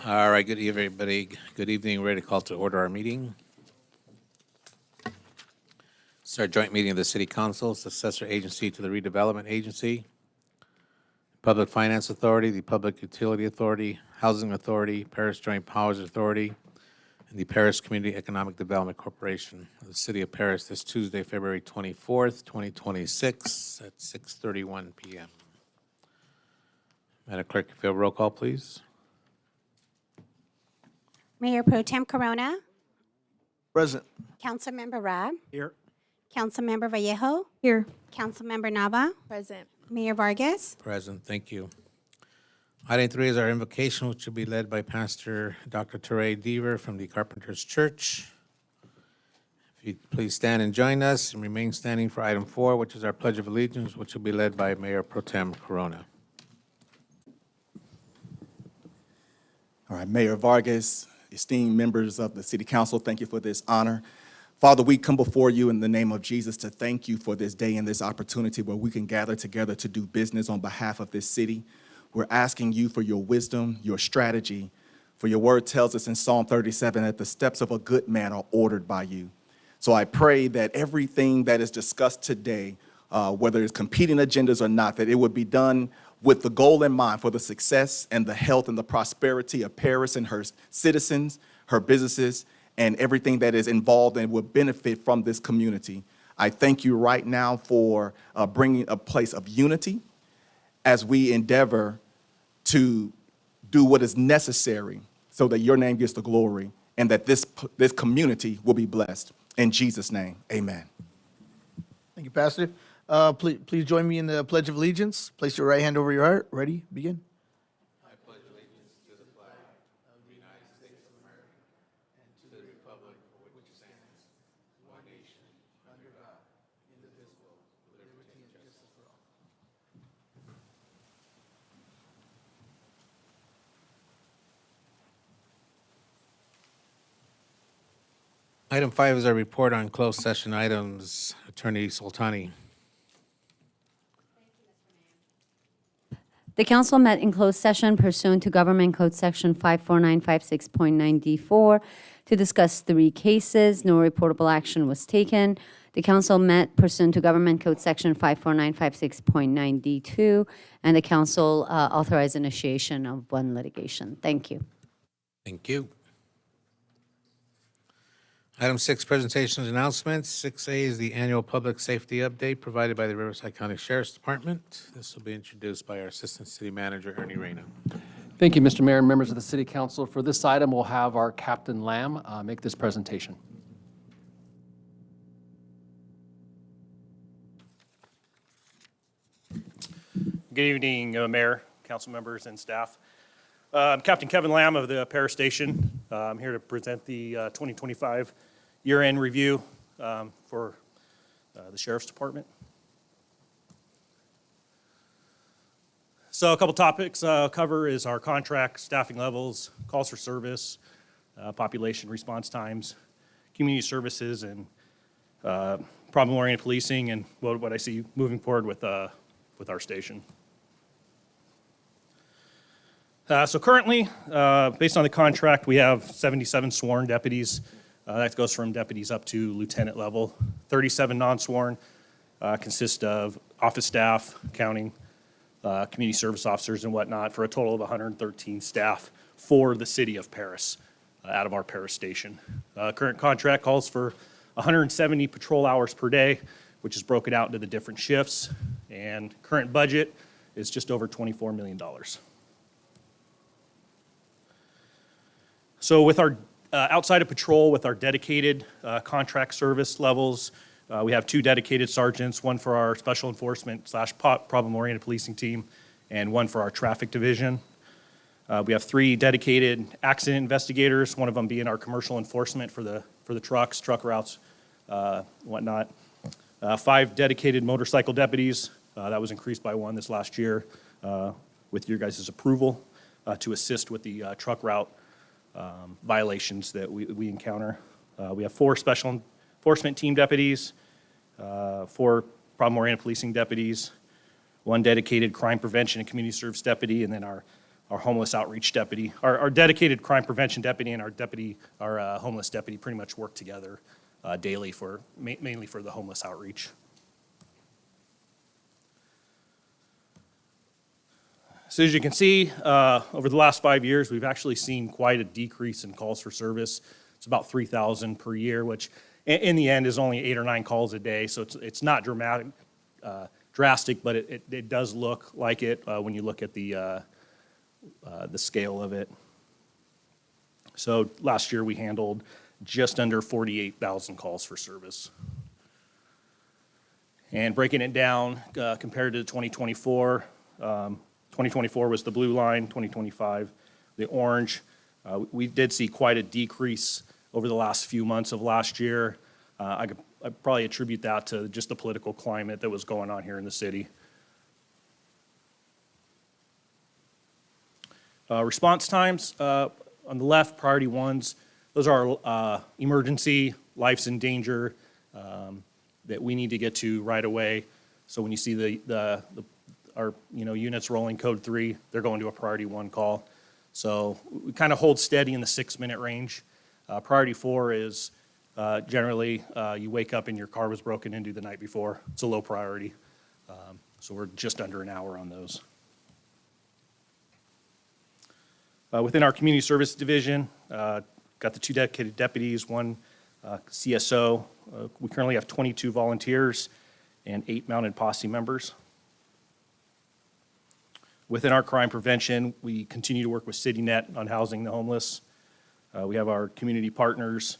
All right, good evening, everybody. Good evening. Ready to call to order our meeting. It's our joint meeting of the City Council, successor agency to the Redevelopment Agency, Public Finance Authority, the Public Utility Authority, Housing Authority, Perris Joint Powers Authority, and the Perris Community Economic Development Corporation of the City of Perris this Tuesday, February 24th, 2026 at 6:31 p.m. Madam Clerk, if you have a roll call, please. Mayor Pro Tem Corona, Present. Councilmember Robb, Here. Councilmember Vallejo, Here. Councilmember Nava, Present. Mayor Vargas. Present, thank you. Item 3 is our invocation, which will be led by Pastor Dr. Teray Deaver from the Carpenters Church. If you please stand and join us and remain standing for item 4, which is our Pledge of Allegiance, which will be led by Mayor Pro Tem Corona. All right, Mayor Vargas, esteemed members of the City Council, thank you for this honor. Father, we come before you in the name of Jesus to thank you for this day and this opportunity where we can gather together to do business on behalf of this city. We're asking you for your wisdom, your strategy, for your word tells us in Psalm 37 that the steps of a good man are ordered by you. So I pray that everything that is discussed today, whether it's competing agendas or not, that it would be done with the goal in mind for the success and the health and the prosperity of Perris and her citizens, her businesses, and everything that is involved and will benefit from this community. I thank you right now for bringing a place of unity as we endeavor to do what is necessary so that your name gets the glory and that this community will be blessed. In Jesus' name, amen. Thank you, Pastor. Please join me in the Pledge of Allegiance. Place your right hand over your heart. Ready? Begin. I pledge allegiance to the flag of the United States of America and to the republic for which it stands, one nation, under God, indivisible, with liberty and justice for all. Item 5 is our report on closed session items. Attorney Soltani. The council met in closed session pursuant to Government Code Section 54956.9D4 to discuss 3 cases. No reportable action was taken. The council met pursuant to Government Code Section 54956.9D2, and the council authorized initiation of 1 litigation. Thank you. Thank you. Item 6, presentations and announcements. 6A is the annual public safety update provided by the Riverside County Sheriff's Department. This will be introduced by our Assistant City Manager, Ernie Reyna. Thank you, Mr. Mayor and members of the City Council. For this item, we'll have our Captain Lamb make this presentation. Good evening, Mayor, council members, and staff. I'm Captain Kevin Lamb of the Perris Station. I'm here to present the 2025 year-end review for the Sheriff's Department. So a couple topics I'll cover is our contract, staffing levels, calls for service, population response times, community services, and problem-oriented policing, and what I see moving forward with our station. So currently, based on the contract, we have 77 sworn deputies. That goes from deputies up to lieutenant level. 37 non-sworn consist of office staff, accounting, community service officers and whatnot, for a total of 113 staff for the city of Perris out of our Perris station. Current contract calls for 170 patrol hours per day, which is broken out into the different shifts, and current budget is just over $24 million. So with our outside of patrol, with our dedicated contract service levels, we have 2 dedicated sergeants, one for our special enforcement / problem-oriented policing team, and one for our traffic division. We have 3 dedicated accident investigators, one of them being our commercial enforcement for the trucks, truck routes, whatnot. 5 dedicated motorcycle deputies. That was increased by 1 this last year with your guys' approval to assist with the truck route violations that we encounter. We have 4 special enforcement team deputies, 4 problem-oriented policing deputies, 1 dedicated crime prevention and community service deputy, and then our our homeless outreach deputy. Our dedicated crime prevention deputy and our homeless deputy pretty much work together daily mainly for the homeless outreach. So as you can see, over the last 5 years, we've actually seen quite a decrease in calls for service. It's about 3,000 per year, which in the end is only 8 or 9 calls a day. So it's not drastic, but it does look like it when you look at the scale of it. So last year we handled just under 48,000 calls for service. And breaking it down compared to 2024, 2024 was the blue line, 2025 the orange. We did see quite a decrease over the last few months of last year. I'd probably attribute that to just the political climate that was going on here in the city. Response times, on the left, priority ones, those are emergency, life's in danger, that we need to get to right away. So when you see our units rolling code 3, they're going to a priority 1 call. So we kind of hold steady in the 6-minute range. Priority 4 is generally you wake up and your car was broken into the night before. It's a low priority. So we're just under an hour on those. Within our community service division, got the 2 dedicated deputies, 1 CSO. We currently have 22 volunteers and 8 mounted posse members. Within our crime prevention, we continue to work with CityNet on housing the homeless. We have our community partners.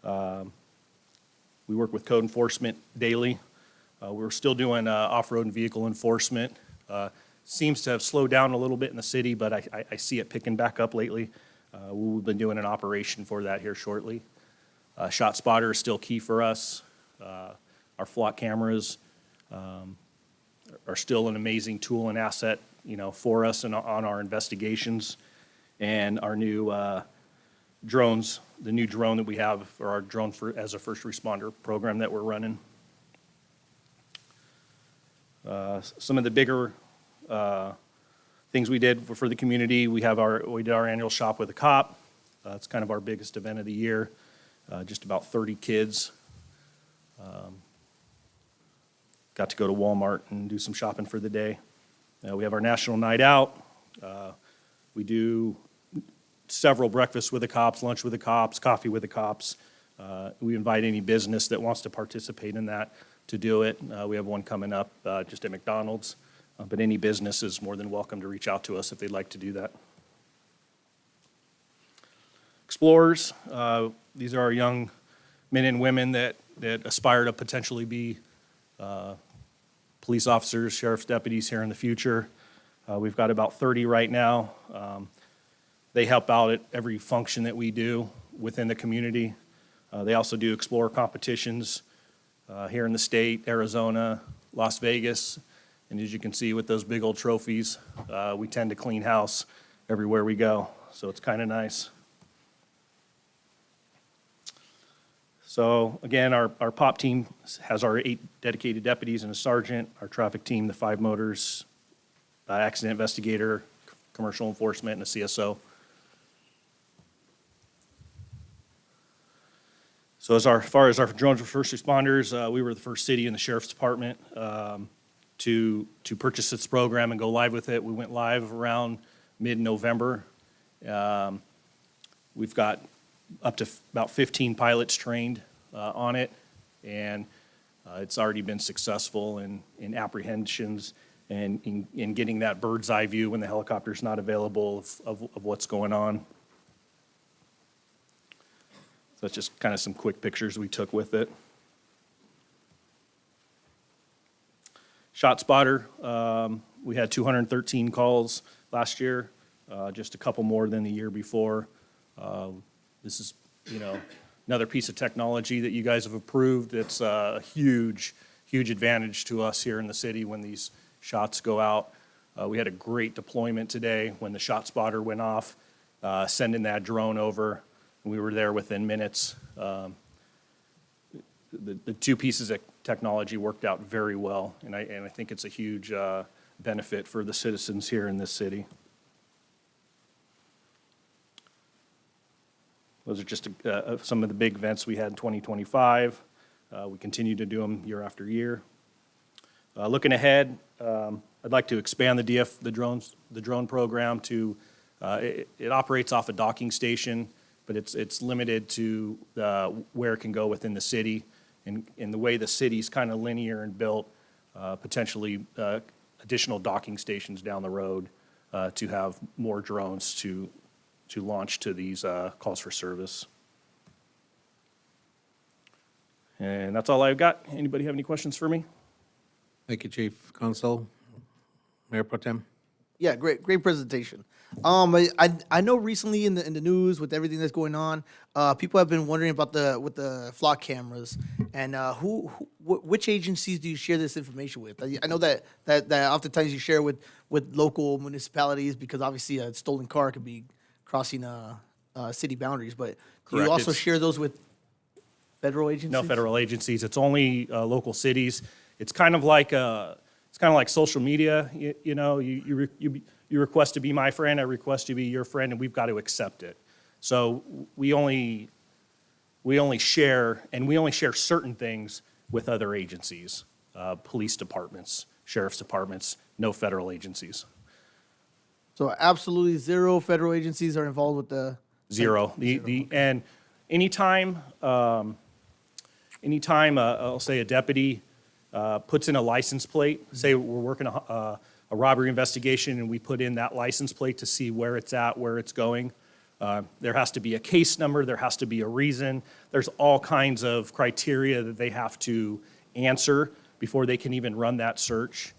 We work with code enforcement daily. We're still doing off-road and vehicle enforcement. Seems to have slowed down a little bit in the city, but I see it picking back up lately. We've been doing an operation for that here shortly. Shot spotter is still key for us. Our flock cameras are still an amazing tool and asset, for us and on our investigations. And our new drones, the new drone that we have for our drone as a first responder program that we're running. Some of the bigger things we did for the community, we did our annual shop with a cop. It's kind of our biggest event of the year. Just about 30 kids. Got to go to Walmart and do some shopping for the day. We have our national night out. We do several breakfasts with the cops, lunch with the cops, coffee with the cops. We invite any business that wants to participate in that to do it. We have one coming up just at McDonald's. But any business is more than welcome to reach out to us if they'd like to do that. Explorers, these are our young men and women that aspire to potentially be police officers, sheriff's deputies here in the future. We've got about 30 right now. They help out at every function that we do within the community. They also do Explorer competitions here in the state, Arizona, Las Vegas. And as you can see with those big old trophies, we tend to clean house everywhere we go. So it's kind of nice. So again, our POP team has our 8 dedicated deputies and a sergeant. Our traffic team, the 5 motors, accident investigator, commercial enforcement, and a CSO. So as far as our drones for first responders, we were the first city in the sheriff's department to purchase this program and go live with it. We went live around mid-November. We've got up to about 15 pilots trained on it, and it's already been successful in apprehensions and in getting that bird's eye view when the helicopter's not available of what's going on. So that's just kind of some quick pictures we took with it. Shot spotter, we had 213 calls last year, just a couple more than the year before. This is, another piece of technology that you guys have approved. It's a huge, huge advantage to us here in the city when these shots go out. We had a great deployment today when the shot spotter went off, sending that drone over. And we were there within minutes. The 2 pieces of technology worked out very well, and I think it's a huge benefit for the citizens here in this city. Those are just some of the big events we had in 2025. We continue to do them year after year. Looking ahead, I'd like to expand the drone program to, it operates off a docking station, but it's limited to where it can go within the city. And the way the city's kind of linear and built, potentially additional docking stations down the road to have more drones to launch to these calls for service. And that's all I've got. Anybody have any questions for me? Thank you, Chief. Counsel, Mayor Pro Tem. Yeah, great presentation. I know recently in the news with everything that's going on, people have been wondering about the flock cameras and which agencies do you share this information with? I know that oftentimes you share with local municipalities because obviously a stolen car could be crossing city boundaries, but do you Correct. also It's- share those with federal agencies? No federal agencies. It's only local cities. It's kind of like social media. You request to be my friend, I request to be your friend, and we've got to accept it. So we only share, and we only share certain things with other agencies, police departments, sheriff's departments, no federal agencies. So absolutely zero federal agencies are involved with the Zero. And anytime, I'll say a deputy puts in a license plate, say we're working a robbery investigation and we put in that license plate to see where it's at, where it's going. There has to be a case number, there has to be a reason. There's all kinds of criteria that they have to answer before they can even run that search.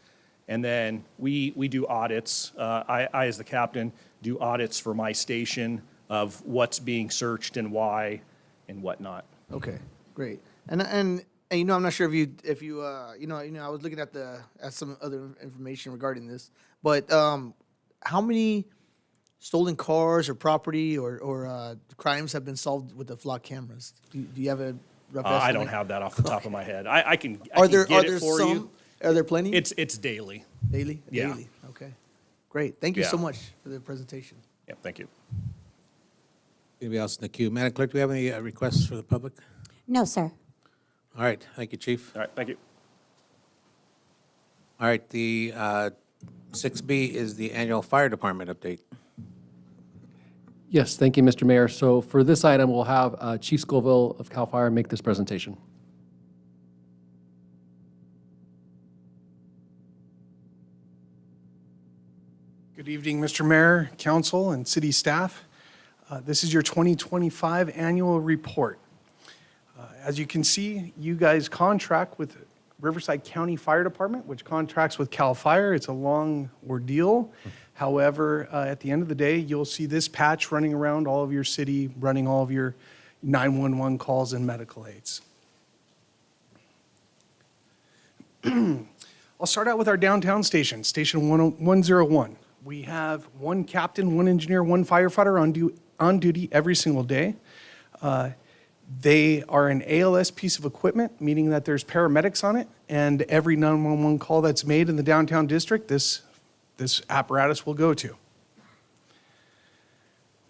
And then we do audits. I, as the captain, do audits for my station of what's being searched and why and whatnot. Okay, great. And I'm not sure if you I was looking at some other information regarding this, but how many stolen cars or property or crimes have been solved with the flock cameras? Do you have a rough estimate? I don't have that off the top of my head. I can Are there get it for some? you. Are there plenty? It's daily. daily. Yeah. Daily. Okay, great. Thank you Yeah. so much for the presentation. Yeah, thank you. Anybody else in the queue? Madam Clerk, do we have any requests for the public? No, sir. All right, thank you, Chief. All right, thank you. All right, the 6B is the annual fire department update. Yes, thank you, Mr. Mayor. So for this item, we'll have Chief Scoville of CAL FIRE make this presentation. Good evening, Mr. Mayor, council, and city staff. This is your 2025 annual report. As you can see, you guys contract with Riverside County Fire Department, which contracts with CAL FIRE. It's a long ordeal. However, at the end of the day, you'll see this patch running around all of your city, running all of your 911 calls and medical aids. I'll start out with our downtown station, Station 101. We have one captain, one engineer, one firefighter on duty every single day. They are an ALS piece of equipment, meaning that there's paramedics on it, and every 911 call that's made in the downtown district, this apparatus will go to.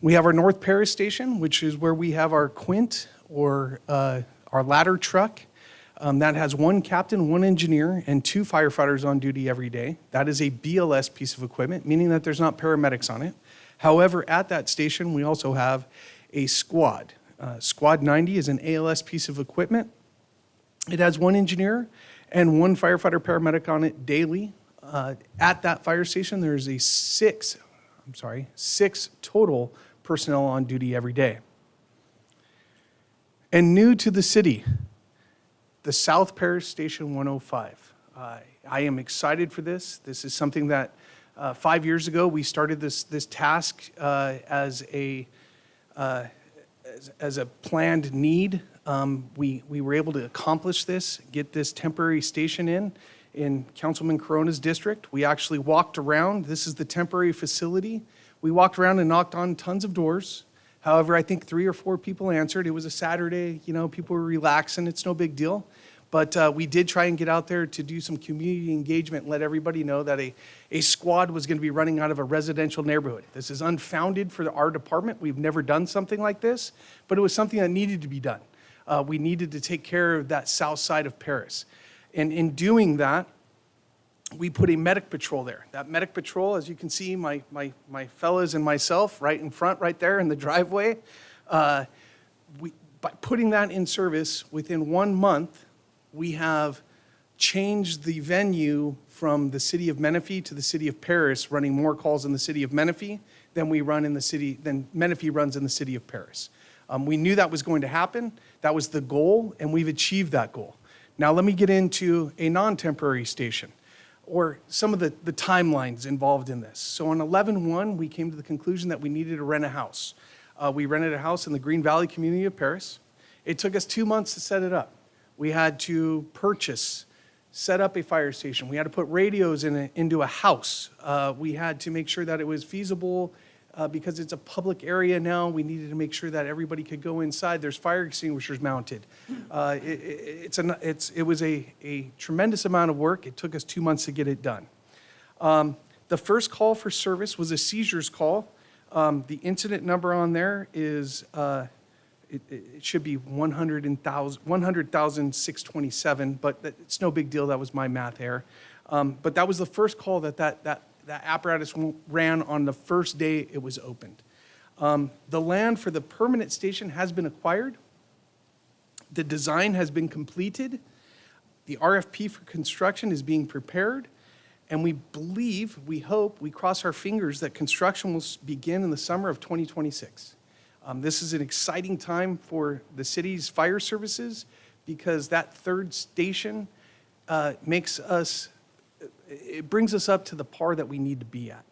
We have our North Perris station, which is where we have our Quint or our ladder truck. That has one captain, one engineer, and two firefighters on duty every day. That is a BLS piece of equipment, meaning that there's not paramedics on it. However, at that station, we also have a squad. Squad 90 is an ALS piece of equipment. It has one engineer and one firefighter paramedic on it daily. At that fire station, there's six total personnel on duty every day. And new to the city, the South Perris Station 105. I am excited for this. This is something that 5 years ago we started this task as a planned need. We were able to accomplish this, get this temporary station in Councilman Corona's district. We actually walked around. This is the temporary facility. We walked around and knocked on tons of doors. However, I think 3 or 4 people answered. It was a Saturday, people were relaxing. It's no big deal. But we did try and get out there to do some community engagement and let everybody know that a squad was going to be running out of a residential neighborhood. This is unfounded for our department. We've never done something like this, but it was something that needed to be done. We needed to take care of that south side of Perris. And in doing that, we put a medic patrol there. That medic patrol, as you can see, my fellas and myself right in front, right there in the driveway, by putting that in service within 1 month, we have changed the venue from the city of Menifee to the city of Perris, running more calls in the city of Menifee than Menifee runs in the city of Perris. We knew that was going to happen. That was the goal, and we've achieved that goal. Now let me get into a non-temporary station, or some of the timelines involved in this. So on 11/1, we came to the conclusion that we needed to rent a house. We rented a house in the Green Valley community of Perris. It took us 2 months to set it up. We had to set up a fire station. We had to put radios into a house. We had to make sure that it was feasible because it's a public area now. We needed to make sure that everybody could go inside. There's fire extinguishers mounted. It was a tremendous amount of work. It took us 2 months to get it done. The first call for service was a seizures call. The incident number on there is it should be 100,627, but it's no big deal. That was my math error. But that was the first call that apparatus ran on the first day it was opened. The land for the permanent station has been acquired. The design has been completed. The RFP for construction is being prepared. And we believe, we hope, we cross our fingers that construction will begin in the summer of 2026. This is an exciting time for the city's fire services because that third station brings us up to the par that we need to be at.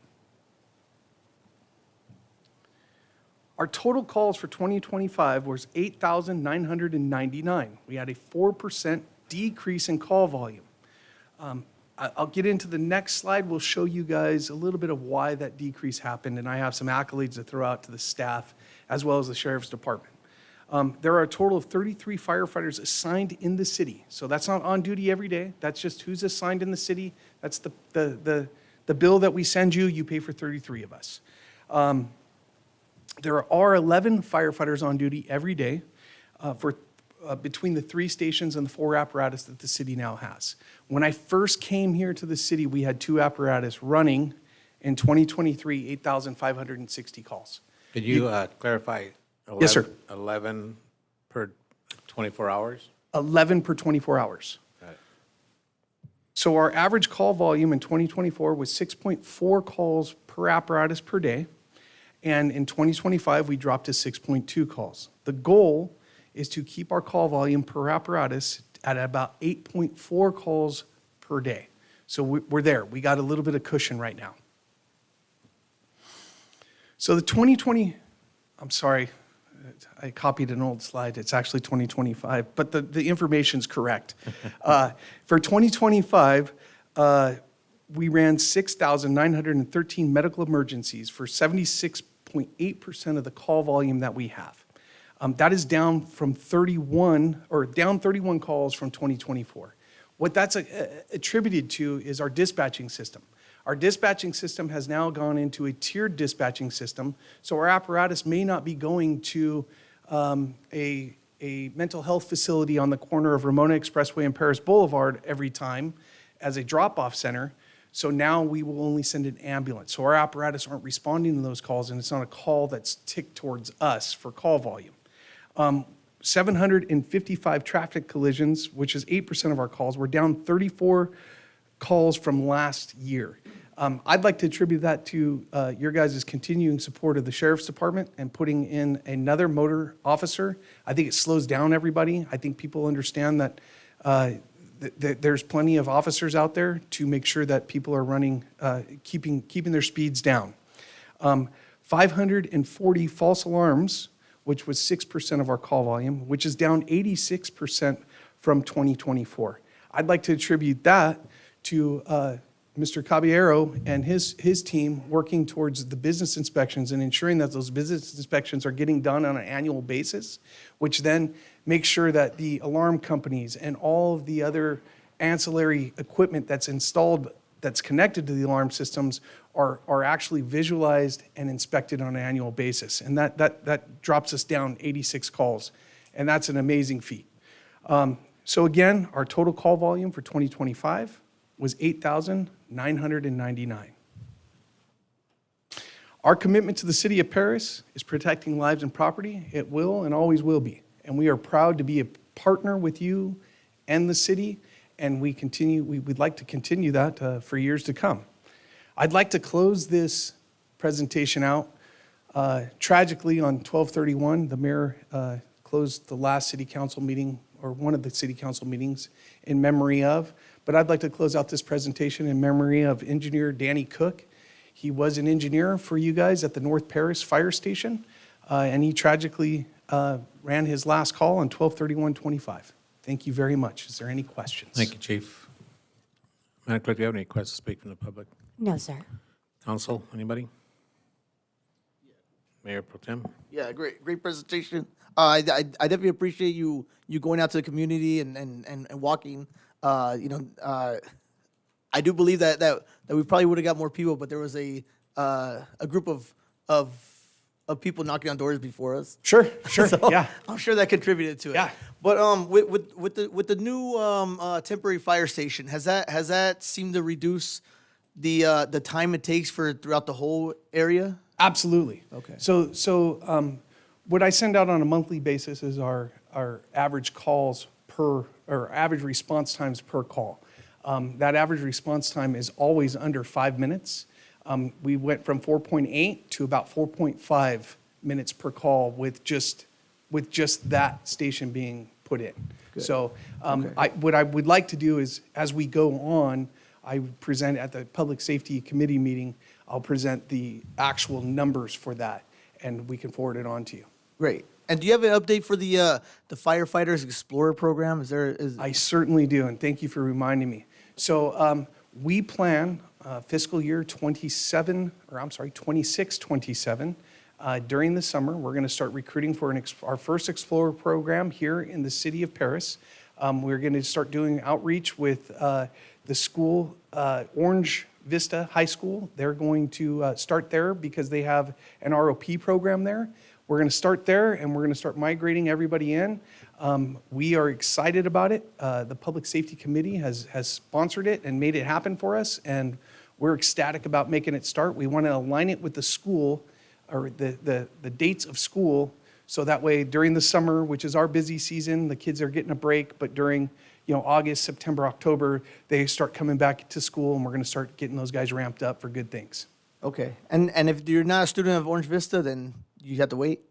Our total calls for 2025 was 8,999. We had a 4% decrease in call volume. I'll get into the next slide. We'll show you guys a little bit of why that decrease happened, and I have some accolades to throw out to the staff as well as the Sheriff's Department. There are a total of 33 firefighters assigned in the city. So that's not on duty every day. That's just who's assigned in the city. That's the bill that we send you. You pay for 33 of us. There are 11 firefighters on duty every day between the 3 stations and the 4 apparatus that the city now has. When I first came here to the city, we had 2 apparatus running. In 2023, 8,560 calls. Could you clarify? Yes, sir. 11 per 24 hours? 11 per 24 hours. Got it. So our average call volume in 2024 was 6.4 calls per apparatus per day. And in 2025, we dropped to 6.2 calls. The goal is to keep our call volume per apparatus at about 8.4 calls per day. So we're there. We got a little bit of cushion right now. So the 2020, I'm sorry, I copied an old slide. It's actually 2025, but the information's correct. For 2025, we ran 6,913 medical emergencies for 76.8% of the call volume that we have. That is down 31 calls from 2024. What that's attributed to is our dispatching system. Our dispatching system has now gone into a tiered dispatching system, so our apparatus may not be going to a mental health facility on the corner of Ramona Expressway and Perris Boulevard every time as a drop-off center. So now we will only send an ambulance. So our apparatus aren't responding to those calls, and it's not a call that's ticked towards us for call volume. 755 traffic collisions, which is 8% of our calls. We're down 34 calls from last year. I'd like to attribute that to your guys' continuing support of the Sheriff's Department and putting in another motor officer. I think it slows down everybody. I think people understand that there's plenty of officers out there to make sure that people are running, keeping their speeds down. 540 false alarms, which was 6% of our call volume, which is down 86% from 2024. I'd like to attribute that to Mr. Caballero and his team working towards the business inspections and ensuring that those business inspections are getting done on an annual basis, which then makes sure that the alarm companies and all of the other ancillary equipment that's installed, that's connected to the alarm systems, are actually visualized and inspected on an annual basis. And that drops us down 86 calls, and that's an amazing feat. So again, our total call volume for 2025 was 8,999. Our commitment to the city of Perris is protecting lives and property. It will and always will be. And we are proud to be a partner with you and the city, and we'd like to continue that for years to come. I'd like to close this presentation out. Tragically, on 12/31, the mayor closed the last city council meeting, or one of the city council meetings, in memory of. But I'd like to close out this presentation in memory of engineer Danny Cook. He was an engineer for you guys at the North Perris Fire Station, and he tragically ran his last call on 12/31/25. Thank you very much. Is there any questions? Thank you, Chief. Madam Clerk, do you have any questions to speak from the public? No, sir. Council, anybody? Mayor Pro Tem? Yeah, great presentation. I definitely appreciate you going out to the community and walking. I do believe that we probably would have got more people, but there was a group of people knocking on doors before us. Sure, So yeah. I'm sure that contributed to it. Yeah. But with the new temporary fire station, has that seemed to reduce the time it takes throughout the whole area? Absolutely. Okay. So what I send out on a monthly basis is our average calls or average response times per call. That average response time is always under 5 minutes. We went from 4.8 to about 4.5 minutes per call with just that station being put in. So what I would like to do is, as we go on, I present at the Public Safety Committee meeting, I'll present the actual numbers for that, and we can forward it on to you. Great. And do you have an update for the Firefighters Explorer program? I certainly do, and thank you for reminding me. So we plan fiscal year 26-27. During the summer, we're going to start recruiting for our first Explorer program here in the city of Perris. We're going to start doing outreach with the school, Orange Vista High School. They're going to start there because they have an ROP program there. We're going to start there, and we're going to start migrating everybody in. We are excited about it. The Public Safety Committee has sponsored it and made it happen for us, and we're ecstatic about making it start. We want to align it with the school, or the dates of school, so that way during the summer, which is our busy season, the kids are getting a break, but during August, September, October, they start coming back to school, and we're going to start getting those guys ramped up for good things. Okay. And if you're not a student of Orange Vista, then you have to wait?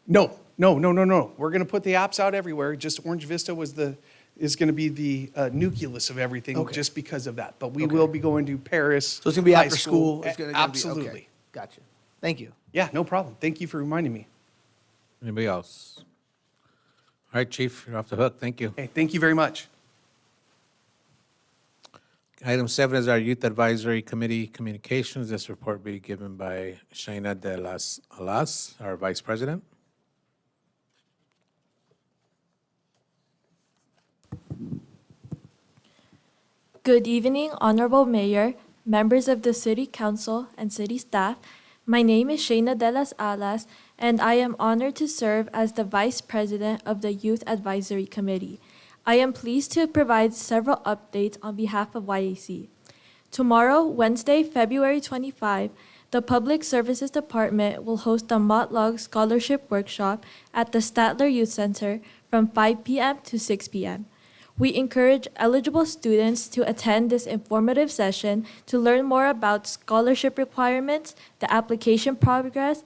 No. We're going to put the apps out everywhere. Just Orange Vista is going to be the nucleus of everything, Okay. just because of that. But we Okay. will be going to Paris. So it's going to be High after school? It's gonna be- Absolutely. okay. Gotcha. Thank you. Yeah, no problem. Thank you for reminding me. Anybody else? All right, Chief, you're off the hook. Thank you. Okay, thank you very much. Item 7 is our Youth Advisory Committee communications. This report will be given by Shaina de las Alas, our Vice President. Good evening, Honorable Mayor, members of the City Council, and city staff. My name is Shaina de las Alas, and I am honored to serve as the Vice President of the Youth Advisory Committee. I am pleased to provide several updates on behalf of YAC. Tomorrow, Wednesday, February 25, the Public Services Department will host a Motlog Scholarship Workshop at the Statler Youth Center from 5 p.m. to 6 p.m. We encourage eligible students to attend this informative session to learn more about scholarship requirements, the application process,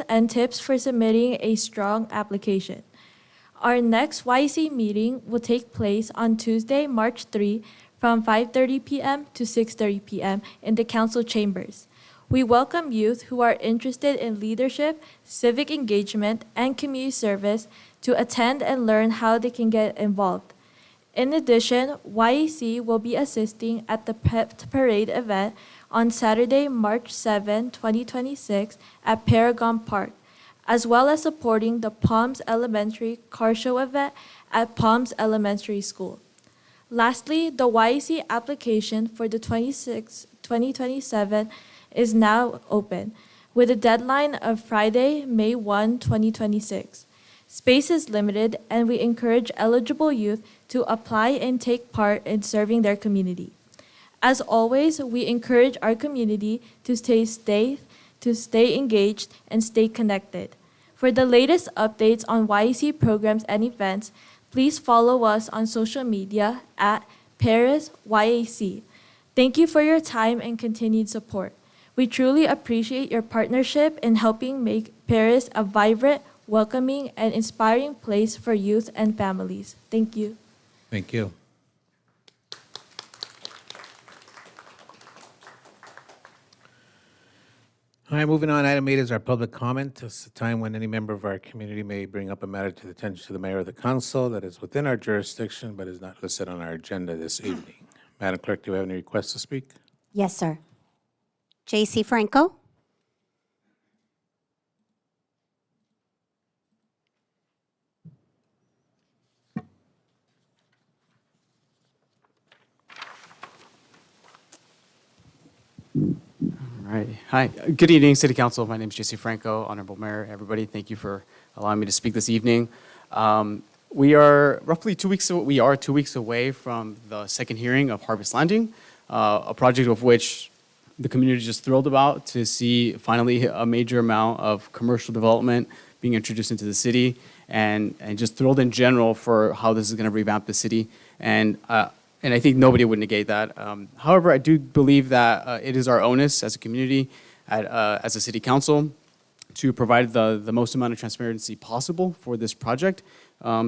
and tips for submitting a strong application. Our next YC meeting will take place on Tuesday, March 3, from 5:30 p.m. to 6:30 p.m. in the council chambers. We welcome youth who are interested in leadership, civic engagement, and community service to attend and learn how they can get involved. In addition, YAC will be assisting at the Pet Parade event on Saturday, March 7, 2026 at Paragon Park, as well as supporting the Palms Elementary Car Show event at Palms Elementary School. Lastly, the YAC application for the 2027 is now open, with a deadline of Friday, May 1, 2026. Space is limited, and we encourage eligible youth to apply and take part in serving their community. As always, we encourage our community to stay safe, to stay engaged, and stay connected. For the latest updates on YAC programs and events, please follow us on social media at Perris YAC. Thank you for your time and continued support. We truly appreciate your partnership in helping make Perris a vibrant, welcoming, and inspiring place for youth and families. Thank you. Thank you. All right, moving on. Item 8 is our public comment. This is a time when any member of our community may bring up a matter to the attention to the mayor or the council that is within our jurisdiction but is not listed on our agenda this evening. Madam Clerk, do you have any requests to speak? Yes, sir. J.C. Franco? All right. Hi. Good evening, City Council. My name is Jesse Franco, Honorable Mayor, everybody. Thank you for allowing me to speak this evening. We are roughly 2 weeks. We are 2 weeks away from the second hearing of Harvest Landing, a project of which the community is just thrilled about to see finally a major amount of commercial development being introduced into the city, and just thrilled in general for how this is going to revamp the city. And I think nobody would negate that. However, I do believe that it is our onus as a community, as a city council, to provide the most amount of transparency possible for this project.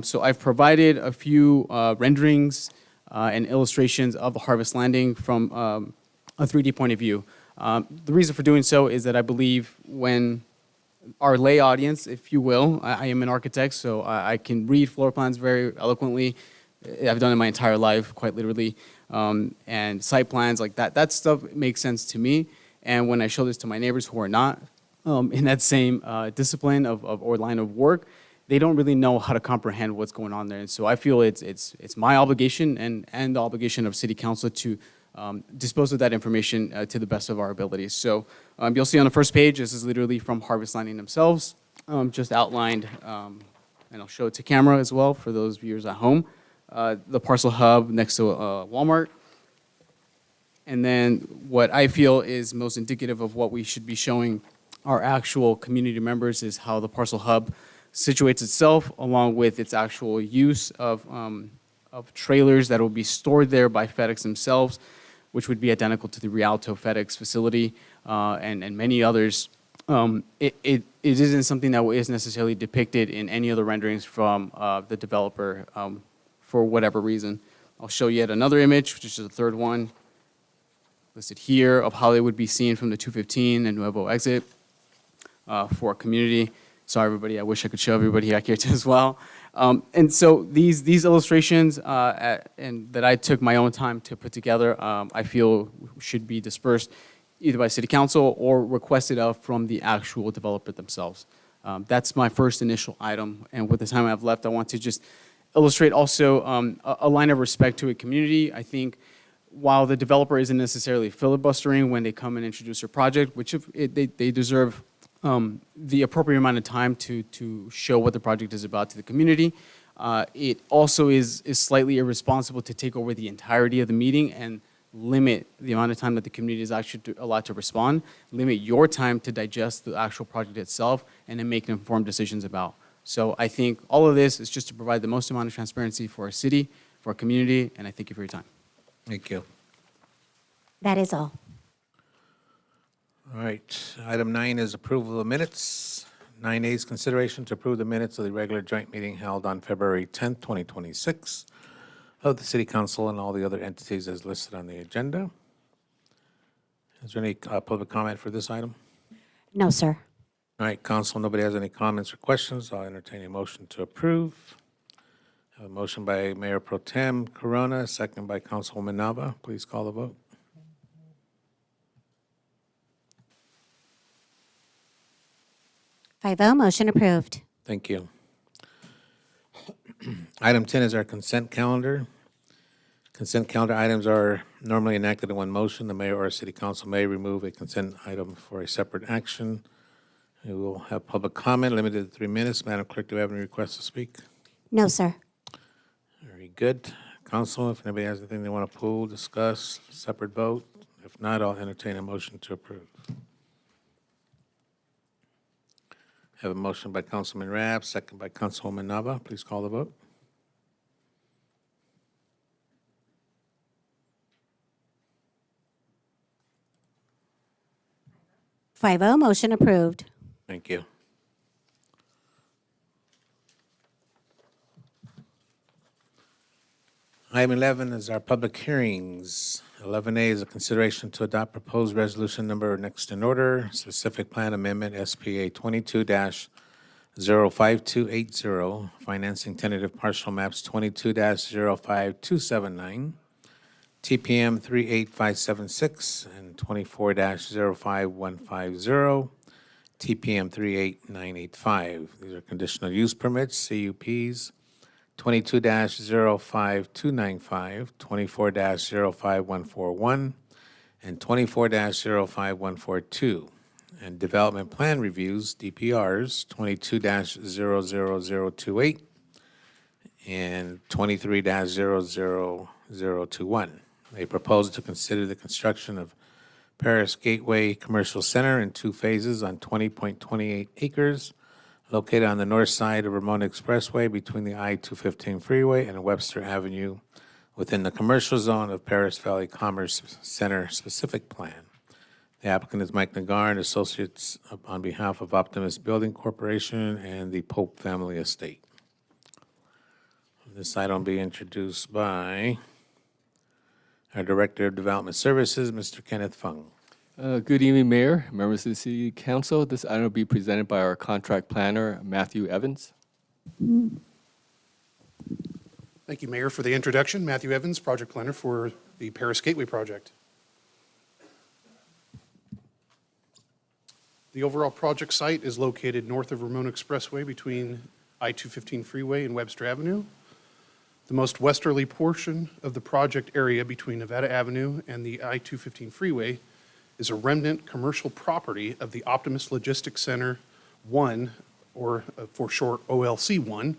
So I've provided a few renderings and illustrations of the Harvest Landing from a 3D point of view. The reason for doing so is that I believe when our lay audience, if you will, I am an architect, so I can read floor plans very eloquently. I've done it my entire life, quite literally, and site plans like that stuff makes sense to me. And when I show this to my neighbors who are not in that same discipline or line of work, they don't really know how to comprehend what's going on there. And so I feel it's my obligation and the obligation of City Council to dispose of that information to the best of our abilities. So you'll see on the first page, this is literally from Harvest Landing themselves, just outlined, and I'll show it to camera as well for those viewers at home. The parcel hub next to Walmart. And then what I feel is most indicative of what we should be showing our actual community members is how the parcel hub situates itself along with its actual use of trailers that will be stored there by FedEx themselves, which would be identical to the Rialto FedEx facility and many others. It isn't something that is necessarily depicted in any of the renderings from the developer for whatever reason. I'll show yet another image, which is the third one listed here, of how they would be seen from the 215 and Nuevo exit for a community. Sorry, everybody, I wish I could show everybody back here too as well. And so these illustrations and that I took my own time to put together, I feel should be dispersed either by City Council or requested of from the actual developer themselves. That's my first initial item. And with the time I have left, I want to just illustrate also a line of respect to a community. I think while the developer isn't necessarily filibustering when they come and introduce their project, which they deserve the appropriate amount of time to show what the project is about to the community, it also is slightly irresponsible to take over the entirety of the meeting and limit the amount of time that the community is actually allowed to respond, limit your time to digest the actual project itself, and then make informed decisions about. So I think all of this is just to provide the most amount of transparency for our city, for our community, and I thank you for your time. Thank you. That is all. All right. Item 9 is approval of the minutes. 9A is consideration to approve the minutes of the regular joint meeting held on February 10th, 2026 of the City Council and all the other entities as listed on the agenda. Is there any public comment for this item? No, sir. All right, Council, nobody has any comments or questions. I'll entertain a motion to approve. A motion by Mayor Pro Tem Corona, second by Councilwoman Nava. Please call the vote. 5-0, motion approved. Thank you. Item 10 is our consent calendar. Consent calendar items are normally enacted in one motion. The mayor or city council may remove a consent item for a separate action. We will have public comment limited to 3 minutes. Madam Clerk, do we have any requests to speak? No, sir. Very good. Council, if anybody has anything they want to pull, discuss, separate vote. If not, I'll entertain a motion to approve. Have a motion by Councilman Rabb, second by Councilwoman Nava. Please call the vote. Five oh, motion approved. Thank you. Item 11 is our public hearings. 11A is a consideration to adopt proposed resolution number next in order, specific plan amendment SPA 22-05280, financing tentative partial maps 22-05279, TPM 38576, and 24-05150, TPM 38985. These are conditional use permits, CUPs, 22-05295, 24-05141, and 24-05142. And development plan reviews, DPRs, 22-00028 and 23-00021. A proposal to consider the construction of Perris Gateway Commercial Center in 2 phases on 20.28 acres located on the north side of Ramona Expressway between the I-215 freeway and Webster Avenue within the commercial zone of Perris Valley Commerce Center specific plan. The applicant is Mike Nagar and Associates on behalf of Optimus Building Corporation and the Pope Family Estate. This item will be introduced by our Director of Development Services, Mr. Kenneth Fung. Good evening, Mayor, members of the City Council. This item will be presented by our contract planner, Matthew Evans. Thank you, Mayor, for the introduction. Matthew Evans, project planner for the Perris Gateway project. The overall project site is located north of Ramona Expressway between I-215 freeway and Webster Avenue. The most westerly portion of the project area between Nevada Avenue and the I-215 freeway is a remnant commercial property of the Optimus Logistics Center 1, or for short OLC 1,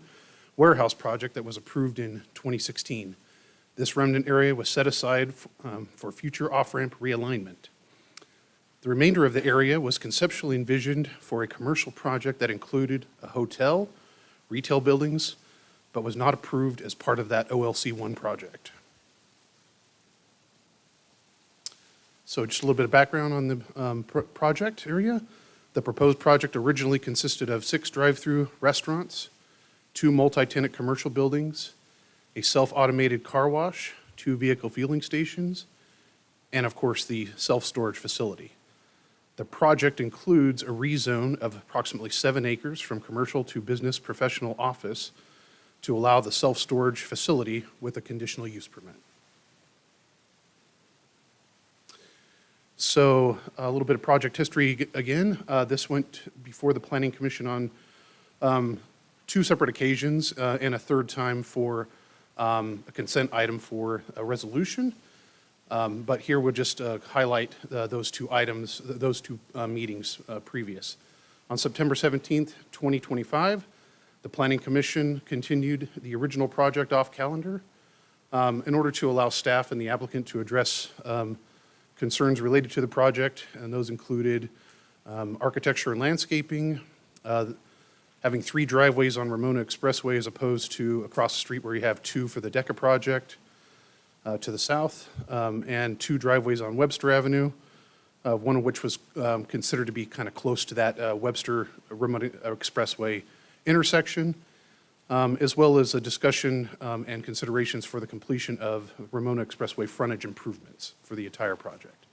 warehouse project that was approved in 2016. This remnant area was set aside for future off-ramp realignment. The remainder of the area was conceptually envisioned for a commercial project that included a hotel, retail buildings, but was not approved as part of that OLC 1 project. So just a little bit of background on the project area. The proposed project originally consisted of 6 drive-through restaurants, 2 multi-tenant commercial buildings, a self-automated car wash, 2 vehicle fueling stations, and of course the self-storage facility. The project includes a rezone of approximately 7 acres from commercial to business professional office to allow the self-storage facility with a conditional use permit. So a little bit of project history again. This went before the Planning Commission on 2 separate occasions and a third time for a consent item for a resolution. But here we'll just highlight those 2 items, those 2 meetings previous. On September 17th, 2025, the Planning Commission continued the original project off calendar in order to allow staff and the applicant to address concerns related to the project, and those included architecture and landscaping, having 3 driveways on Ramona Expressway as opposed to across the street where you have 2 for the DECA project to the south, and 2 driveways on Webster Avenue, one of which was considered to be kind of close to that Webster-Ramona Expressway intersection, as well as a discussion and considerations for the completion of Ramona Expressway frontage improvements for the entire project.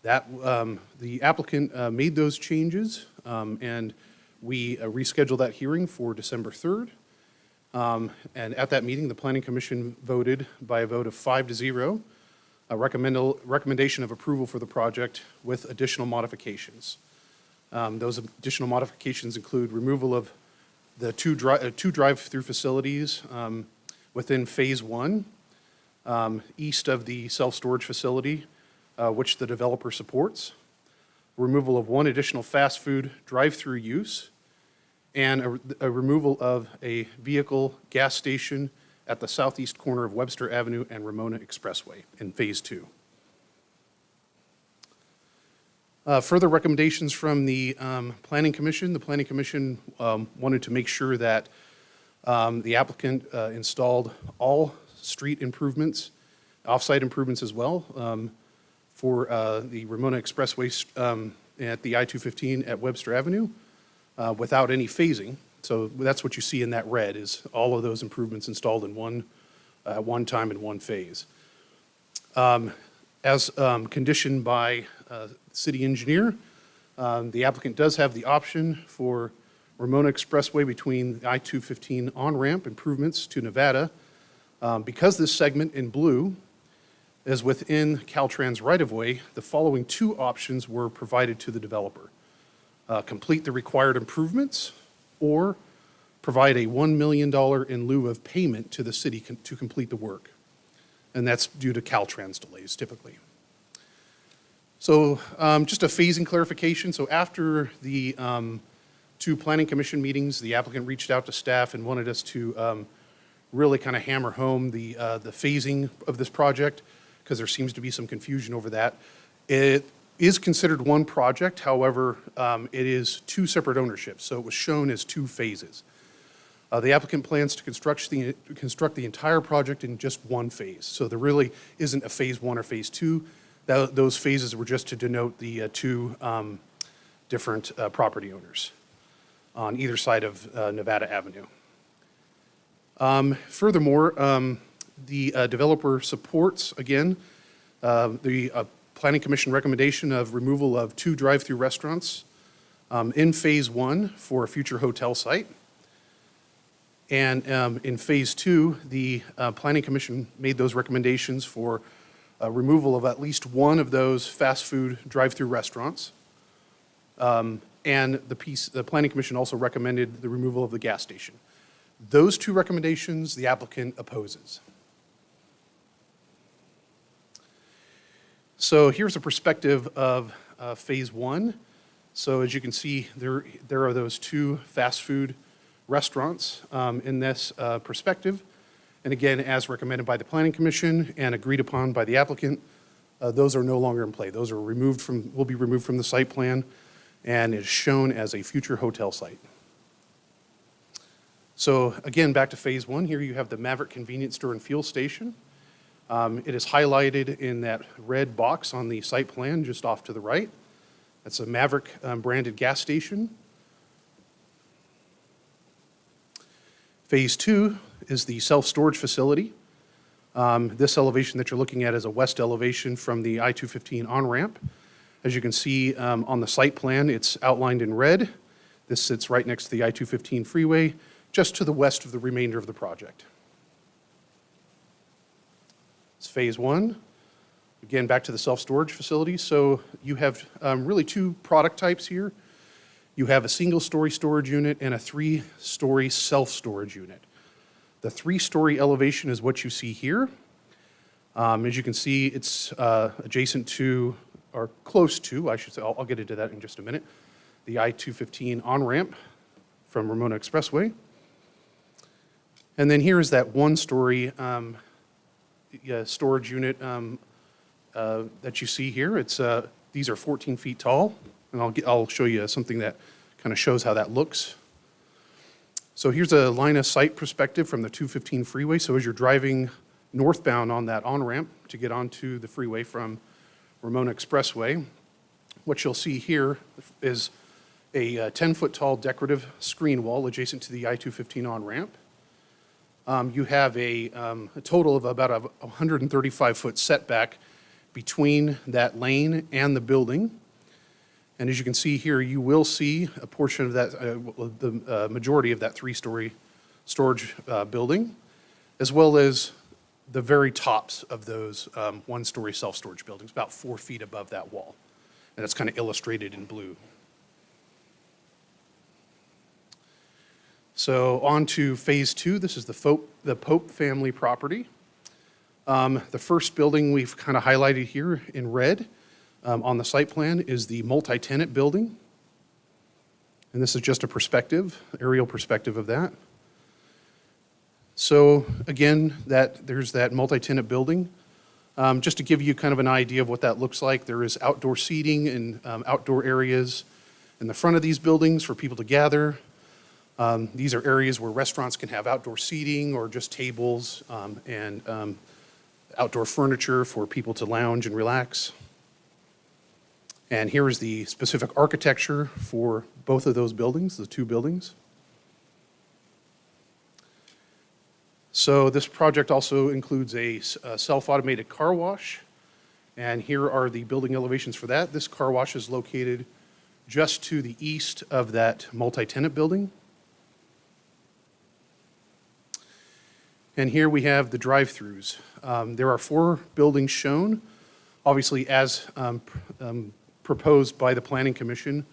The applicant made those changes, and we rescheduled that hearing for December 3rd. And at that meeting, the Planning Commission voted by a vote of 5-0, a recommendation of approval for the project with additional modifications. Those additional modifications include removal of the two drive-through facilities within Phase 1, east of the self-storage facility, which the developer supports, removal of one additional fast food drive-through use, and a removal of a vehicle gas station at the southeast corner of Webster Avenue and Ramona Expressway in Phase 2. Further recommendations from the Planning Commission. The Planning Commission wanted to make sure that the applicant installed all street improvements, off-site improvements as well, for the Ramona Expressway at the I-215 at Webster Avenue without any phasing. So that's what you see in that red, is all of those improvements installed in one time in one phase. As conditioned by city engineer, the applicant does have the option for Ramona Expressway between the I-215 on-ramp improvements to Nevada. Because this segment in blue is within Caltrans right-of-way, the following two options were provided to the developer. Complete the required improvements or provide a $1 million in lieu of payment to the city to complete the work. And that's due to Caltrans delays typically. So just a phasing clarification. So after the two Planning Commission meetings, the applicant reached out to staff and wanted us to really kind of hammer home the phasing of this project, because there seems to be some confusion over that. It is considered one project, however, it is two separate ownerships, so it was shown as two phases. The applicant plans to construct the entire project in just one phase, so there really isn't a Phase 1 or Phase 2. Those phases were just to denote the two different property owners on either side of Nevada Avenue. Furthermore, the developer supports, again, the Planning Commission recommendation of removal of two drive-through restaurants in Phase 1 for a future hotel site. And in Phase 2, the Planning Commission made those recommendations for removal of at least one of those fast food drive-through restaurants. And the Planning Commission also recommended the removal of the gas station. Those two recommendations the applicant opposes. So here's a perspective of Phase 1. So as you can see, there are those two fast food restaurants in this perspective. And again, as recommended by the Planning Commission and agreed upon by the applicant, those are no longer in play. Those are will be removed from the site plan and is shown as a future hotel site. So again, back to Phase 1, here you have the Maverick Convenience Store and Fuel Station. It is highlighted in that red box on the site plan just off to the right. That's a Maverick branded gas station. Phase 2 is the self-storage facility. This elevation that you're looking at is a west elevation from the I-215 on-ramp. As you can see on the site plan, it's outlined in red. This sits right next to the I-215 freeway, just to the west of the remainder of the project. It's Phase 1. Again, back to the self-storage facility. So you have really two product types here. You have a single-story storage unit and a three-story self-storage unit. The three-story elevation is what you see here. As you can see, it's adjacent to, or close to, I should say, I'll get into that in just a minute, the I-215 on-ramp from Ramona Expressway. And then here is that one-story storage unit that you see here. These are 14 feet tall, and I'll show you something that kind of shows how that looks. So here's a line of sight perspective from the 215 freeway. So as you're driving northbound on that on-ramp to get onto the freeway from Ramona Expressway, what you'll see here is a 10-foot tall decorative screen wall adjacent to the I-215 on-ramp. You have a total of about a 135-foot setback between that lane and the building. And as you can see here, you will see a portion of that, the majority of that three-story storage building, as well as the very tops of those one-story self-storage buildings, about 4 feet above that wall. And that's kind of illustrated in blue. So on to phase 2. This is the Pope family property. The first building we've kind of highlighted here in red on the site plan is the multi-tenant building. And this is just a perspective, aerial perspective of that. So again, there's that multi-tenant building. Just to give you kind of an idea of what that looks like, there is outdoor seating and outdoor areas in the front of these buildings for people to gather. These are areas where restaurants can have outdoor seating or just tables and outdoor furniture for people to lounge and relax. And here is the specific architecture for both of those buildings, the 2 buildings. So this project also includes a self-automated car wash, and here are the building elevations for that. This car wash is located just to the east of that multi-tenant building. And here we have the drive-throughs. There are 4 buildings shown, obviously as proposed by the Planning Commission.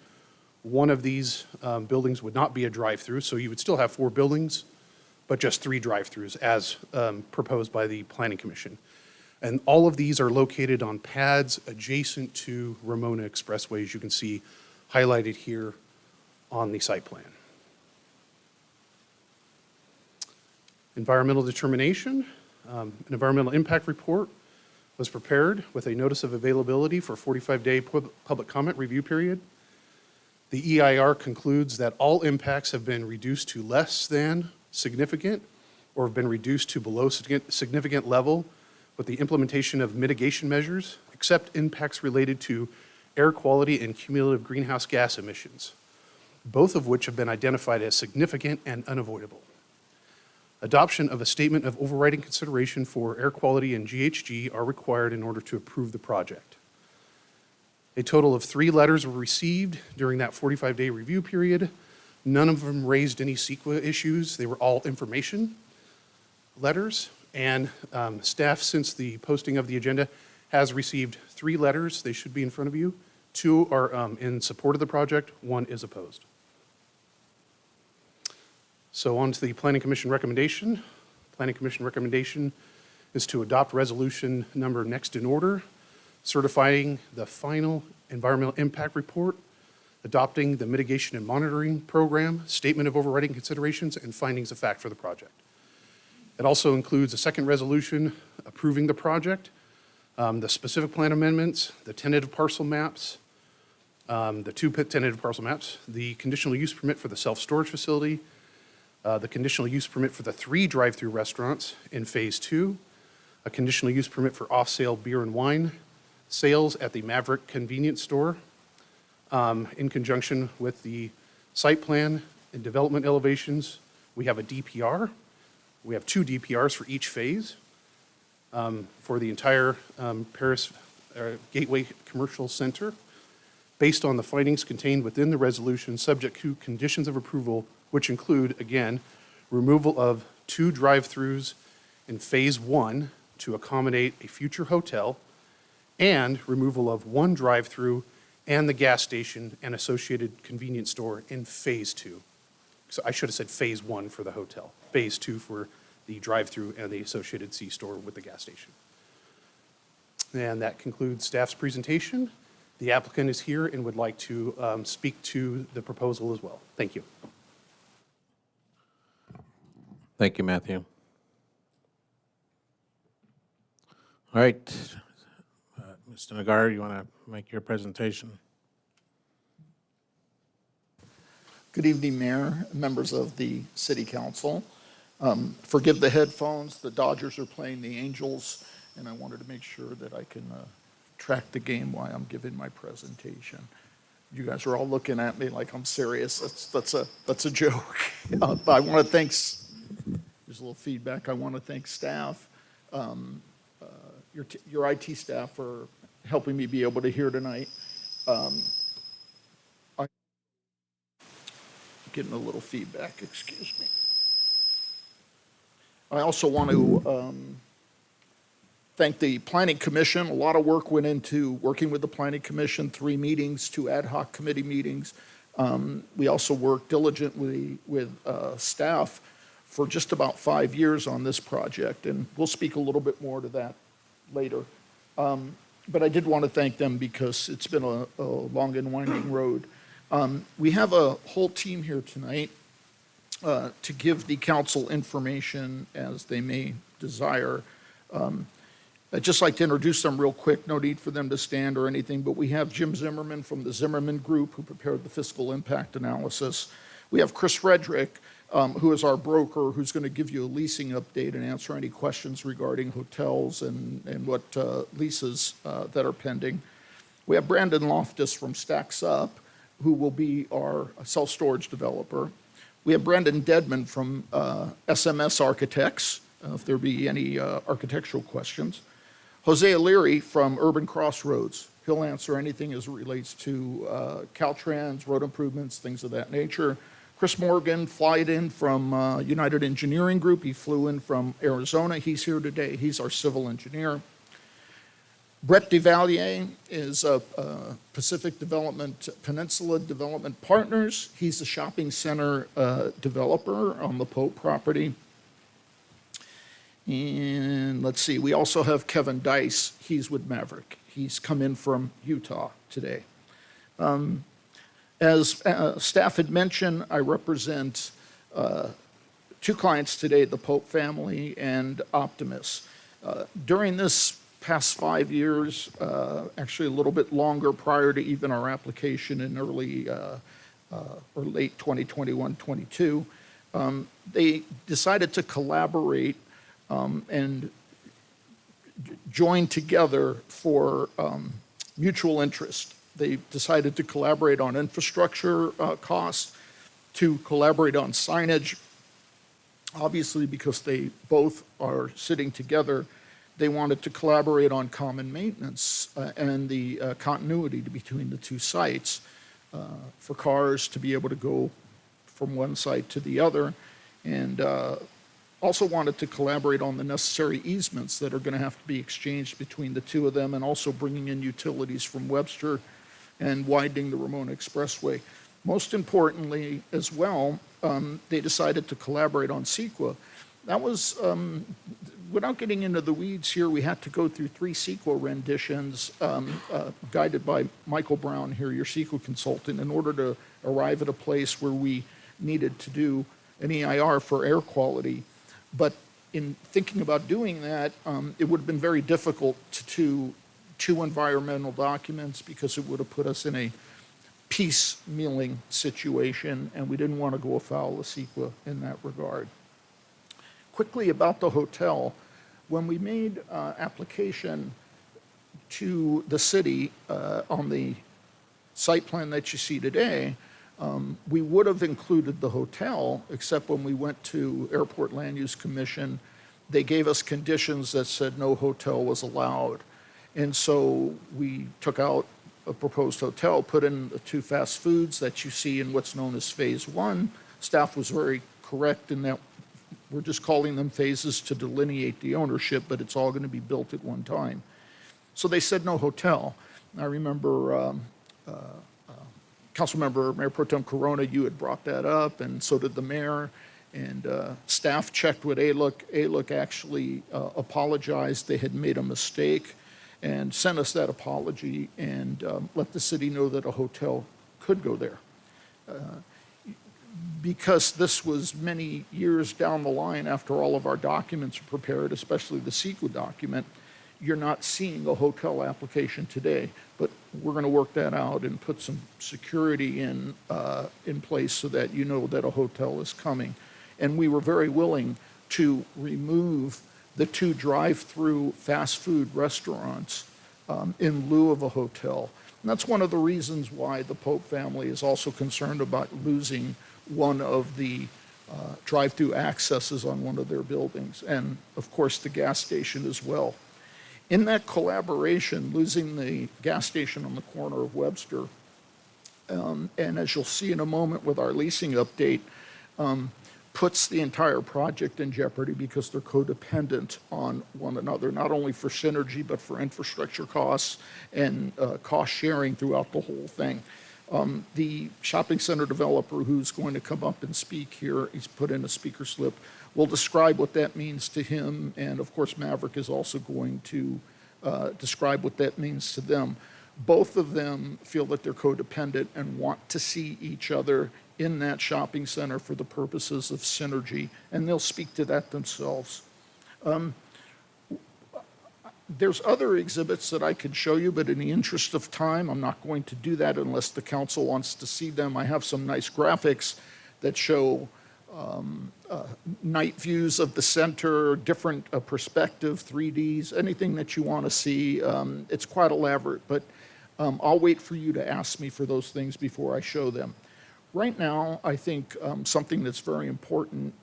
One of these buildings would not be a drive-through, so you would still have 4 buildings, but just 3 drive-throughs as proposed by the Planning Commission. And all of these are located on pads adjacent to Ramona Expressway, as you can see highlighted here on the site plan. Environmental determination. An environmental impact report was prepared with a notice of availability for a 45-day public comment review period. The EIR concludes that all impacts have been reduced to less than significant or have been reduced to below significant level with the implementation of mitigation measures, except impacts related to air quality and cumulative greenhouse gas emissions, both of which have been identified as significant and unavoidable. Adoption of a statement of overriding consideration for air quality and GHG are required in order to approve the project. A total of 3 letters were received during that 45-day review period. None of them raised any CEQA issues. They were all information letters. And staff, since the posting of the agenda, has received 3 letters. They should be in front of you. 2 are in support of the project. 1 is opposed. So on to the Planning Commission recommendation. Planning Commission recommendation is to adopt resolution number next in order, certifying the final environmental impact report, adopting the mitigation and monitoring program, statement of overriding considerations, and findings of fact for the project. It also includes a second resolution approving the project, the specific plan amendments, the tentative parcel maps, the 2 tentative parcel maps, the conditional use permit for the self-storage facility, the conditional use permit for the 3 drive-through restaurants in phase 2, a conditional use permit for off-sale beer and wine sales at the Maverick convenience store, in conjunction with the site plan and development elevations. We have a DPR. We have 2 DPRs for each phase for the entire Perris Gateway Commercial Center, based on the findings contained within the resolution, subject to conditions of approval, which include, again, removal of 2 drive-throughs in phase 1 to accommodate a future hotel, and removal of 1 drive-through and the gas station and associated convenience store in phase 2. So I should have said phase 1 for the hotel, phase 2 for the drive-through and the associated C-store with the gas station. And that concludes staff's presentation. The applicant is here and would like to speak to the proposal as well. Thank you. Thank you, Matthew. All right. Mr. Nagar, you want to make your presentation? Good evening, Mayor, members of the City Council. Forgive the headphones. The Dodgers are playing the Angels, and I wanted to make sure that I can track the game while I'm giving my presentation. You guys are all looking at me like I'm serious. That's a joke. But I want to thank. There's a little feedback. I want to thank staff, your IT staff for helping me be able to hear tonight. I'm getting a little feedback. Excuse me. I also want to thank the Planning Commission. A lot of work went into working with the Planning Commission, 3 meetings, 2 ad hoc committee meetings. We also worked diligently with staff for just about 5 years on this project, and we'll speak a little bit more to that later. But I did want to thank them because it's been a long and winding road. We have a whole team here tonight to give the council information as they may desire. I'd just like to introduce them real quick. No need for them to stand or anything, but we have Jim Zimmerman from the Zimmerman Group, who prepared the fiscal impact analysis. We have Chris Redrick, who is our broker, who's going to give you a leasing update and answer any questions regarding hotels and what leases that are pending. We have Brandon Loftus from Stacks Up, who will be our self-storage developer. We have Brandon Dedman from SMS Architects, if there be any architectural questions. Jose Leary from Urban Crossroads. He'll answer anything as it relates to Caltrans, road improvements, things of that nature. Chris Morgan, flight in from United Engineering Group. He flew in from Arizona. He's here today. He's our civil engineer. Brett DeValier is Pacific Development, Peninsula Development Partners. He's a shopping center developer on the Pope property. And let's see, we also have Kevin Dice. He's with Maverick. He's come in from Utah today. As staff had mentioned, I represent 2 clients today, the Pope family and Optimus. During this past 5 years, actually a little bit longer prior to even our application in early or late 2021-22, they decided to collaborate and join together for mutual interest. They decided to collaborate on infrastructure costs, to collaborate on signage. Obviously, because they both are sitting together, they wanted to collaborate on common maintenance and the continuity between the 2 sites for cars to be able to go from one site to the other, and also wanted to collaborate on the necessary easements that are going to have to be exchanged between the 2 of them, and also bringing in utilities from Webster and widening the Ramona Expressway. Most importantly as well, they decided to collaborate on CEQA. That was, without getting into the weeds here, we had to go through 3 CEQA renditions guided by Michael Brown here, your CEQA consultant, in order to arrive at a place where we needed to do an EIR for air quality. But in thinking about doing that, it would have been very difficult to do 2 environmental documents because it would have put us in a piecemealing situation, and we didn't want to go afoul of CEQA in that regard. Quickly about the hotel, when we made application to the city on the site plan that you see today, we would have included the hotel, except when we went to Airport Land Use Commission, they gave us conditions that said no hotel was allowed. And so we took out a proposed hotel, put in the 2 fast foods that you see in what's known as Phase 1. Staff was very correct in that we're just calling them phases to delineate the ownership, but it's all going to be built at one time. So they said no hotel. I remember Councilmember Mayor Pro Tem Corona, you had brought that up, and so did the mayor. And staff checked with ALUC. ALUC actually apologized. They had made a mistake and sent us that apology and let the city know that a hotel could go there. Because this was many years down the line after all of our documents are prepared, especially the CEQA document, you're not seeing a hotel application today. But we're going to work that out and put some security in place so that you know that a hotel is coming. And we were very willing to remove the 2 drive-through fast food restaurants in lieu of a hotel. And that's one of the reasons why the Pope family is also concerned about losing one of the drive-through accesses on one of their buildings, and of course the gas station as well. In that collaboration, losing the gas station on the corner of Webster, and as you'll see in a moment with our leasing update, puts the entire project in jeopardy because they're codependent on one another, not only for synergy, but for infrastructure costs and cost sharing throughout the whole thing. The shopping center developer who's going to come up and speak here, he's put in a speaker slip, will describe what that means to him, and of course Maverick is also going to describe what that means to them. Both of them feel that they're codependent and want to see each other in that shopping center for the purposes of synergy, and they'll speak to that themselves. There's other exhibits that I could show you, but in the interest of time, I'm not going to do that unless the council wants to see them. I have some nice graphics that show night views of the center, different perspective, 3Ds, anything that you want to see. It's quite elaborate, but I'll wait for you to ask me for those things before I show them. Right now, I think something that's very important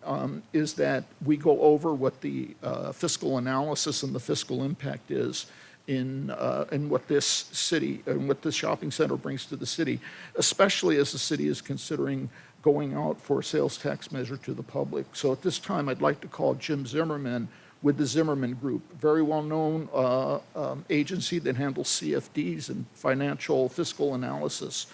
is that we go over what the fiscal analysis and the fiscal impact is in what this city and what this shopping center brings to the city, especially as the city is considering going out for a sales tax measure to the public. So at this time, I'd like to call Jim Zimmerman with the Zimmerman Group, very well-known agency that handles CFDs and financial fiscal analysis.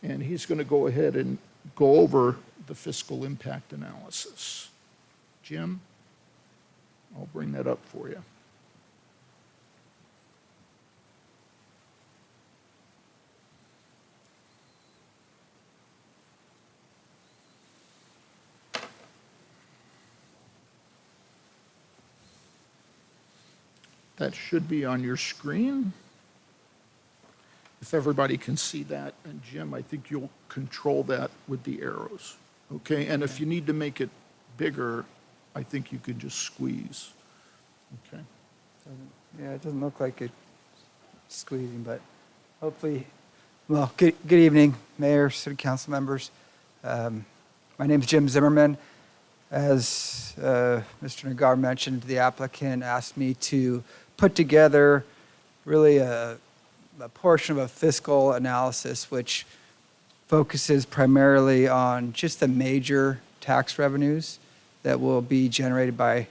And he's going to go ahead and go over the fiscal impact analysis. Jim, I'll bring that up for you. That should be on your screen. If everybody can see that, and Jim, I think you'll control that with the arrows, okay? And if you need to make it bigger, I think you could just squeeze, okay? Yeah, it doesn't look like it's squeezing, but hopefully, well, good evening, Mayor, City Council members. My name is Jim Zimmerman. As Mr. Nagar mentioned, the applicant asked me to put together really a portion of a fiscal analysis which focuses primarily on just the major tax revenues that will be generated by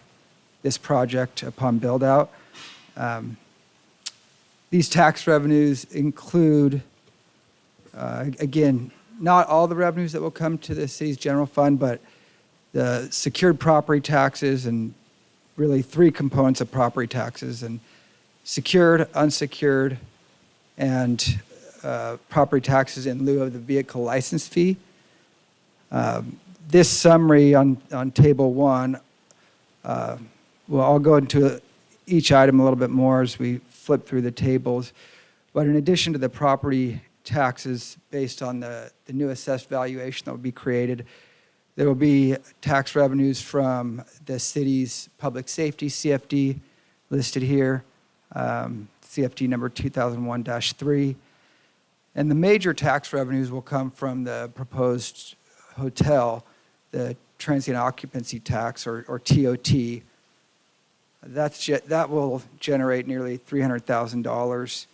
this project upon build-out. These tax revenues include, again, not all the revenues that will come to the city's general fund, but the secured property taxes and really three components of property taxes, and secured, unsecured, and property taxes in lieu of the vehicle license fee. This summary on table 1, well, I'll go into each item a little bit more as we flip through the tables. But in addition to the property taxes based on the new assessed valuation that will be created, there will be tax revenues from the city's public safety CFD listed here, CFD number 2001-3. And the major tax revenues will come from the proposed hotel, the transient occupancy tax, or TOT. That will generate nearly $300,000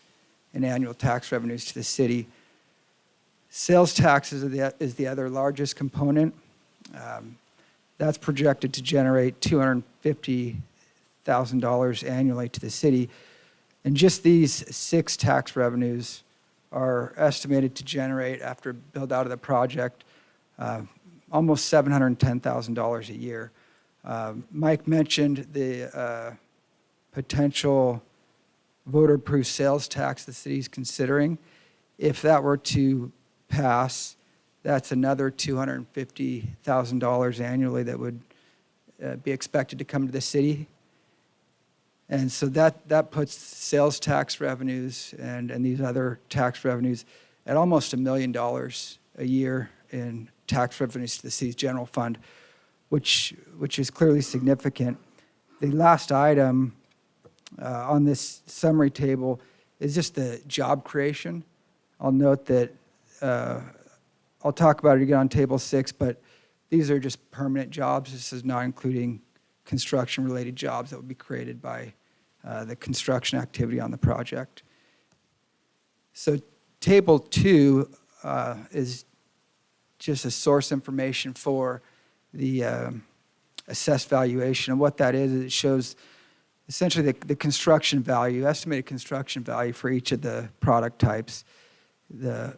in annual tax revenues to the city. Sales taxes is the other largest component. That's projected to generate $250,000 annually to the city. And just these 6 tax revenues are estimated to generate, after build out of the project, almost $710,000 a year. Mike mentioned the potential voter-approved sales tax the city's considering. If that were to pass, that's another $250,000 annually that would be expected to come to the city. And so that puts sales tax revenues and these other tax revenues at almost $1 million a year in tax revenues to the city's general fund, which is clearly significant. The last item on this summary table is just the job creation. I'll note that I'll talk about it again on table 6, but these are just permanent jobs. This is not including construction-related jobs that will be created by the construction activity on the project. So table 2 is just a source information for assessed valuation. And what that is it shows essentially the construction value, estimated construction value for each of the product types. The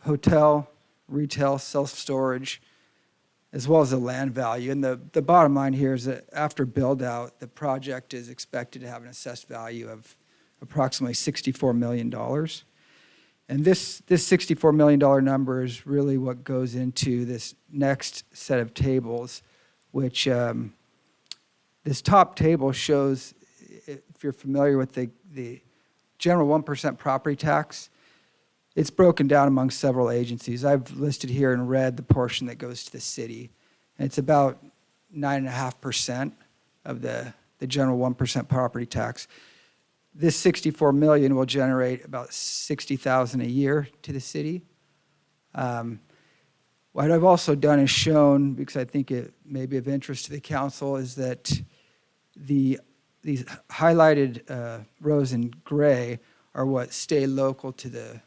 hotel, retail, self-storage, as well as the land value. And the bottom line here is that after build-out, the project is expected to have an assessed value of approximately $64 million. And this $64 million number is really what goes into this next set of tables, which this top table shows, if you're familiar with the general 1% property tax, it's broken down among several agencies. I've listed here in red the portion that goes to the city. And it's about 9.5% of the general 1% property tax. This 64 million will generate about 60,000 a year to the city. What I've also done is shown, because I think it may be of interest to the council, is that these highlighted rows in gray are what stay local to the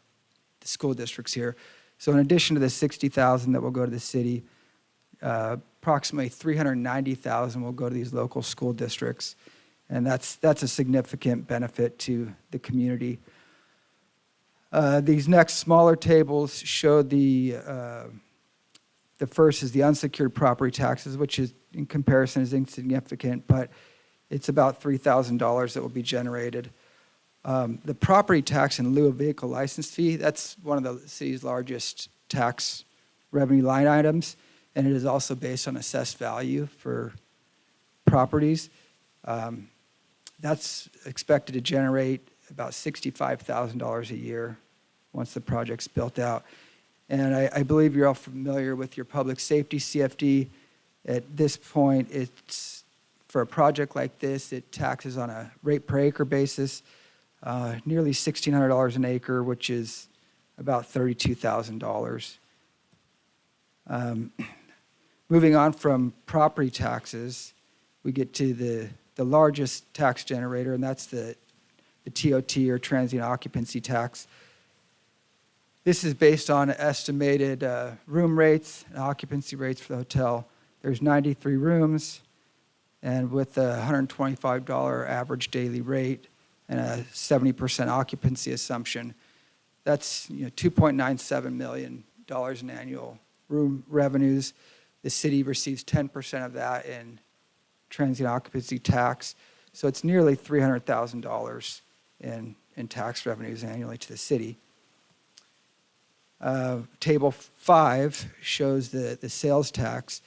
school districts here. So in addition to the 60,000 that will go to the city, approximately 390,000 will go to these local school districts. And that's a significant benefit to the community. These next smaller tables show the first is the unsecured property taxes, which is in comparison is insignificant, but it's about $3,000 that will be generated. The property tax in lieu of vehicle license fee, that's one of the city's largest tax revenue line items, and it is also based on assessed value for properties. That's expected to generate about $65,000 a year once the project's built out. And I believe you're all familiar with your public safety CFD. At this point, it's for a project like this, it taxes on a rate per acre basis, nearly $1,600 an acre, which is about $32,000. Moving on from property taxes, we get to the largest tax generator, and that's the TOT, or transient occupancy tax. This is based on estimated room rates and occupancy rates for the hotel. There's 93 rooms, and with a $125 average daily rate and a 70% occupancy assumption, that's $2.97 million in annual room revenues. The city receives 10% of that in transient occupancy tax, so it's nearly $300,000 in tax revenues annually to the city. Table 5 shows the sales tax,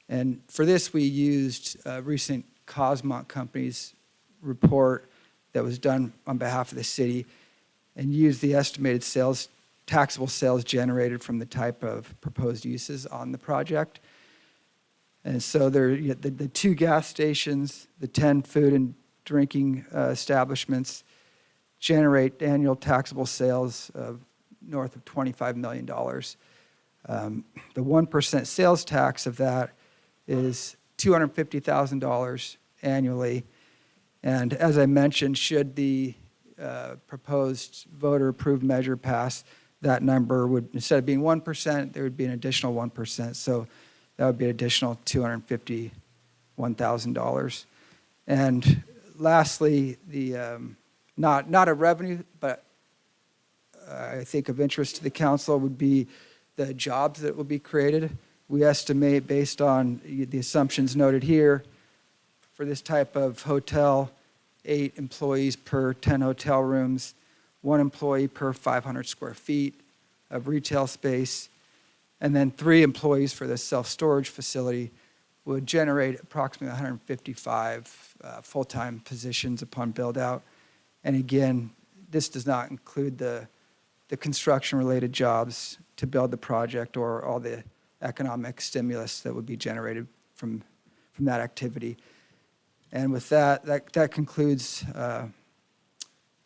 and for this we used a recent Cosmont Company's report that was done on behalf of the city, and used the estimated taxable sales generated from the type of proposed uses on the project. And so the 2 gas stations, the 10 food and drinking establishments generate annual taxable sales of north of $25 million. The 1% sales tax of that is $250,000 annually. And as I mentioned, should the proposed voter-approved measure pass, that number would, instead of being 1%, there would be an additional 1%. So that would be an additional $251,000. And lastly, the not a revenue, but I think of interest to the council would be the jobs that will be created. We estimate, based on the assumptions noted here, for this type of hotel, 8 employees per 10 hotel rooms, 1 employee per 500 square feet of retail space, and then 3 employees for the self-storage facility would generate approximately 155 full-time positions upon build-out. And again, this does not include the construction-related jobs to build the project or all the economic stimulus that would be generated from that activity. And with that concludes the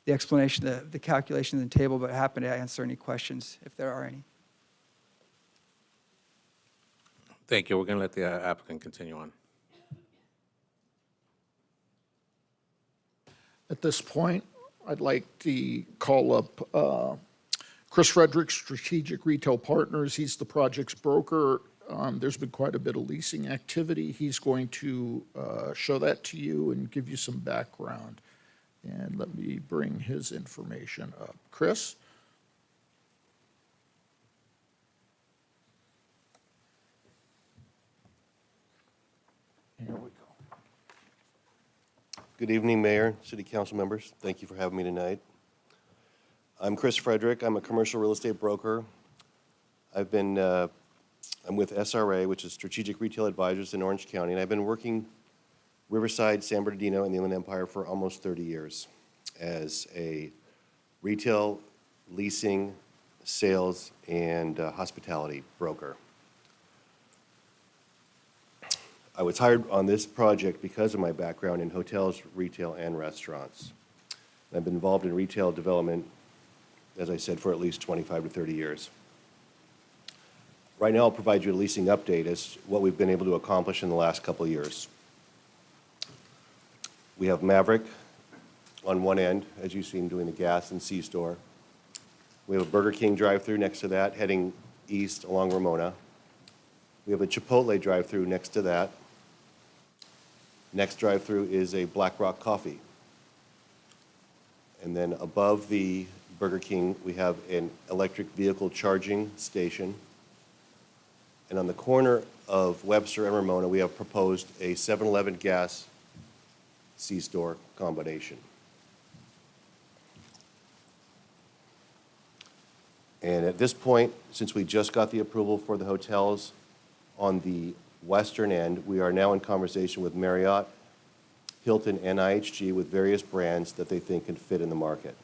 explanation, the calculation in the table, but happy to answer any questions if there are any. Thank you. We're going to let the applicant continue on. At this point, I'd like to call up Chris Frederick, Strategic Retail Partners. He's the project's broker. There's been quite a bit of leasing activity. He's going to show that to you and give you some background. And let me bring his information up. Chris? Here we go. Good evening, Mayor, City Council members. Thank you for having me tonight. I'm Chris Frederick. I'm a commercial real estate broker. I'm with SRA, which is Strategic Retail Advisors in Orange County, and I've been working Riverside, San Bernardino, and the Inland Empire for almost 30 years as a retail, leasing, sales, and hospitality broker. I was hired on this project because of my background in hotels, retail, and restaurants. I've been involved in retail development, as I said, for at least 25 to 30 years. Right now, I'll provide you a leasing update as what we've been able to accomplish in the last couple of years. We have Maverick on one end, as you've seen, doing the gas and C-store. We have a Burger King drive-through next to that, heading east along Ramona. We have a Chipotle drive-through next to that. Next drive-through is a Black Rock Coffee. And then above the Burger King, we have an electric vehicle charging station. And on the corner of Webster and Ramona, we have proposed a 7-Eleven gas C-store combination. And at this point, since we just got the approval for the hotels on the western end, we are now in conversation with Marriott, Hilton, and IHG with various brands that they think can fit in the market.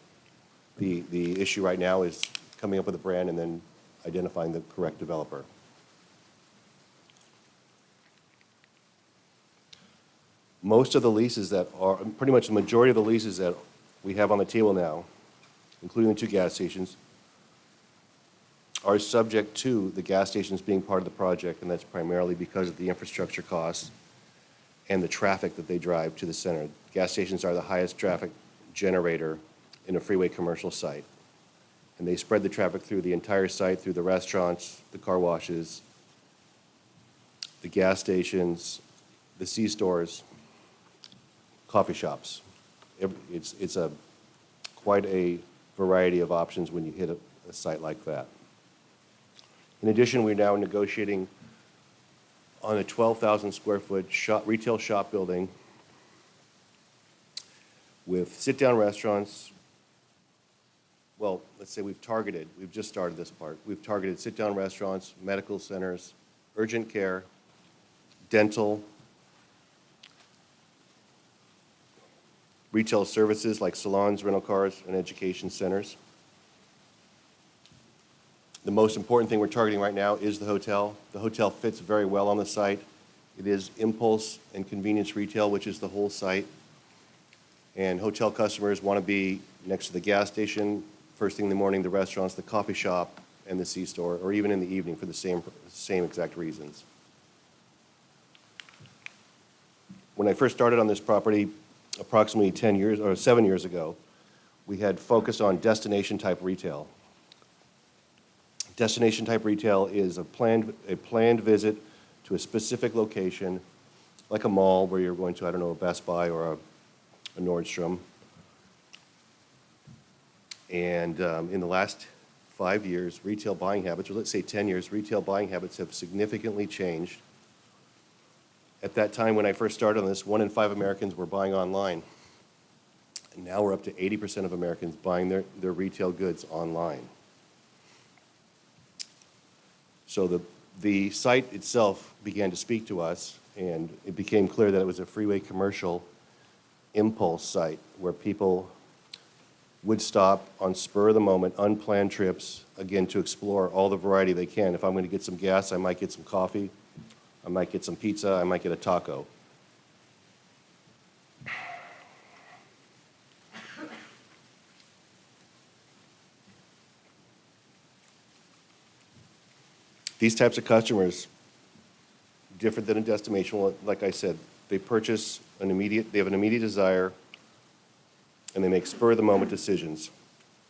The issue right now is coming up with a brand and then identifying the correct developer. Most of the leases that are, pretty much the majority of the leases that we have on the table now, including the 2 gas stations, are subject to the gas stations being part of the project, and that's primarily because of the infrastructure costs and the traffic that they drive to the center. Gas stations are the highest traffic generator in a freeway commercial site. And they spread the traffic through the entire site, through the restaurants, the car washes, the gas stations, the C-stores, coffee shops. It's quite a variety of options when you hit a site like that. In addition, we're now negotiating on a 12,000 square foot retail shop building with sit-down restaurants. Well, let's say we've just started this part. We've targeted sit-down restaurants, medical centers, urgent care, dental, retail services like salons, rental cars, and education centers. The most important thing we're targeting right now is the hotel. The hotel fits very well on the site. It is impulse and convenience retail, which is the whole site. And hotel customers want to be next to the gas station, first thing in the morning, the restaurants, the coffee shop, and the C-store, or even in the evening for the same exact reasons. When I first started on this property, approximately 7 years ago, we had focused on destination-type retail. Destination-type retail is a planned visit to a specific location, like a mall where you're going to, I don't know, a Best Buy or a Nordstrom. And in the last 5 years, retail buying habits, or let's say 10 years, retail buying habits have significantly changed. At that time when I first started on this, 1 in 5 Americans were buying online. And now we're up to 80% of Americans buying their retail goods online. So the site itself began to speak to us, and it became clear that it was a freeway commercial impulse site where people would stop on spur of the moment, unplanned trips, again, to explore all the variety they can. If I'm going to get some gas, I might get some coffee, I might get some pizza, I might get a taco. These types of customers, different than a destination, like I said, they purchase they have an immediate desire, and they make spur-of-the-moment decisions.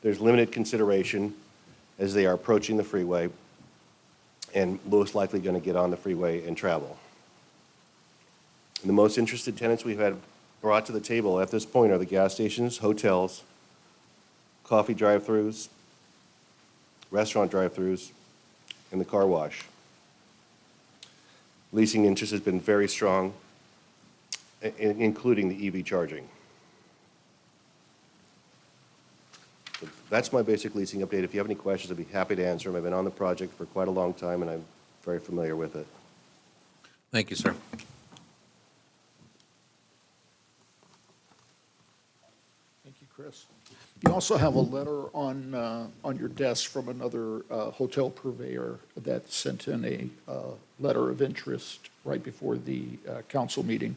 There's limited consideration as they are approaching the freeway, and most likely going to get on the freeway and travel. And the most interested tenants we've had brought to the table at this point are the gas stations, hotels, coffee drive-thrus, restaurant drive-thrus, and the car wash. Leasing interest has been very strong, including the EV charging. So that's my basic leasing update. If you have any questions, I'd be happy to answer them. I've been on the project for quite a long time, and I'm very familiar with it. Thank you, sir. Thank you, Chris. You also have a letter on your desk from another hotel purveyor that sent in a letter of interest right before the council meeting.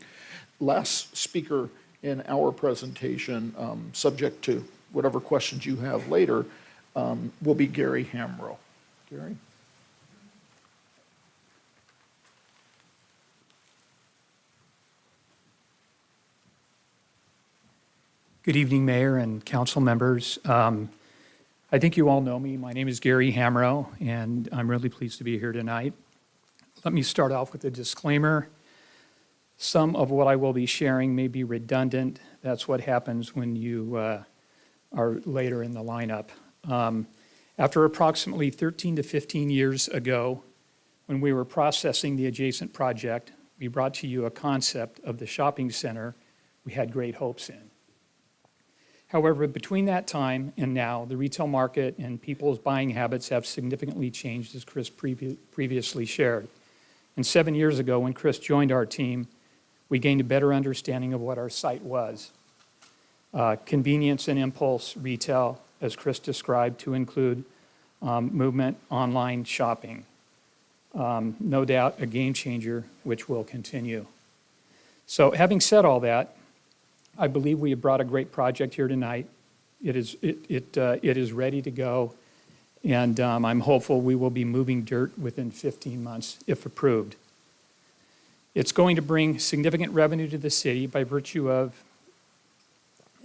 Last speaker in our presentation, subject to whatever questions you have later, will be Gary Hamrow. Gary? Good evening, Mayor and council members. I think you all know me. My name is Gary Hamrow, and I'm really pleased to be here tonight. Let me start off with a disclaimer. Some of what I will be sharing may be redundant. That's what happens when you are later in the lineup. After approximately 13 to 15 years ago, when we were processing the adjacent project, we brought to you a concept of the shopping center we had great hopes in. However, between that time and now, the retail market and people's buying habits have significantly changed, as Chris previously shared. And 7 years ago, when Chris joined our team, we gained a better understanding of what our site was. Convenience and impulse retail, as Chris described, to include movement online shopping. No doubt a game changer, which will continue. So having said all that, I believe we have brought a great project here tonight. It is ready to go, and I'm hopeful we will be moving dirt within 15 months if approved. It's going to bring significant revenue to the city by virtue of,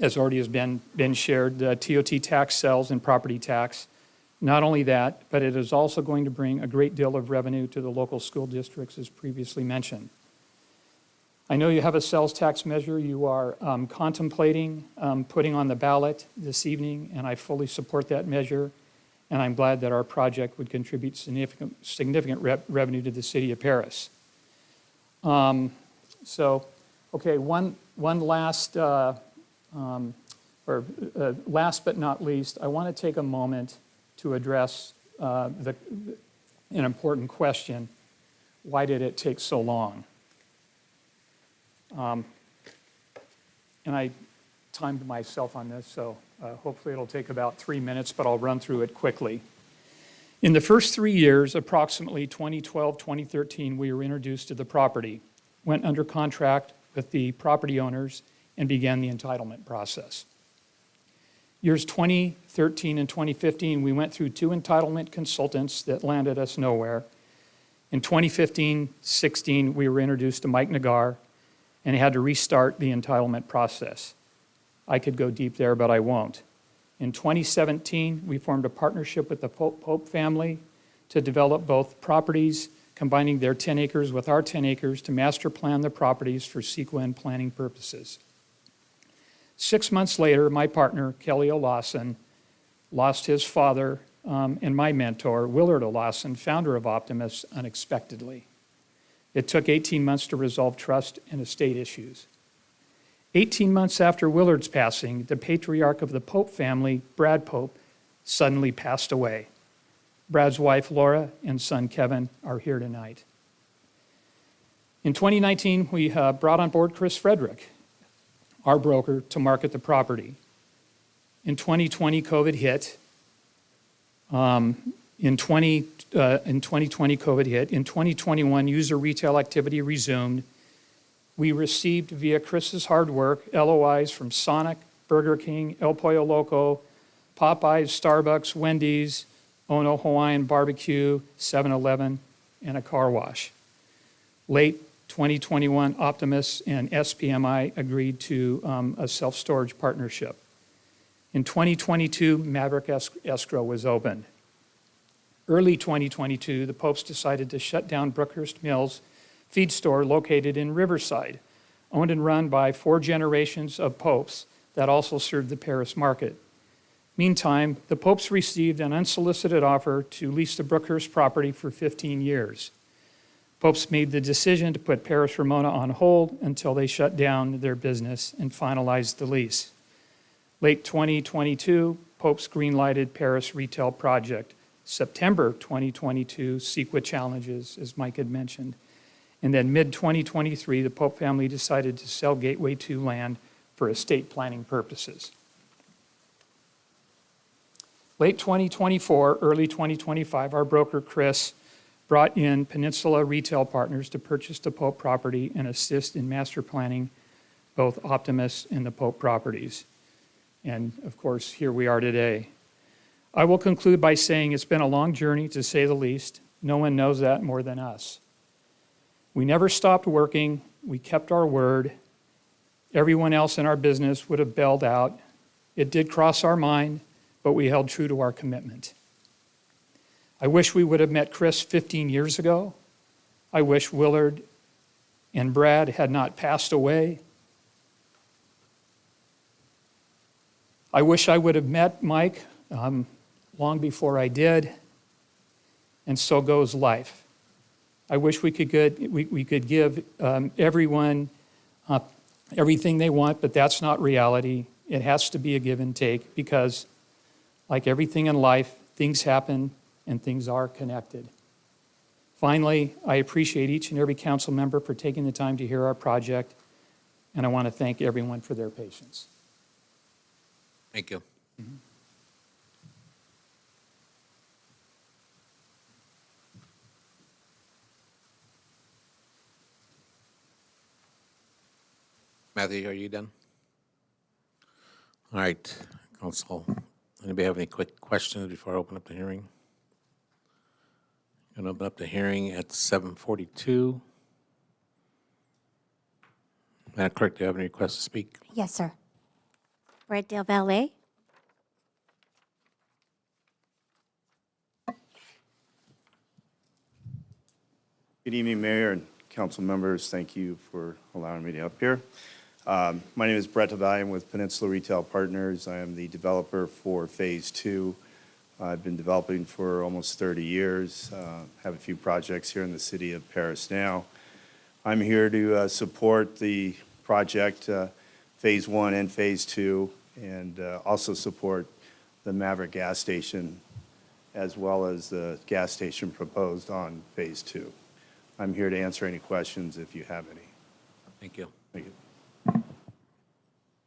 as already has been shared, the TOT tax sales and property tax. Not only that, but it is also going to bring a great deal of revenue to the local school districts, as previously mentioned. I know you have a sales tax measure you are contemplating putting on the ballot this evening, and I fully support that measure, and I'm glad that our project would contribute significant revenue to the city of Perris. One last, last but not least, I want to take a moment to address an important question. Why did it take so long? And I timed myself on this, so hopefully it'll take about 3 minutes, but I'll run through it quickly. In the first 3 years, approximately 2012, 2013, we were introduced to the property, went under contract with the property owners, and began the entitlement process. Years 2013 and 2015, we went through 2 entitlement consultants that landed us nowhere. In 2015-16, we were introduced to Mike Nagar, and had to restart the entitlement process. I could go deep there, but I won't. In 2017, we formed a partnership with the Pope family to develop both properties, combining their 10 acres with our 10 acres to master plan the properties for CEQA and planning purposes. 6 months later, my partner, Kelly O'Lawson, lost his father and my mentor, Willard O'Lawson, founder of Optimus, unexpectedly. It took 18 months to resolve trust and estate issues. 18 months after Willard's passing, the patriarch of the Pope family, Brad Pope, suddenly passed away. Brad's wife, Laura, and son, Kevin, are here tonight. In 2019, we brought on board Chris Frederick, our broker, to market the property. In 2020, COVID hit. In 2020, COVID hit. In 2021, user retail activity resumed. We received, via Chris's hard work, LOIs from Sonic, Burger King, El Pollo Loco, Popeyes, Starbucks, Wendy's, Ono Hawaiian Barbecue, 7-Eleven, and a car wash. Late 2021, Optimus and SPMI agreed to a self-storage partnership. In 2022, Maverick Escrow was opened. early 2022, the Popes decided to shut down Brookhurst Mills feed store located in Riverside, owned and run by 4 generations of Popes that also served the Perris market. Meantime, the Popes received an unsolicited offer to lease the Brookhurst property for 15 years. Popes made the decision to put Perris Ramona on hold until they shut down their business and finalized the lease. Late 2022, Popes greenlighted Perris retail project. September 2022, CEQA challenges, as Mike had mentioned. And then mid-2023, the Pope family decided to sell Gateway 2 land for estate planning purposes. Late 2024, early 2025, our broker, Chris, brought in Peninsula Retail Partners to purchase the Pope property and assist in master planning both Optimus and the Pope properties. And of course, here we are today. I will conclude by saying it's been a long journey, to say the least. No one knows that more than us. We never stopped working. We kept our word. Everyone else in our business would have bailed out. It did cross our mind, but we held true to our commitment. I wish we would have met Chris 15 years ago. I wish Willard and Brad had not passed away. I wish I would have met Mike long before I did, and so goes life. I wish we could give everyone everything they want, but that's not reality. It has to be a give and take because, like everything in life, things happen and things are connected. Finally, I appreciate each and every council member for taking the time to hear our project, and I want to thank everyone for their patience. Thank you. Matthew, are you done? All right, Council. Anybody have any quick questions before I open up the hearing? Going to open up the hearing at 7:42. Madam Clerk, do you have any requests to speak? Yes, sir. Brett Del Valle. Good evening, Mayor and council members. Thank you for allowing me to up here. My name is Brett Del Valle. I'm with Peninsula Retail Partners. I am the developer for Phase 2. I've been developing for almost 30 years. Have a few projects here in the city of Perris now. I'm here to support the project, Phase 1 and Phase 2, and also support the Maverick gas station, as well as the gas station proposed on Phase 2. I'm here to answer any questions if you have any. Thank you. Thank you.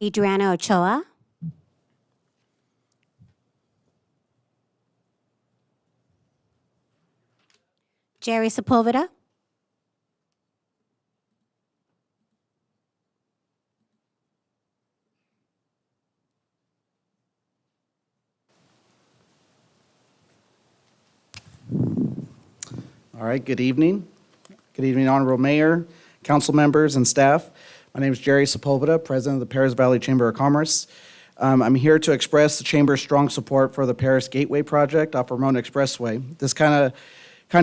Adriana Ochoa. Jerry Sepulveda. All right, good evening. Good evening, Honorable Mayor, council members, and staff. My name is Jerry Sepulveda, President of the Perris Valley Chamber of Commerce. I'm here to express the Chamber's strong support for the Perris Gateway project off Ramona Expressway. This kind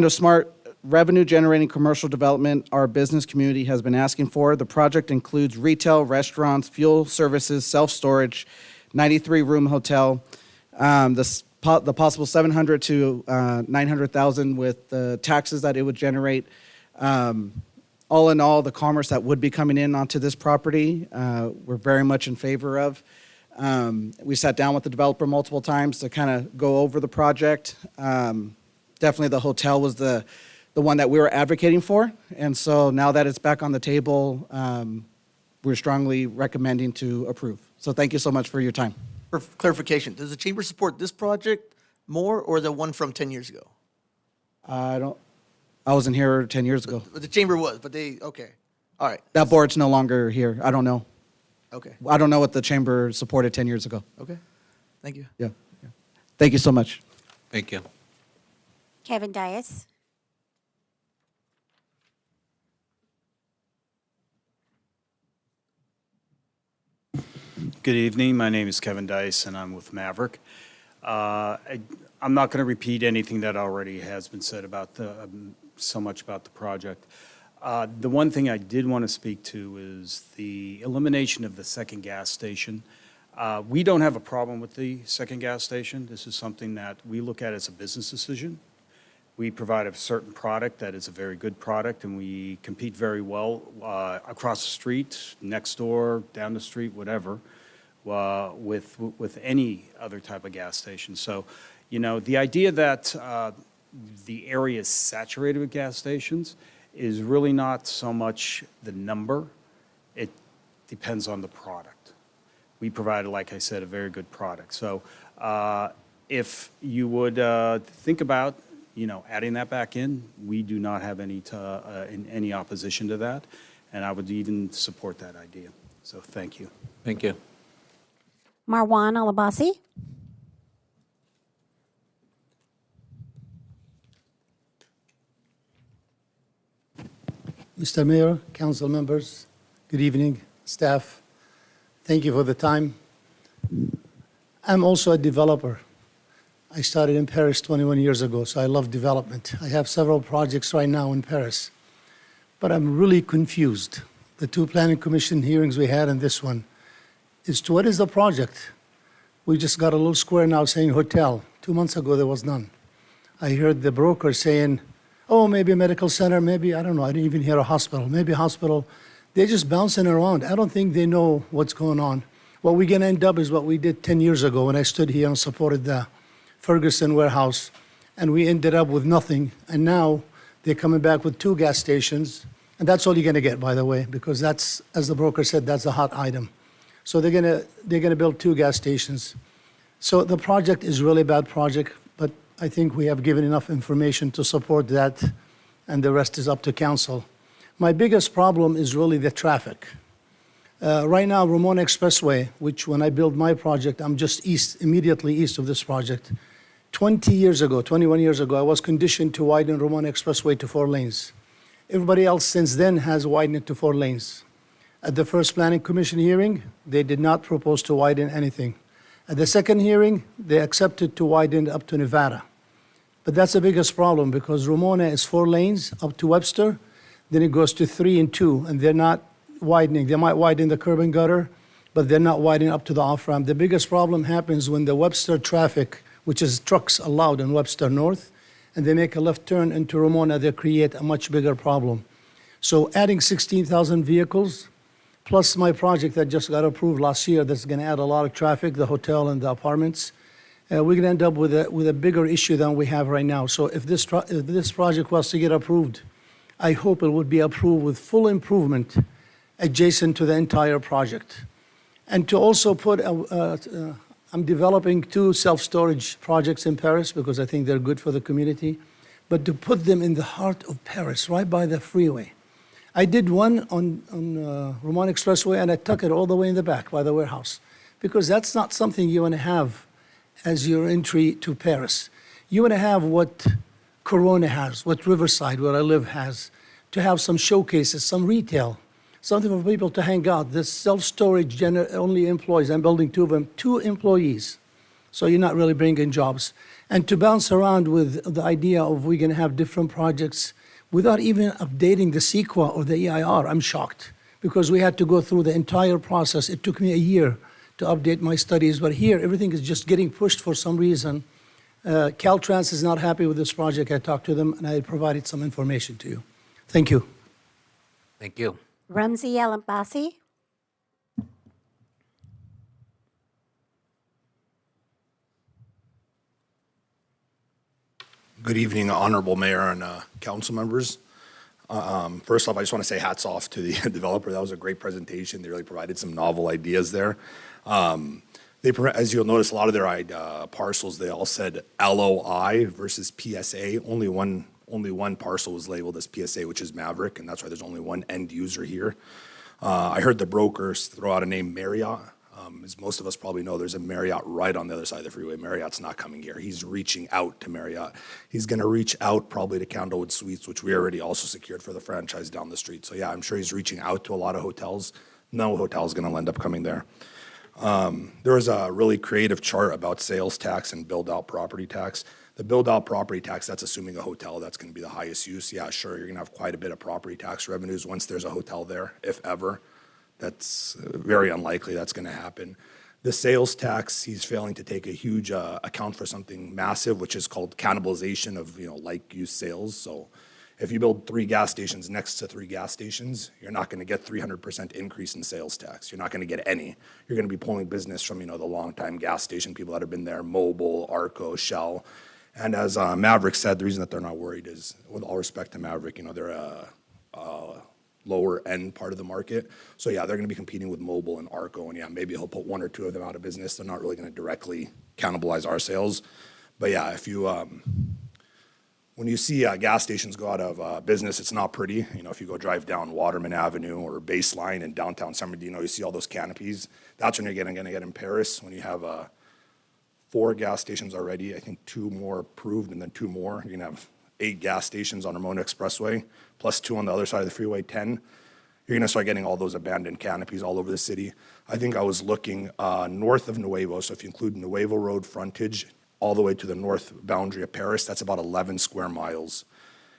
of smart revenue-generating commercial development our business community has been asking for. The project includes retail, restaurants, fuel services, self-storage, 93-room hotel, the possible 700 to 900,000 with the taxes that it would generate. All in all, the commerce that would be coming in onto this property, we're very much in favor of. We sat down with the developer multiple times to kind of go over the project. Definitely the hotel was the one that we were advocating for. And so now that it's back on the table, we're strongly recommending to approve. So thank you so much for your time. For clarification, does the chamber support this project more or the one from 10 years ago? I wasn't here 10 years ago. But the chamber was, but they, okay. All right. That board's no longer here. I don't know. Okay. I don't know what the chamber supported 10 years ago. Okay. Thank you. Yeah. Thank you so much. Thank you. Kevin Dias. Good evening. My name is Kevin Dice, and I'm with Maverick. I'm not going to repeat anything that already has been said about so much about the project. The one thing I did want to speak to is the elimination of the second gas station. We don't have a problem with the second gas station. This is something that we look at as a business decision. We provide a certain product that is a very good product, and we compete very well across the street, next door, down the street, whatever, with any other type of gas station. So, you know, the idea that the area is saturated with gas stations is really not so much the number. It depends on the product. We provide, like I said, a very good product. So if you would think about, you know, adding that back in, we do not have any opposition to that, and I would even support that idea. So thank you. Thank you. Marwan Alabasi. Mr. Mayor, council members, good evening, staff. Thank you for the time. I'm also a developer. I started in Paris 21 years ago, so I love development. I have several projects right now in Paris, but I'm really confused. The two planning commission hearings we had and this one is to what is the project? We just got a little square now saying hotel. 2 months ago, there was none. I heard the broker saying, oh, maybe a medical center, maybe, I don't know, I didn't even hear a hospital, maybe a hospital. They're just bouncing around. I don't think they know what's going on. What we're going to end up is what we did 10 years ago when I stood here and supported the Ferguson warehouse, and we ended up with nothing. And now they're coming back with 2 gas stations, and that's all you're going to get, by the way, because that's, as the broker said, that's a hot item. So they're going to build 2 gas stations. So the project is really a bad project, but I think we have given enough information to support that, and the rest is up to council. My biggest problem is really the traffic. Right now, Ramona Expressway, which when I built my project, I'm just immediately east of this project. 21 years ago, I was conditioned to widen Ramona Expressway to 4 lanes. Everybody else since then has widened it to 4 lanes. At the first Planning Commission hearing, they did not propose to widen anything. At the second hearing, they accepted to widen up to Nevada. But that's the biggest problem because Ramona is 4 lanes up to Webster, then it goes to 3 and 2, and they're not widening. They might widen the curb and gutter, but they're not widening up to the off-ramp. The biggest problem happens when the Webster traffic, which is trucks allowed in Webster North, and they make a left turn into Ramona, they create a much bigger problem. So adding 16,000 vehicles, plus my project that just got approved last year that's going to add a lot of traffic, the hotel and the apartments, we're going to end up with a bigger issue than we have right now. So if this project was to get approved, I hope it would be approved with full improvement adjacent to the entire project. And to also put, I'm developing 2 self-storage projects in Paris because I think they're good for the community, but to put them in the heart of Paris, right by the freeway. I did one on Ramon Expressway, and I tuck it all the way in the back by the warehouse, because that's not something you want to have as your entry to Paris. You want to have what Corona has, what Riverside, where I live, has, to have some showcases, some retail, something for people to hang out. This self-storage only employs, I'm building 2 of them, 2 employees. So you're not really bringing jobs. And to bounce around with the idea of we're going to have different projects without even updating the CEQA or the EIR, I'm shocked, because we had to go through the entire process. It took me a year to update my studies, but here everything is just getting pushed for some reason. Caltrans is not happy with this project. I talked to them, and I provided some information to you. Thank you. Thank you. Ramzi Alabasi. Good evening, Honorable Mayor and council members. First off, I just want to say hats off to the developer. That was a great presentation. They really provided some novel ideas there. As you'll notice, a lot of their parcels, they all said LOI versus PSA. Only one parcel was labeled as PSA, which is Maverick, and that's why there's only one end user here. I heard the brokers throw out a name, Marriott. As most of us probably know, there's a Marriott right on the other side of the freeway. Marriott's not coming here. He's reaching out to Marriott. He's going to reach out probably to Candlewood Suites, which we already also secured for the franchise down the street. So yeah, I'm sure he's reaching out to a lot of hotels. No hotel's going to end up coming there. There was a really creative chart about sales tax and build-out property tax. The build-out property tax, that's assuming a hotel, that's going to be the highest use. Yeah, sure, you're going to have quite a bit of property tax revenues once there's a hotel there, if ever. That's very unlikely that's going to happen. The sales tax, he's failing to take a huge account for something massive, which is called cannibalization of like-use sales. So if you build 3 gas stations next to 3 gas stations, you're not going to get 300% increase in sales tax. You're not going to get any. You're going to be pulling business from the long-time gas station people that have been there, Mobil, Arco, Shell. And as Maverick said, the reason that they're not worried is, with all respect to Maverick, they're a lower end part of the market. So yeah, they're going to be competing with Mobil and Arco, and yeah, maybe he'll put 1 or 2 of them out of business. They're not really going to directly cannibalize our sales. But yeah, if you when you see gas stations go out of business, it's not pretty. If you go drive down Waterman Avenue or Baseline in downtown San Bernardino, you see all those canopies. That's when you're going to get in Perris, when you have 4 gas stations already, I think 2 more approved, and then 2 more. You're going to have 8 gas stations on Ramona Expressway, plus 2 on the other side of the freeway, 10. You're going to start getting all those abandoned canopies all over the city. I think I was looking north of Nuevo, so if you include Nuevo Road frontage all the way to the north boundary of Perris, that's about 11 square miles.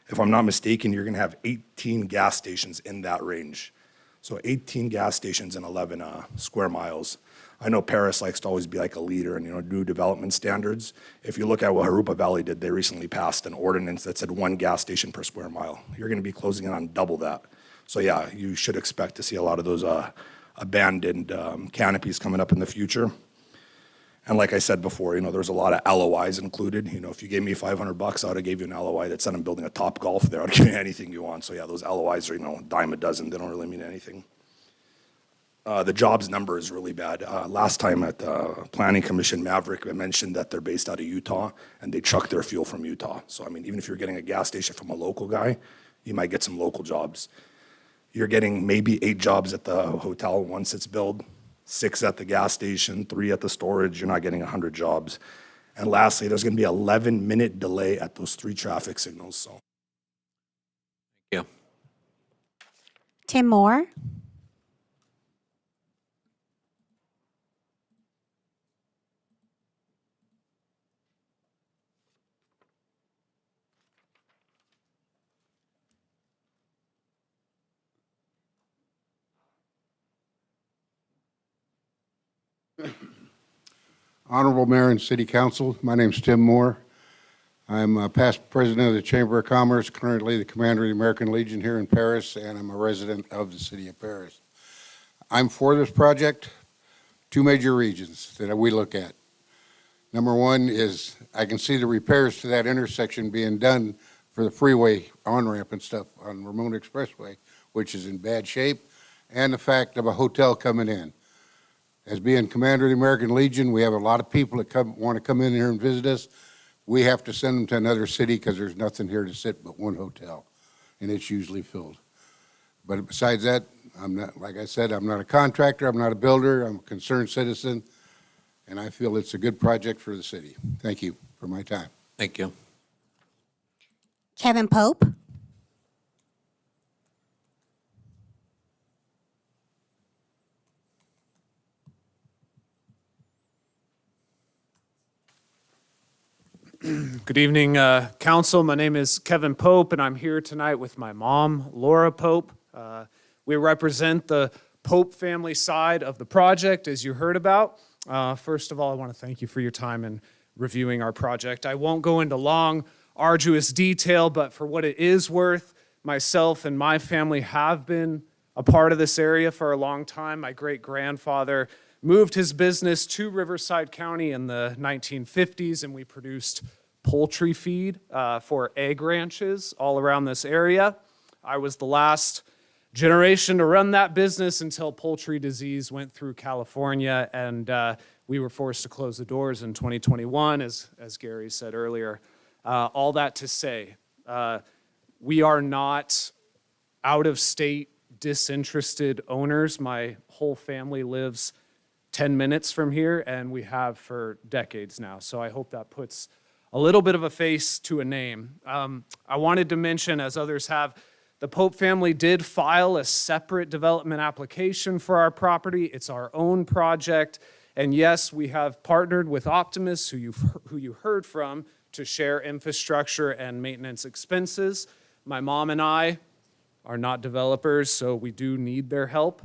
If I'm not mistaken, you're going to have 18 gas stations in that range. So 18 gas stations in 11 square miles. I know Perris likes to always be like a leader in new development standards. If you look at what Harupa Valley did, they recently passed an ordinance that said 1 gas station per square mile. You're going to be closing in on double that. So yeah, you should expect to see a lot of those abandoned canopies coming up in the future. And like I said before, there's a lot of LOIs included. If you gave me $500, I would have gave you an LOI that said I'm building a Top Golf there. I'd give you anything you want. So yeah, those LOIs are a dime a dozen. They don't really mean anything. The jobs number is really bad. Last time at the Planning Commission, Maverick mentioned that they're based out of Utah and they truck their fuel from Utah. So even if you're getting a gas station from a local guy, you might get some local jobs. You're getting maybe 8 jobs at the hotel once it's built, 6 at the gas station, 3 at the storage. You're not getting 100 jobs. And lastly, there's going to be an 11-minute delay at those 3 traffic signals. So, Thank you. Tim Moore. Honorable Mayor and City Council, my name's Tim Moore. I'm a past president of the Chamber of Commerce, currently the commander of the American Legion here in Perris, and I'm a resident of the city of Perris. I'm for this project. 2 major reasons that we look at. Number 1 is I can see the repairs to that intersection being done for the freeway on-ramp and stuff on Ramona Expressway, which is in bad shape, and the fact of a hotel coming in. As being commander of the American Legion, we have a lot of people that want to come in here and visit us. We have to send them to another city because there's nothing here to sit but 1 hotel, and it's usually filled. But besides that, I'm not, like I said, I'm not a contractor, I'm not a builder, I'm a concerned citizen, and I feel it's a good project for the city. Thank you for my time. Thank you. Kevin Pope. Good evening, Council. My name is Kevin Pope, and I'm here tonight with my mom, Laura Pope. We represent the Pope family side of the project, as you heard about. First of all, I want to thank you for your time in reviewing our project. I won't go into long, arduous detail, but for what it is worth, myself and my family have been a part of this area for a long time. My great-grandfather moved his business to Riverside County in the 1950s, and we produced poultry feed for egg ranches all around this area. I was the last generation to run that business until poultry disease went through California, and we were forced to close the doors in 2021, as Gary said earlier. All that to say, we are not out-of-state, disinterested owners. My whole family lives 10 minutes from here, and we have for decades now. So I hope that puts a little bit of a face to a name. I wanted to mention, as others have, The Pope family did file a separate development application for our property. It's our own project. And yes, we have partnered with Optimus, who you heard from, to share infrastructure and maintenance expenses. My mom and I are not developers, so we do need their help.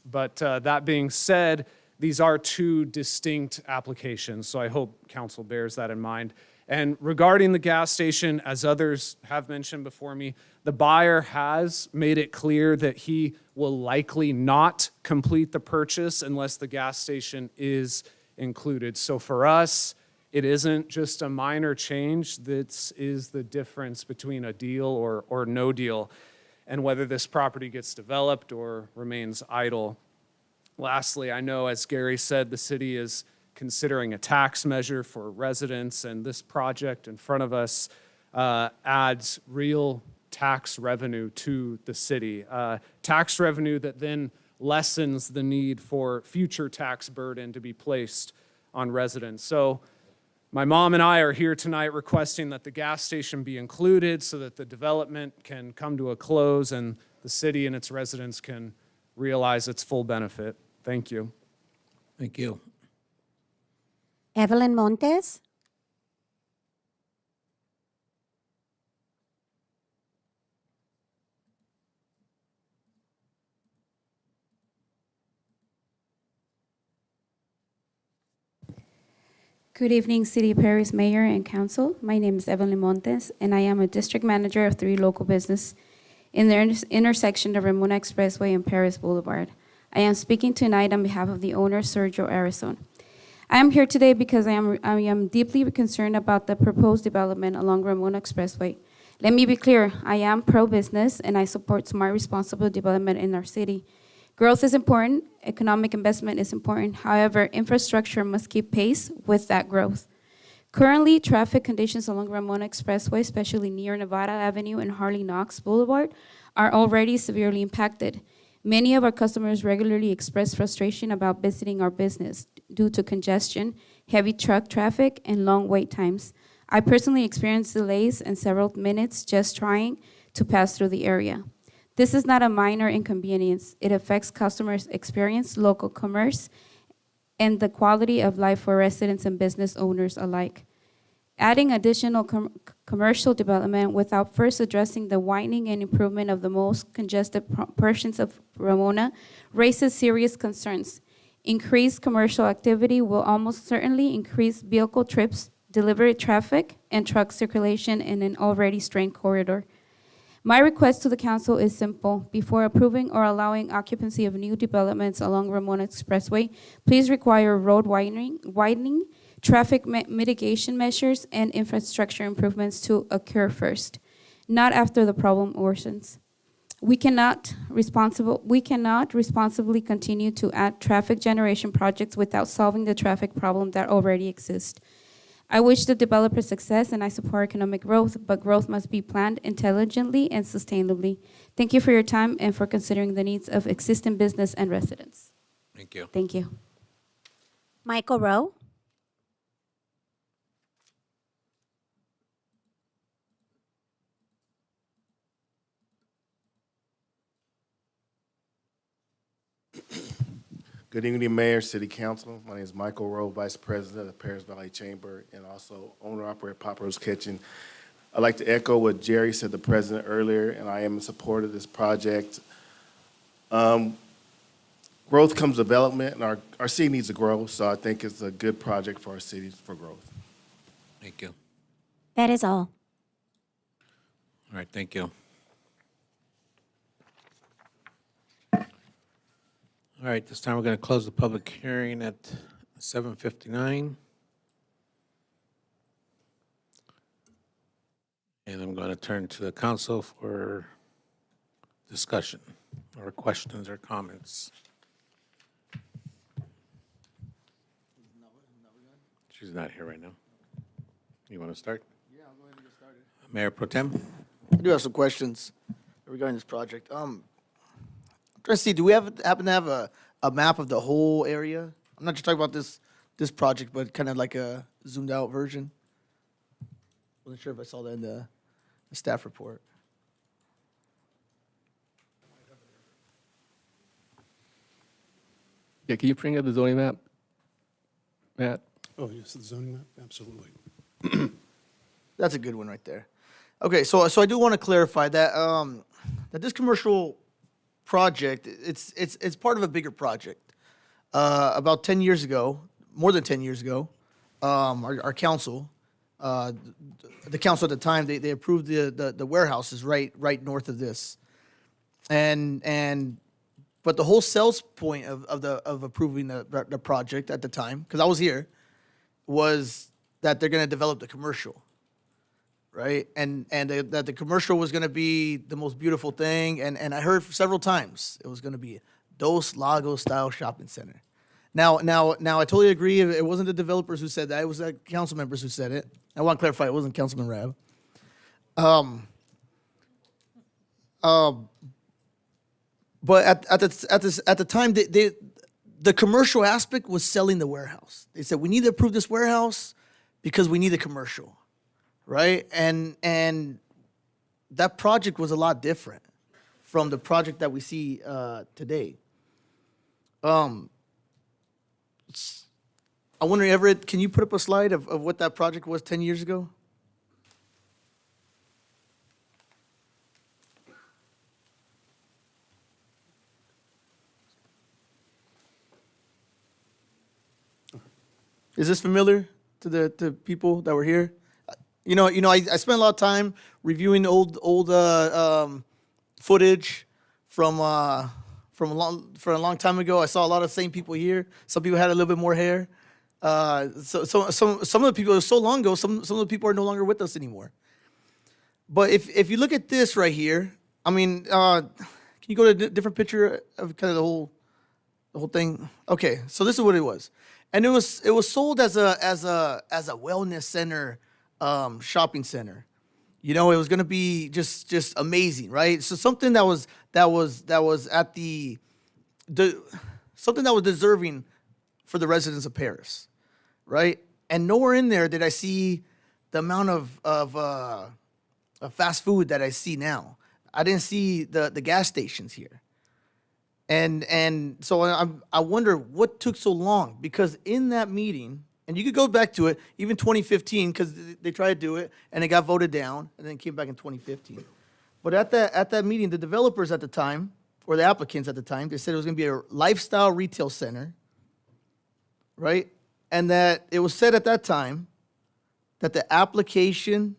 But that being said, these are two distinct applications, so I hope council bears that in mind. And regarding the gas station, as others have mentioned before me, the buyer has made it clear that he will likely not complete the purchase unless the gas station is included. So for us, it isn't just a minor change. This is the difference between a deal or no deal, and whether this property gets developed or remains idle. Lastly, I know, as Gary said, the city is considering a tax measure for residents, and this project in front of us adds real tax revenue to the city. Tax revenue that then lessens the need for future tax burden to be placed on residents. So my mom and I are here tonight requesting that the gas station be included so that the development can come to a close and the city and its residents can realize its full benefit. Thank you. Thank you. Evelyn Montes. Good evening, City of Perris Mayor and Council. My name is Evelyn Montes, and I am a district manager of 3 local business in the intersection of Ramona Expressway and Perris Boulevard. I am speaking tonight on behalf of the owner, Sergio Arizon. I am here today because I am deeply concerned about the proposed development along Ramona Expressway. Let me be clear, I am pro-business and I support smart, responsible development in our city. Growth is important, economic investment is important. However, infrastructure must keep pace with that growth. Currently, traffic conditions along Ramona Expressway, especially near Nevada Avenue and Harley Knox Boulevard, are already severely impacted. Many of our customers regularly express frustration about visiting our business due to congestion, heavy truck traffic, and long wait times. I personally experienced delays and several minutes just trying to pass through the area. This is not a minor inconvenience. It affects customers' experience, local commerce, and the quality of life for residents and business owners alike. Adding additional commercial development without first addressing the widening and improvement of the most congested portions of Ramona raises serious concerns. Increased commercial activity will almost certainly increase vehicle trips, delivery traffic, and truck circulation in an already strained corridor. My request to the council is simple. Before approving or allowing occupancy of new developments along Ramona Expressway, please require road widening, traffic mitigation measures, and infrastructure improvements to occur first, not after the problem worsens. We cannot responsibly continue to add traffic generation projects without solving the traffic problem that already exists. I wish the developer success and I support economic growth, but growth must be planned intelligently and sustainably. Thank you for your time and for considering the needs of existing business and residents. Thank you. Thank you. Michael Rowe. Good evening, Mayor, City Council. My name is Michael Rowe, Vice President of the Perris Valley Chamber and also owner-operator Pop Rose Kitchen. I'd like to echo what Jerry said, the President, earlier, and I am in support of this project. Growth comes development, and our city needs to grow, so I think it's a good project for our city for growth. Thank you. That is all. All right, thank you. All right, this time we're going to close the public hearing at 7:59. And I'm going to turn to the council for discussion or questions or comments. She's not here right now. You want to start? Yeah, I'll go ahead and get started. Mayor Pro Tem? I do have some questions regarding this project. I'm trying to see, do we happen to have a map of the whole area? I'm not just talking about this project, but kind of like a zoomed out version. Wasn't sure if I saw that in the staff report. Yeah, can you bring up the zoning map, Matt? Oh, yes, the zoning map, absolutely. That's a good one right there. Okay, so I do want to clarify that that this commercial project, it's part of a bigger project. About 10 years ago, more than 10 years ago, our council, the council at the time, they approved the warehouses right north of this, but the whole sales point of approving the project at the time, because I was here, was that they're going to develop the commercial, right? And that the commercial was going to be the most beautiful thing. And I heard several times it was going to be Dos Lagos style shopping center. Now, I totally agree. It wasn't the developers who said that. It was the council members who said it. I want to clarify, it wasn't Councilman Rab. But at the time, the commercial aspect was selling the warehouse. They said, we need to approve this warehouse because we need a commercial, right? And that project was a lot different from the project that we see today. I'm wondering, Everett, can you put up a slide of what that project was 10 years ago? Is this familiar to the people that were here? I spent a lot of time reviewing old footage from a long time ago. I saw a lot of the same people here. Some people had a little bit more hair. So some of the people, it was so long ago, some of the people are no longer with us anymore. But if you look at this right here, I mean, can you go to a different picture of kind of the whole thing? Okay, so this is what it was. And it was sold as a wellness center, shopping center. It was going to be just amazing, right? So something that was at the something that was deserving for the residents of Perris, right? And nowhere in there did I see the amount of fast food that I see now. I didn't see the gas stations here. And so I wonder what took so long, because in that meeting, and you could go back to it, even 2015, because they tried to do it and it got voted down and then came back in 2015. But at that meeting, the developers at the time, or the applicants at the time, they said it was going to be a lifestyle retail center, right? And that it was said at that time that the application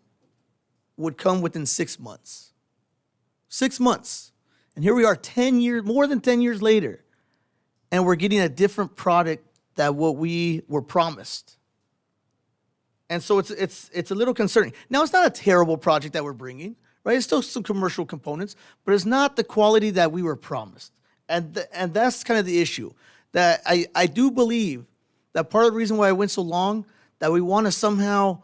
would come within 6 months. 6 months. And here we are 10 years, more than 10 years later, and we're getting a different product than what we were promised. And so it's a little concerning. Now, it's not a terrible project that we're bringing, right? It's still some commercial components, but it's not the quality that we were promised. And that's kind of the issue, that I do believe that part of the reason why it went so long, that we want to somehow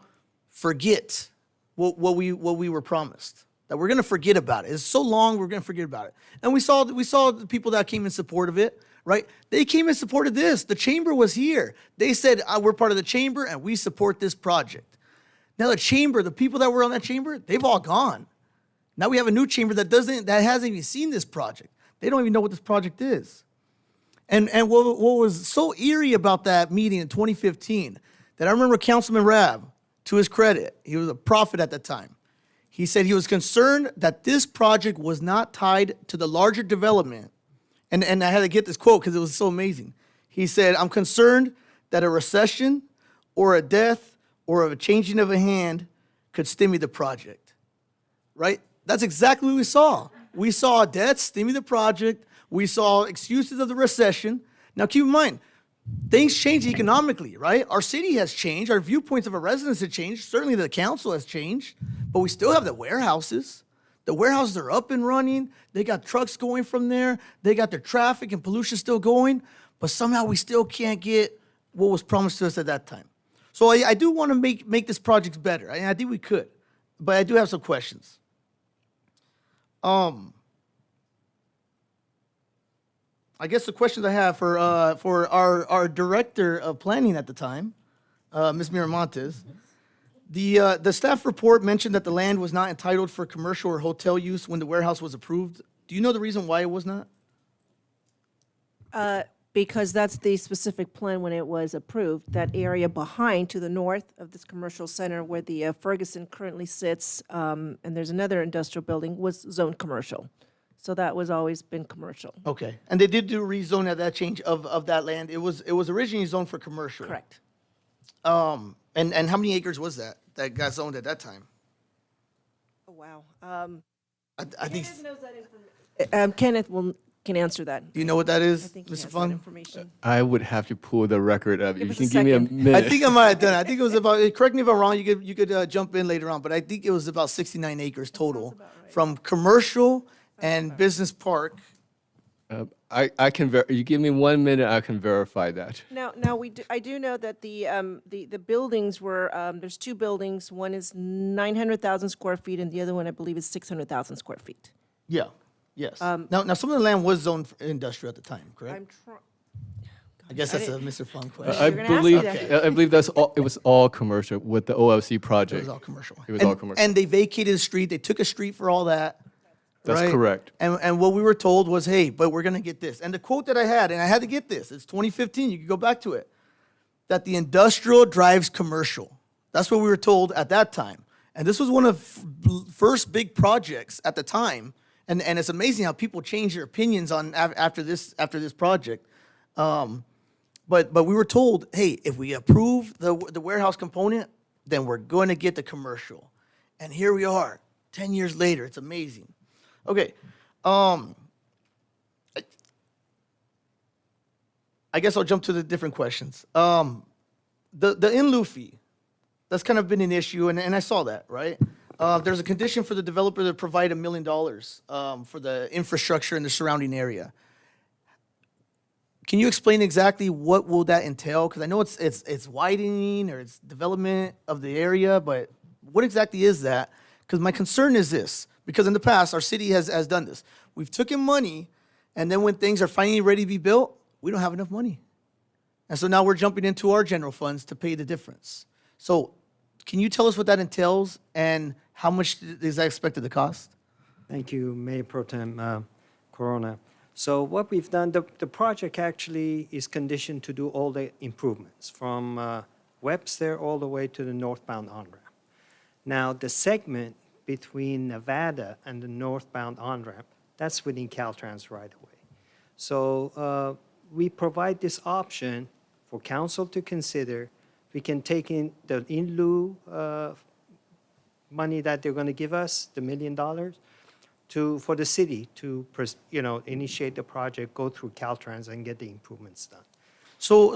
forget what we were promised. That we're going to forget about it. It's so long, we're going to forget about it. And we saw the people that came in support of it, right? They came in support of this. The chamber was here. They said, we're part of the chamber and we support this project. Now the chamber, the people that were on that chamber, they've all gone. Now we have a new chamber that hasn't even seen this project. They don't even know what this project is. And what was so eerie about that meeting in 2015, that I remember Councilman Rab, to his credit, he was a prophet at that time. He said he was concerned that this project was not tied to the larger development. And I had to get this quote because it was so amazing. He said, I'm concerned that a recession or a death or a changing of a hand could stymie the project, right? That's exactly what we saw. We saw death stymie the project. We saw excuses of the recession. Now, keep in mind, things change economically, right? Our city has changed. Our viewpoints of our residents have changed. Certainly the council has changed. But we still have the warehouses. The warehouses are up and running. They got trucks going from there. They got their traffic and pollution still going. But somehow we still can't get what was promised to us at that time. So I do want to make this project better. I think we could. But I do have some questions. I guess the questions I have for our director of planning at the time, Ms. Miramontes. The staff report mentioned that the land was not entitled for commercial or hotel use when the warehouse was approved. Do you know the reason why it was not? because that's the specific plan when it was approved. That area behind to the north of this commercial center where the Ferguson currently sits, and there's another industrial building, was zoned commercial. So that was always been commercial. Okay, and they did do rezone at that change of that land. It was originally zoned for commercial. Correct. And how many acres was that got zoned at that time? Oh, wow. I think. Kenneth can answer that. Do you know what that I is, think he Mr. has that Fung? information. I would have to pull the record up. Give You us can a give me a second. minute. I think I might have done it. I think it was about, correct me if I'm wrong, you could jump in later on, but I think it was about 69 acres total from commercial and business park. I can you give me 1 minute, I can verify that. Now I do know that the buildings were, there's two buildings. One is 900,000 square feet and the other one, I believe, is 600,000 square feet. Yeah, yes. Now some of the land was zoned for industrial at the time, correct? I'm trying. I guess that's a Mr. Fung question. I You're gonna ask me believe, that. I believe that's all, it was all commercial with the OFC It project. was all commercial. It was all commercial. And they vacated the street, they took a street for all that. That's right? correct. And what we were told was, hey, but we're gonna get this. And the quote that I had, and I had to get this, it's 2015, you can go back to it, that the industrial drives commercial. That's what we were told at that time. And this was one of first big projects at the time. And it's amazing how people change their opinions on after this project. But we were told, hey, if we approve the warehouse component, then we're going to get the commercial. And here we are, 10 years later. It's amazing. Okay. I guess I'll jump to the different questions. The in lieu fee, that's kind of been an issue, and I saw that, right? There's a condition for the developer to provide $1 million for the infrastructure in the surrounding area. Can you explain exactly what will that entail? Because I know it's widening or it's development of the area, but what exactly is that? Because my concern is this, because in the past, our city has done this. We've taken money, and then when things are finally ready to be built, we don't have enough money. And so now we're jumping into our general funds to pay the difference. So can you tell us what that entails and how much is that expected to cost? Thank you, Mayor Pro Tem Corona. So what we've done, the project actually is conditioned to do all the improvements from Webster all the way to the northbound on-ramp. Now, the segment between Nevada and the northbound on-ramp, that's within Caltrans right away. So we provide this option for council to consider. We can take in the in lieu money that they're going to give us, the $1 million, for the city to initiate the project, go through Caltrans and get the improvements done. So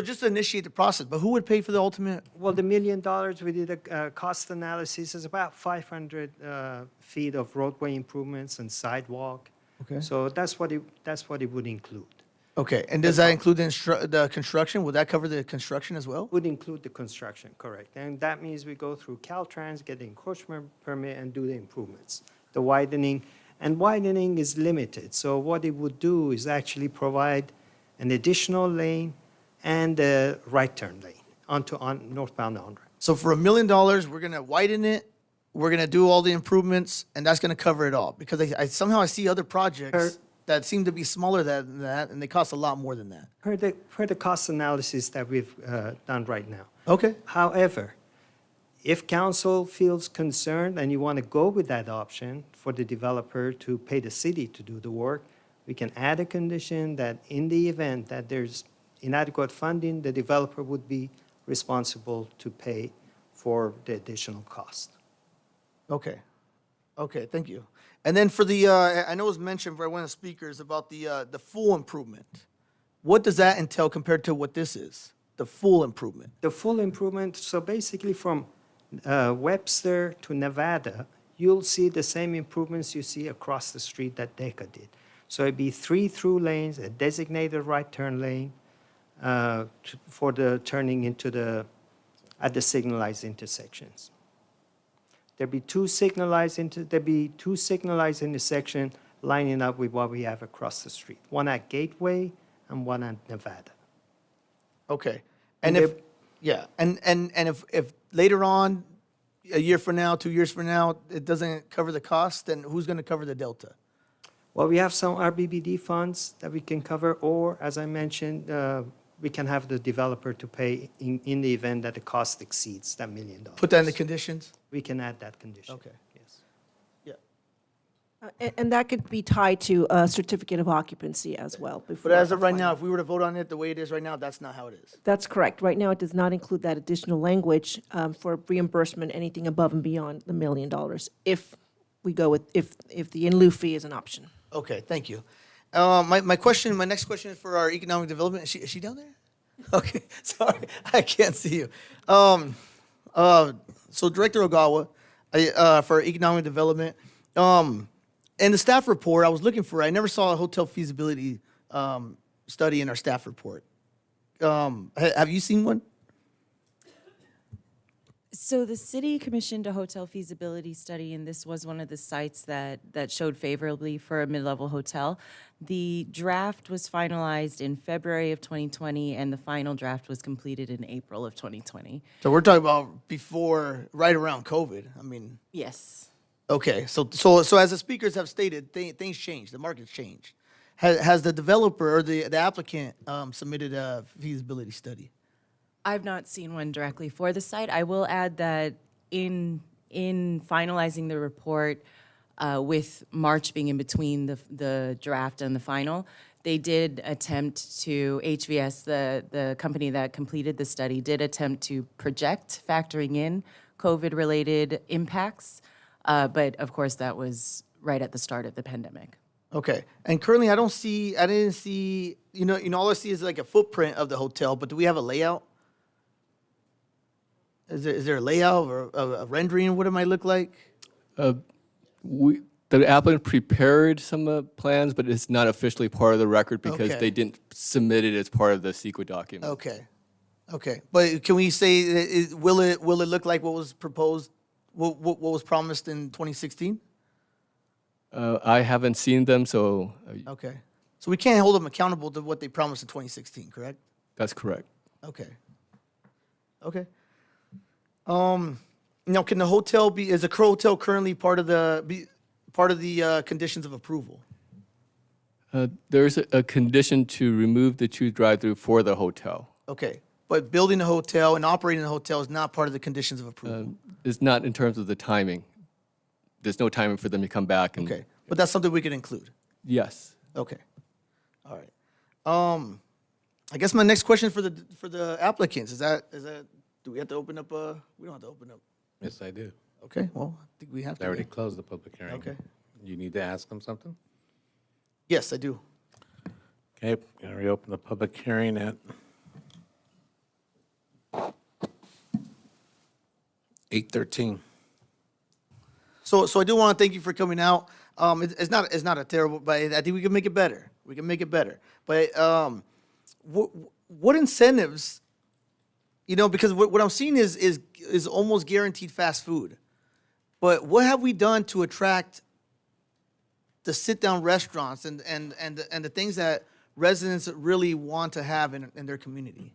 just to initiate the process, but who would pay for the ultimate? Well, the $1 million, we did a cost analysis, is about 500 feet of roadway improvements and sidewalk. Okay. So that's what it would include. Okay, and does that include the construction? Would that cover the construction as well? Would include the construction, correct. And that means we go through Caltrans, get the encroachment permit, and do the improvements. The widening, and widening is limited. So what it would do is actually provide an additional lane and a right turn lane on northbound on-ramp. So for $1 million, we're gonna widen it, we're gonna do all the improvements, and that's gonna cover it all. Because I somehow I see other projects that seem to be smaller than that, and they cost a lot more than that. Per the cost analysis that we've done right now. Okay. However, if council feels concerned and you want to go with that option for the developer to pay the city to do the work, we can add a condition that in the event that there's inadequate funding, the developer would be responsible to pay for the additional cost. Okay. Okay, thank you. And then for the, I know it was mentioned by one of the speakers about the full improvement. What does that entail compared to what this is? The full improvement? The full improvement, so basically from Webster to Nevada, you'll see the same improvements you see across the street that DECA did. So it'd be 3 through lanes, a designated right turn lane for the turning into at the signalized intersections. There'd be two signalized intersections lining up with what we have across the street. One at Gateway and one at Nevada. Okay. And if later on, a year from now, 2 years from now, it doesn't cover the cost, then who's gonna cover the delta? Well, we have some RBBD funds that we can cover, or, as I mentioned, we can have the developer to pay in the event that the cost exceeds that $1 million. Put that in the conditions? We can add that condition. Okay. Yes. And that could be tied to a certificate of occupancy as well. But as of right now, if we were to vote on it the way it is right now, that's not how it is. That's correct. Right now, it does not include that additional language for reimbursement, anything above and beyond the $1 million, if we go with, if the in lieu fee is an option. Okay, thank you. My next question is for our economic development. Is she down there? Okay, sorry, I can't see you. So Director Ogawa, for economic development, in the staff report, I was looking for, I never saw a hotel feasibility study in our staff report. Have you seen one? So the city commissioned a hotel feasibility study, and this was one of the sites that showed favorably for a mid-level hotel. The draft was finalized in February of 2020, and the final draft was completed in April of 2020. So we're talking about before, right around COVID. I mean, Yes. okay. So as the speakers have stated, things changed. The market's changed. Has the developer or the applicant submitted a feasibility study? I've not seen one directly for the site. I will add that in finalizing the report, with March being in between the draft and the final, they did attempt to, HVS, the company that completed the study, did attempt to project factoring in COVID-related impacts, but of course that was right at the start of the pandemic. Okay. And currently, I didn't see, all I see is like a footprint of the hotel, but do we have a layout? Is there a layout or a rendering? What it might look like? The applicant prepared some plans, but it's not officially part of the record because Okay. they didn't submit it as part of the CEQA document. Okay. Okay. But can we say, will it look like what was proposed, what was promised in 2016? I haven't seen them, so Okay. So we can't hold them accountable to what they promised in 2016, correct? that's correct. Okay. Okay. Now, can the hotel is a Crow Hotel currently part of the conditions of approval? There's a condition to remove the two drive-through for the hotel. Okay. But building a hotel and operating a hotel is not part of the conditions of approval? It's not in terms of the timing. There's no timing for them to come back. And Okay. But that's something we could include? Yes. Okay. All right. I guess my next question for the applicants is that do we have to open up we don't have to open up. Yes, I do. Okay, well, I think we have I to. already closed the public hearing. Okay. You need to ask them something? Yes, I do. Okay, gonna reopen the public hearing at 8:13. So I do want to thank you for coming out. It's not a terrible, but I think we can make it better. We can make it better. But what incentives? Because what I'm seeing is almost guaranteed fast food. But what have we done to attract the sit-down restaurants and the things that residents really want to have in their community?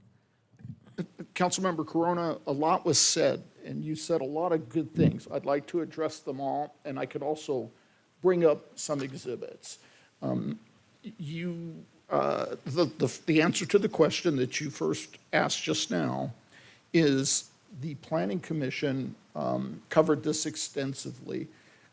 Councilmember Corona, a lot was said, and you said a lot of good things. I'd like to address them all, and I could also bring up some exhibits. The answer to the question that you first asked just now is the Planning Commission covered this extensively.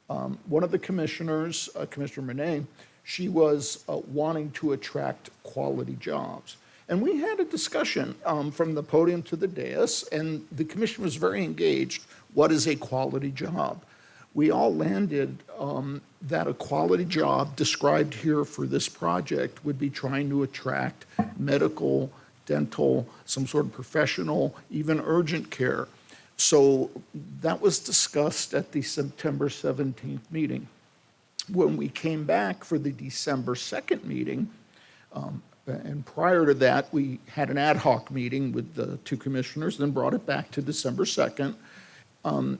One of the commissioners, Commissioner Renee, she was wanting to attract quality jobs. And we had a discussion from the podium to the dais, and the commission was very engaged. What is a quality job? We all landed that a quality job described here for this project would be trying to attract medical, dental, some sort of professional, even urgent care. So that was discussed at the September 17th meeting. When we came back for the December 2nd meeting, and prior to that, we had an ad hoc meeting with the two commissioners, then brought it back to December 2nd.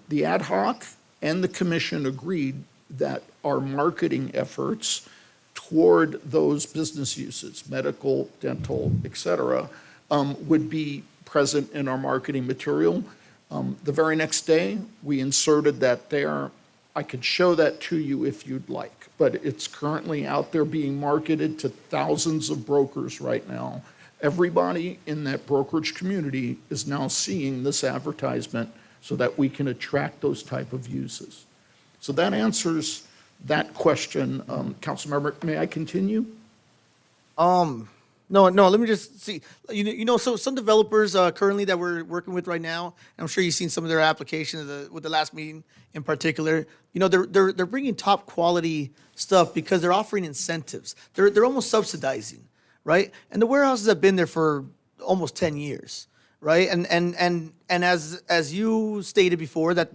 The ad hoc and the commission agreed that our marketing efforts toward those business uses, medical, dental, et cetera, would be present in our marketing material. The very next day, we inserted that there. I could show that to you if you'd like, but it's currently out there being marketed to thousands of brokers right now. Everybody in that brokerage community is now seeing this advertisement so that we can attract those type of uses. So that answers that question. Councilmember, may I continue? No, let me just see. So some developers currently that we're working with right now, and I'm sure you've seen some of their applications with the last meeting in particular. They're bringing top quality stuff because they're offering incentives. They're almost subsidizing, right? And the warehouses have been there for almost 10 years, right? And as you stated before, I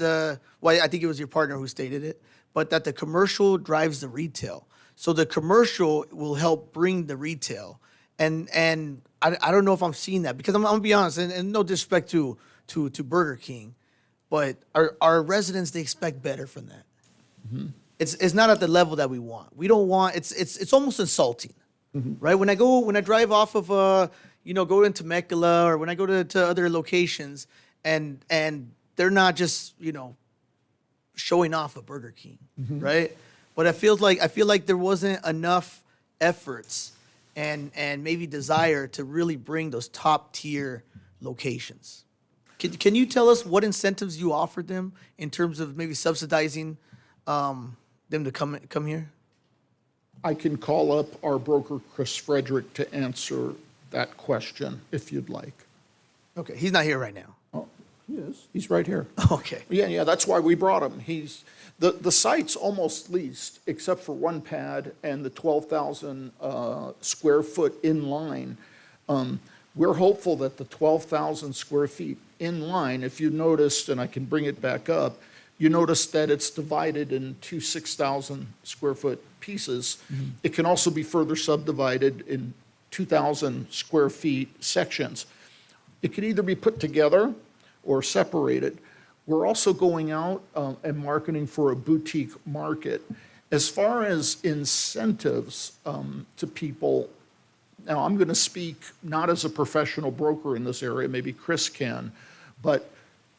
think it was your partner who stated it, but that the commercial drives the retail. So the commercial will help bring the retail. And I don't know if I'm seeing that, because I'm gonna be honest, and no disrespect to Burger King, but our residents, they expect better from that. It's not at the level that we want. We don't want, it's almost insulting, right? When I drive off of go into Temecula, or when I go to other locations, and they're not just showing off a Burger King, right? But I feel like there wasn't enough efforts and maybe desire to really bring those top tier locations. Can you tell us what incentives you offered them in terms of maybe subsidizing them to come here? I can call up our broker, Chris Frederick, to answer that question if you'd like. Okay, he's not here right now. Oh, he is. He's right here. Okay. Yeah, that's why we brought him. The site's almost leased, except for one pad and the 12,000 square foot in line. We're hopeful that the 12,000 square feet in line, if you noticed, and I can bring it back up, you notice that it's divided into 6,000 square foot pieces. It can also be further subdivided in 2,000 square feet sections. It can either be put together or separated. We're also going out and marketing for a boutique market. As far as incentives to people, now I'm going to speak not as a professional broker in this area, maybe Chris can, but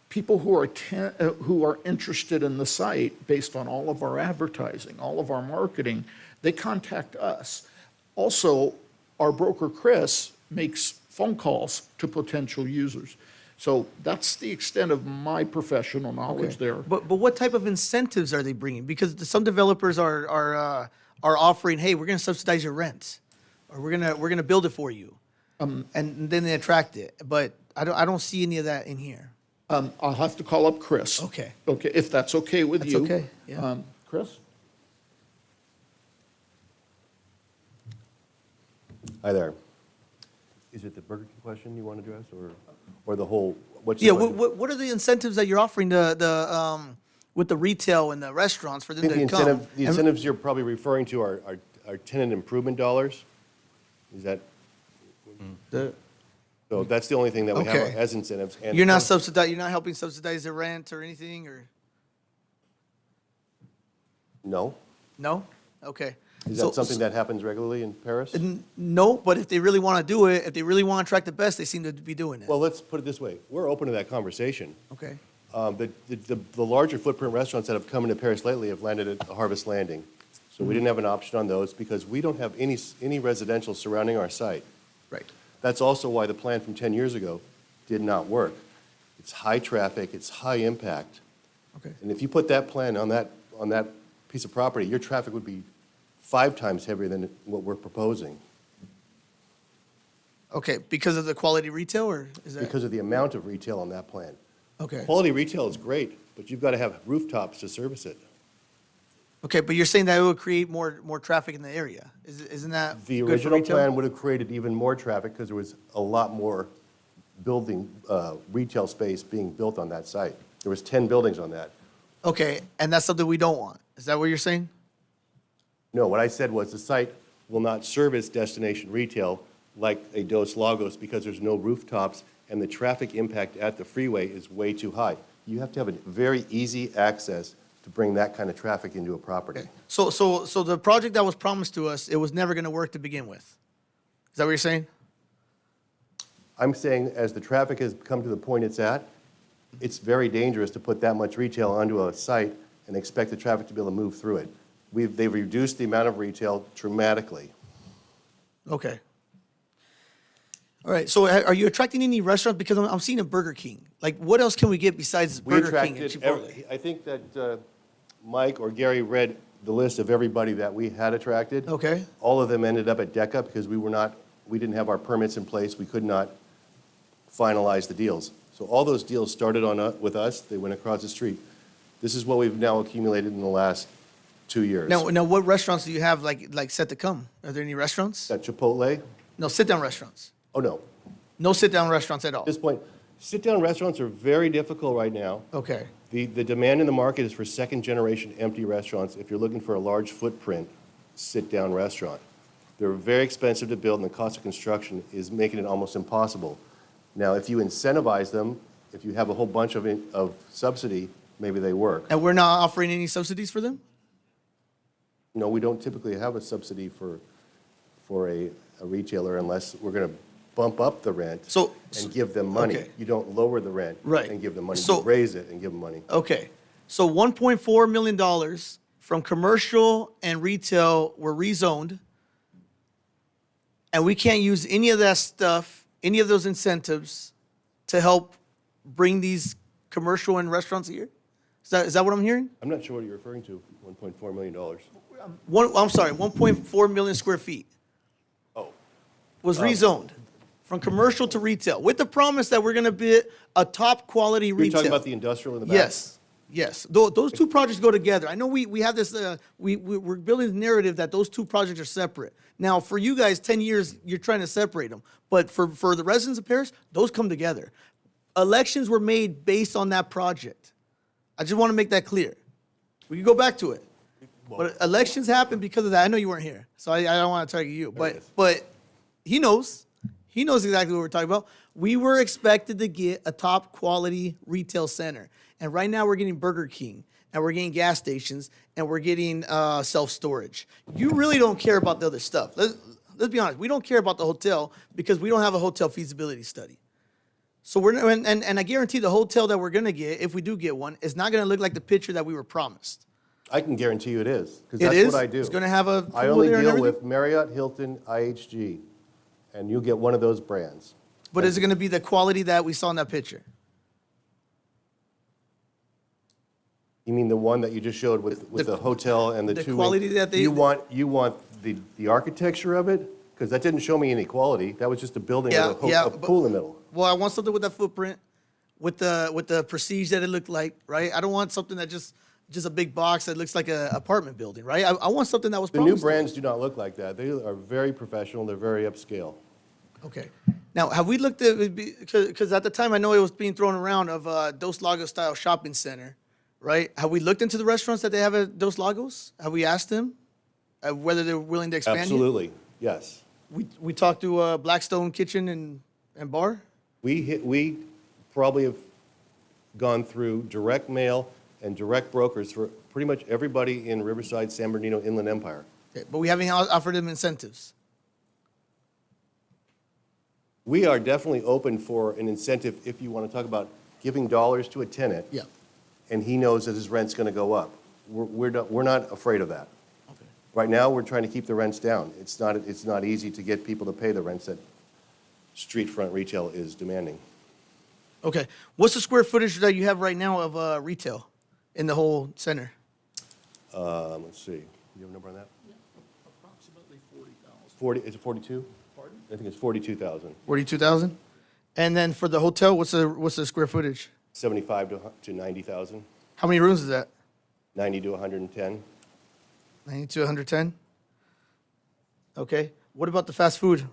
people who are interested in the site based on all of our advertising, all of our marketing, they contact us. Also, our broker Chris makes phone calls to potential users. So that's the extent of my professional knowledge there. But what type of incentives are they bringing? Because some developers are offering, hey, we're going to subsidize your rent, or we're gonna build it for you, and then they attract it. But I don't see any of that in here. I'll have to call up Chris. Okay. Okay, if that's okay with you. That's okay, yeah. Chris? Hi there. Is it the Burger King question you want to address, or the whole, what's the Yeah, budget? what are the incentives that you're offering with the retail and the restaurants for I them think to come? the incentives you're probably referring to are tenant improvement dollars. Is that? So that's the only thing that we have Okay. as incentives. And You're not you're not helping subsidize the rent or anything, or No? no? Okay. Is that something that happens regularly in Paris? No, but if they really want to do it, if they really want to attract the best, they seem to be doing it. Well, let's put it this way. We're open to that conversation. Okay. The larger footprint restaurants that have come into Paris lately have landed at Harvest Landing. So we didn't have an option on those because we don't have any residential surrounding our site. Right. That's also why the plan from 10 years ago did not work. It's high traffic, it's high impact. Okay. And if you put that plan on that piece of property, your traffic would be 5 times heavier than what we're proposing. Okay, because of the quality retail, or is that? Because of the amount of retail on that plan. Okay. Quality retail is great, but you've got to have rooftops to service it. Okay, but you're saying that it would create more traffic in the area. Isn't that The good for original retail? plan would have created even more traffic because there was a lot more retail space being built on that site. There was 10 buildings on that. Okay, and that's something we don't want. Is that what you're saying? No, what I said was the site will not service destination retail like a Dos Lagos because there's no rooftops and the traffic impact at the freeway is way too high. You have to have a very easy access to bring that kind of traffic into a property. So the project that was promised to us, it was never going to work to begin with. Is that what you're saying? I'm saying as the traffic has come to the point it's at, it's very dangerous to put that much retail onto a site and expect the traffic to be able to move through it. They've reduced the amount of retail dramatically. Okay. All right, so are you attracting any restaurants? Because I'm seeing a Burger King. Like, what else can we get besides We Burger King and attracted, Chipotle? I think that Mike or Gary read the list of everybody that we had attracted. Okay. All of them ended up at DECA because we didn't have our permits in place. We could not finalize the deals. So all those deals started with us. They went across the street. This is what we've now accumulated in the last 2 years. Now, what restaurants do you have like set to come? Are there any restaurants? At Chipotle? No, sit-down restaurants. Oh, no. No sit-down restaurants at all. At this point, sit-down restaurants are very difficult right now. Okay. The demand in the market is for second-generation empty restaurants. If you're looking for a large footprint sit-down restaurant, they're very expensive to build, and the cost of construction is making it almost impossible. Now, if you incentivize them, if you have a whole bunch of subsidy, maybe they work. And we're not offering any subsidies for them? No, we don't typically have a subsidy for a retailer unless we're going to bump up the rent and give them money. okay. You don't lower the rent Right. and give them money. So- You raise it and give them money. Okay. So $1.4 million from commercial and retail were rezoned, and we can't use any of that stuff, any of those incentives to help bring these commercial and restaurants here? Is that what I'm hearing? I'm not sure what you're referring to, $1.4 million. I'm sorry, 1.4 million square feet. Oh. Was rezoned from commercial to retail with the promise that we're going to be a top quality You're retail. talking about the industrial in the back? Yes, yes. Those two projects go together. I know we have this, we're building the narrative that those two projects are separate. Now, for you guys, 10 years, you're trying to separate them. But for the residents of Perris, those come together. Elections were made based on that project. I just want to make that clear. We can go back to it. But elections happened because of that. I know you weren't here, so I don't want to target you. But he knows. He knows exactly what we're talking about. We were expected to get a top quality retail center. And right now we're getting Burger King, and we're getting gas stations, and we're getting self-storage. You really don't care about the other stuff. Let's be honest. We don't care about the hotel because we don't have a hotel feasibility study. So and I guarantee the hotel that we're going to get, if we do get one, is not going to look like the picture that we were promised. I can guarantee you it is, because It that's is? what I do. It's gonna have a I pool only there and deal everything? with Marriott, Hilton, IHG, and you'll get one of those brands. But is it going to be the quality that we saw in that picture? You mean the one that you just showed with the hotel and the the two? quality that they- You want the architecture of it? Because that didn't show me any quality. That was just a building with a pool in the middle. Well, I want something with that footprint, with the prestige that it looked like, right? I don't want something that just a big box that looks like an apartment building, right? I want something that was The new promised. brands do not look like that. They are very professional. They're very upscale. Okay. Now, have we looked at, because at the time I know it was being thrown around of Dos Lagos style shopping center, right? Have we looked into the restaurants that they have at Dos Lagos? Have we asked them whether they're willing to expand? here? Absolutely, yes. We talked to Blackstone Kitchen and Bar? We probably have gone through direct mail and direct brokers for pretty much everybody in Riverside, San Bernardino, Inland Empire. Okay, but we haven't offered them incentives. We are definitely open for an incentive if you want to talk about giving dollars to a tenant. Yeah. And he knows that his rent's going to go up. We're not afraid of that. Okay. Right now, we're trying to keep the rents down. It's not easy to get people to pay the rents that street front retail is demanding. Okay. What's the square footage that you have right now of retail in the whole center? Let's see. You have a number on that? Approximately 40,000. Is it 42? Pardon? I think it's 42,000. 42,000? And then for the hotel, what's the square footage? 75 to 90,000. How many rooms is that? 90 to 110. 90 to 110? Okay. What about the fast food?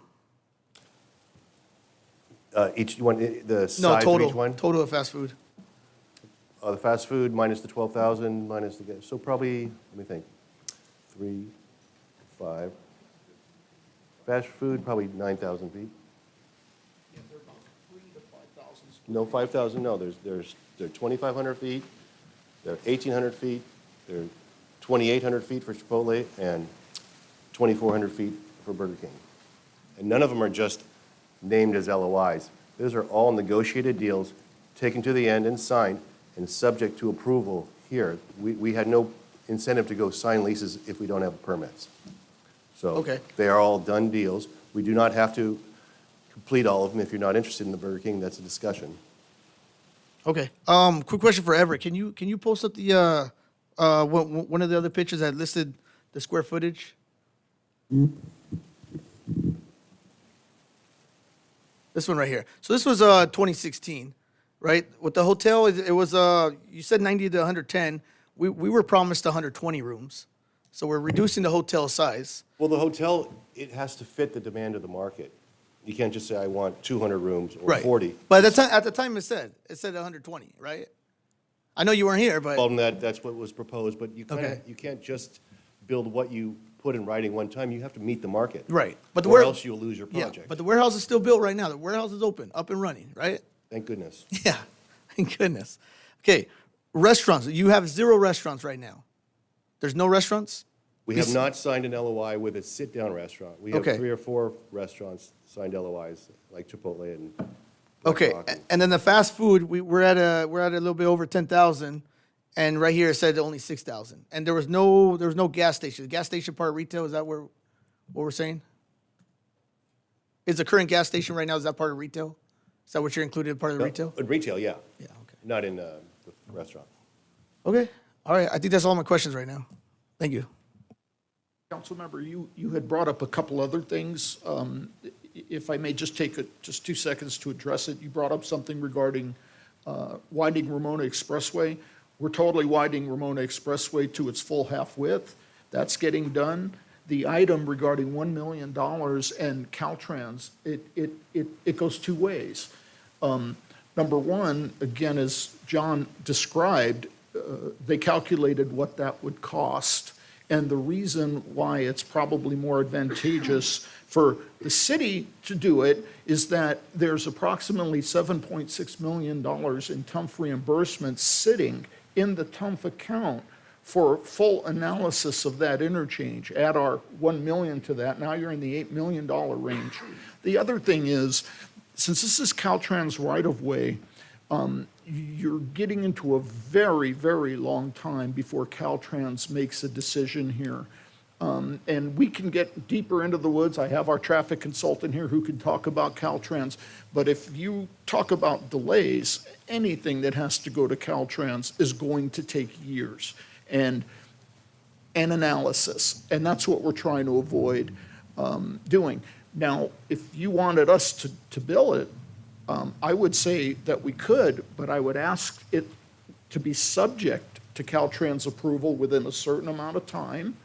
Each one, the No, size of each one? total of fast food. The fast food minus the 12,000 minus the gas. So probably, let me think, 3, 5. Fast food, probably 9,000 feet. No, 5,000, no. They're 2,500 feet, they're 1,800 feet, they're 2,800 feet for Chipotle, and 2,400 feet for Burger King. And none of them are just named as LOIs. Those are all negotiated deals, taken to the end and signed, and subject to approval here. We had no incentive to go sign leases if we don't have permits. So Okay. they are all done deals. We do not have to complete all of them. If you're not interested in the Burger King, that's a discussion. Okay. Quick question for Everett. Can you post up the one of the other pictures that listed the square footage? This one right here. So this was 2016, right? With the hotel, it was you said 90 to 110. We were promised 120 rooms, so we're reducing the hotel size. Well, the hotel, it has to fit the demand of the market. You can't just say, I want 200 rooms or Right. 40. But at the time it said 120, right? I know you weren't here, but Well, that's what was proposed, but Okay. you can't just build what you put in writing one time. You have to meet the market. right. But Or else you'll lose your yeah. project. But the warehouse is still built right now. The warehouse is open, up and running, right? Thank goodness. Yeah. Thank goodness. Okay. Restaurants. You have 0 restaurants right now. There's no restaurants. We have not signed an LOI with a sit-down restaurant. We have Okay. 3 or 4 restaurants signed LOIs, like Chipotle and Black Okay. Rock and- And then the fast food, we're at a little bit over 10,000, and right here it said only 6,000. And there was no gas station. The gas station part of retail, is that what we're saying? Is the current gas station right now, is that part of retail? Is that what you're included part of the retail? In retail, yeah. Yeah, okay. Not in the restaurant. Okay. All right. I think that's all my questions right now. Thank you. Councilmember, you had brought up a couple other things. If I may just take just 2 seconds to address it. You brought up something regarding widening Ramona Expressway. We're totally widening Ramona Expressway to its full half width. That's getting done. The item regarding $1 million and Caltrans, it goes 2 ways. Number one, again, as John described, they calculated what that would cost. And the reason why it's probably more advantageous for the city to do it is that there's approximately $7.6 million in TUMF reimbursements sitting in the TUMF account for full analysis of that interchange. Add our $1 million to that, now you're in the $8 million range. The other thing is, since this is Caltrans right-of-way, you're getting into a very, very long time before Caltrans makes a decision here. And we can get deeper into the woods. I have our traffic consultant here who can talk about Caltrans. But if you talk about delays, anything that has to go to Caltrans is going to take years and analysis. And that's what we're trying to avoid doing. Now, if you wanted us to bill it, I would say that we could, but I would ask it to be subject to Caltrans approval within a certain amount of time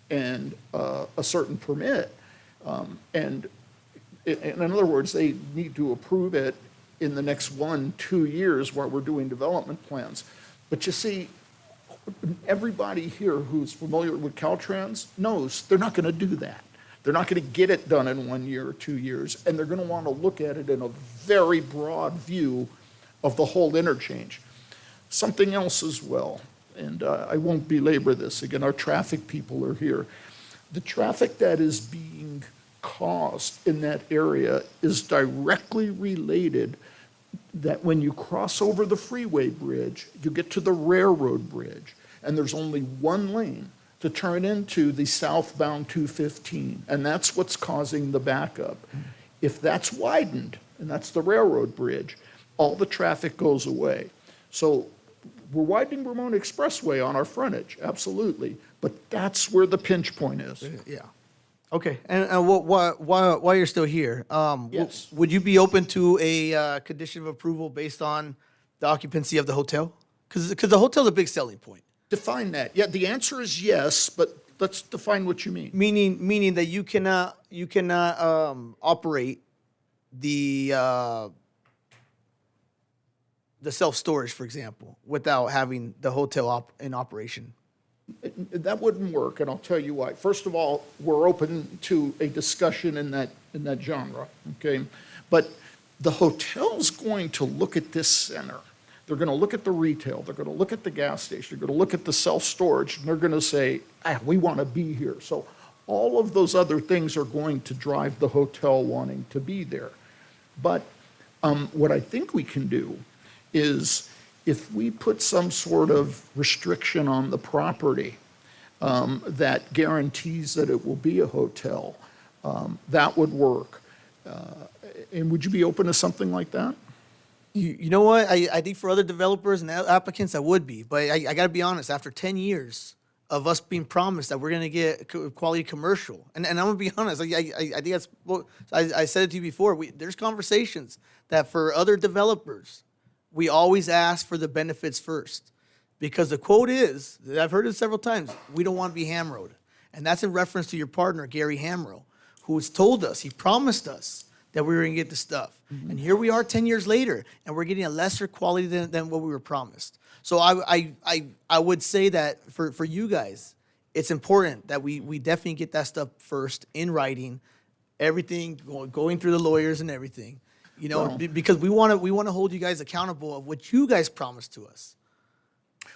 and a certain permit. And in other words, they need to approve it in the next 1-2 years while we're doing development plans. But you see, everybody here who's familiar with Caltrans knows they're not going to do that. They're not going to get it done in 1 year or 2 years, and they're going to want to look at it in a very broad view of the whole interchange. Something else as well, and I won't belabor this. Again, our traffic people are here. The traffic that is being caused in that area is directly related that when you cross over the freeway bridge, you get to the railroad bridge, and there's only one lane to turn into the southbound 215, and that's what's causing the backup. If that's widened, and that's the railroad bridge, all the traffic goes away. So we're widening Ramona Expressway on our frontage, absolutely, but that's where the pinch point is. Yeah. Okay. And while you're still here, Yes. would you be open to a condition of approval based on the occupancy of the hotel? Because the hotel's a big selling point. Define that. Yeah, the answer is yes, but let's define what you mean. Meaning that you cannot operate the self-storage, for example, without having the hotel in operation. That wouldn't work, and I'll tell you why. First of all, we're open to a discussion in that genre, okay? But the hotel's going to look at this center. They're going to look at the retail. They're going to look at the gas station. They're going to look at the self-storage, and they're going to say, we want to be here. So all of those other things are going to drive the hotel wanting to be there. But what I think we can do is if we put some sort of restriction on the property that guarantees that it will be a hotel, that would work. And would you be open to something like that? You know what? I think for other developers and applicants, I would be. But I got to be honest, after 10 years of us being promised that we're going to get quality commercial, and I'm going to be honest, I think that's what I said it to you before. There's conversations that for other developers, we always ask for the benefits first. Because the quote is, I've heard it several times, we don't want to be hammered. And that's in reference to your partner, Gary Hamro, who has told us, he promised us that we were going to get the stuff. And here we are 10 years later, and we're getting a lesser quality than what we were promised. So I would say that for you guys, it's important that we definitely get that stuff first in writing, everything, going through the lawyers and everything. You know, Well- because we want to hold you guys accountable of what you guys promised to us.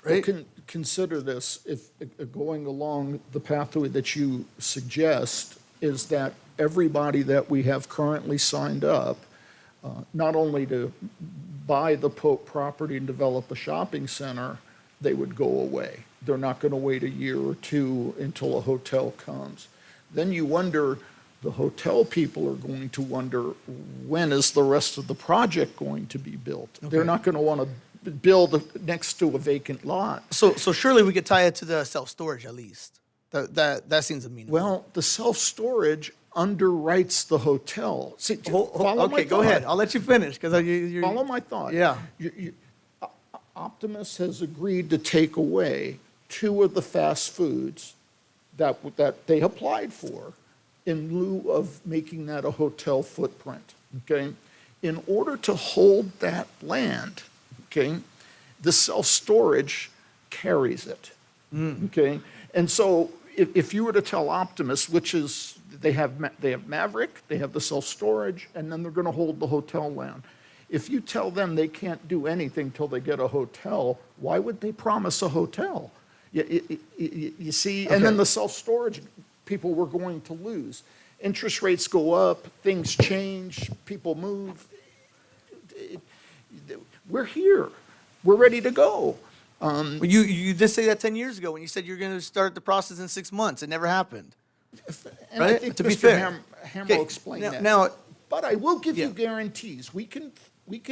Right? Well, consider this, if going along the pathway that you suggest is that everybody that we have currently signed up, not only to buy the Pope property and develop a shopping center, they would go away. They're not going to wait a year or two until a hotel comes. Then you wonder, the hotel people are going to wonder, when is the rest of the project going to be built? They're not going to want to build next to a vacant lot. So surely we could tie it to the self-storage at least. That seems amenable. Well, the self-storage underwrites the hotel. See, follow my Okay, go thought. ahead. I'll let you finish because you Follow my thought. Yeah. Optimus has agreed to take away 2 of the fast foods that they applied for in lieu of making that a hotel footprint, okay? In order to hold that land, okay, the self-storage carries it, okay? And so if you were to tell Optimus, which is, they have Maverick, they have the self-storage, and then they're going to hold the hotel land. If you tell them they can't do anything till they get a hotel, why would they promise a hotel? You see, and then the self-storage people were going to lose. Interest rates go up, things change, people move. We're here. We're ready to go. But you did say that 10 years ago when you said you're going to start the process in 6 months. It never happened. And I think To be Mr. fair. Hammer explained now- that. now- But I will give you guarantees. We can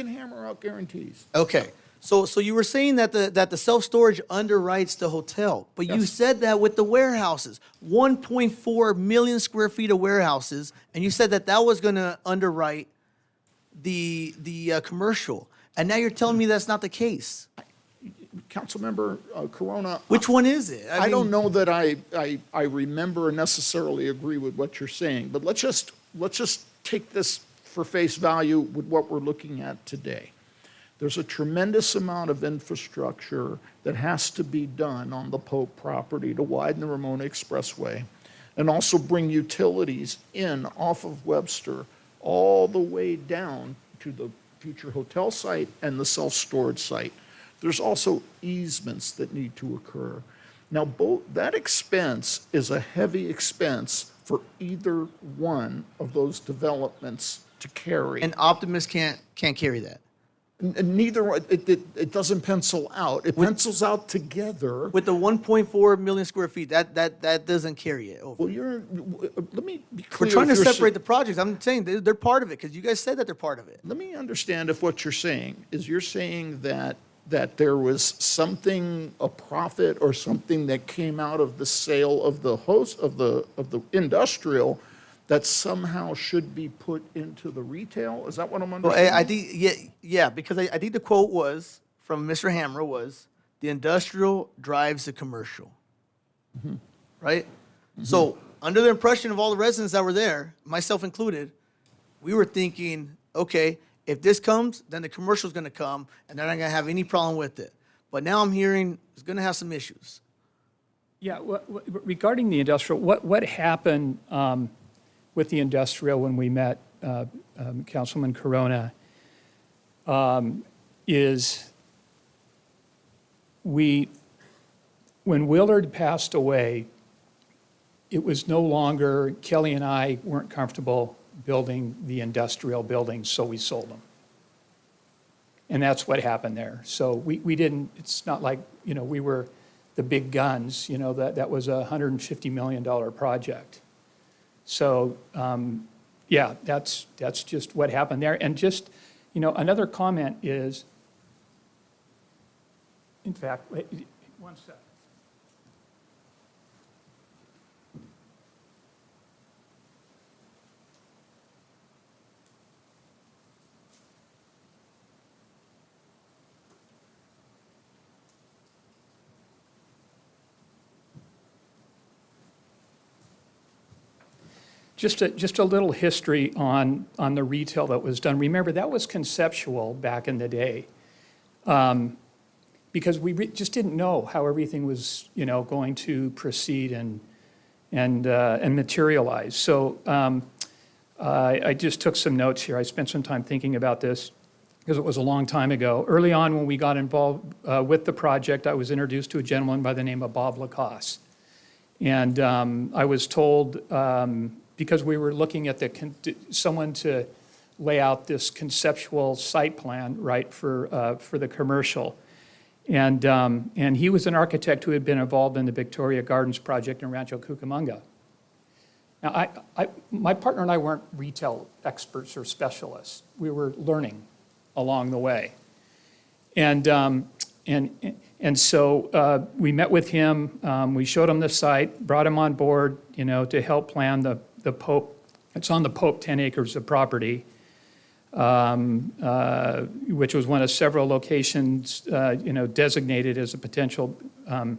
hammer out guarantees. Okay. So you were saying that the self-storage underwrites the hotel, but you Yes. said that with the warehouses, 1.4 million square feet of warehouses, and you said that was going to underwrite the commercial, and now you're telling me that's not the case. Councilmember Corona. Which one is it? I don't know that I remember or necessarily agree with what you're saying, but let's just take this for face value with what we're looking at today. There's a tremendous amount of infrastructure that has to be done on the Pope property to widen the Ramona Expressway and also bring utilities in off of Webster all the way down to the future hotel site and the self-storage site. There's also easements that need to occur. Now, that expense is a heavy expense for either one of those developments to carry. And Optimus can't carry that. Neither, it doesn't pencil out. It pencils out together. With the 1.4 million square feet, that doesn't carry it over. Well, let me be clear. We're trying to if you're separate the projects. I'm saying they're part of it because you guys said that they're part of it. Let me understand if what you're saying is you're saying that there was something, a profit or something that came out of the sale of the host of the industrial that somehow should be put into the retail? Is that what I'm Well, understanding? I think yeah, because I think the quote was from Mr. Hammer was the industrial drives the commercial, right? So under the impression of all the residents that were there, myself included, we were thinking, okay, if this comes, then the commercial is going to come, and they're not going to have any problem with it. But now I'm hearing it's going to have some issues. Yeah, regarding the industrial, what happened with the industrial when we met Councilman Corona is when Willard passed away, it was no longer, Kelly and I weren't comfortable building the industrial buildings, so we sold them. And that's what happened there. So we didn't, it's not like, we were the big guns, that was a $150 million project. So, yeah, that's just what happened there. And just, another comment is, in fact, wait, one sec. Just a little history on the retail that was done. Remember, that was conceptual back in the day, because we just didn't know how everything was, going to proceed and materialize. So I just took some notes here. I spent some time thinking about this because it was a long time ago. Early on, when we got involved with the project, I was introduced to a gentleman by the name of Bob Lacoste. And I was told, because we were looking at someone to lay out this conceptual site plan, right, for the commercial. And he was an architect who had been involved in the Victoria Gardens project in Rancho Cucamonga. Now, my partner and I weren't retail experts or specialists. We were learning along the way. And so we met with him, we showed him the site, brought him on board, to help plan the Pope. It's on the Pope 10 acres of property, which was one of several locations, designated as a potential, I'm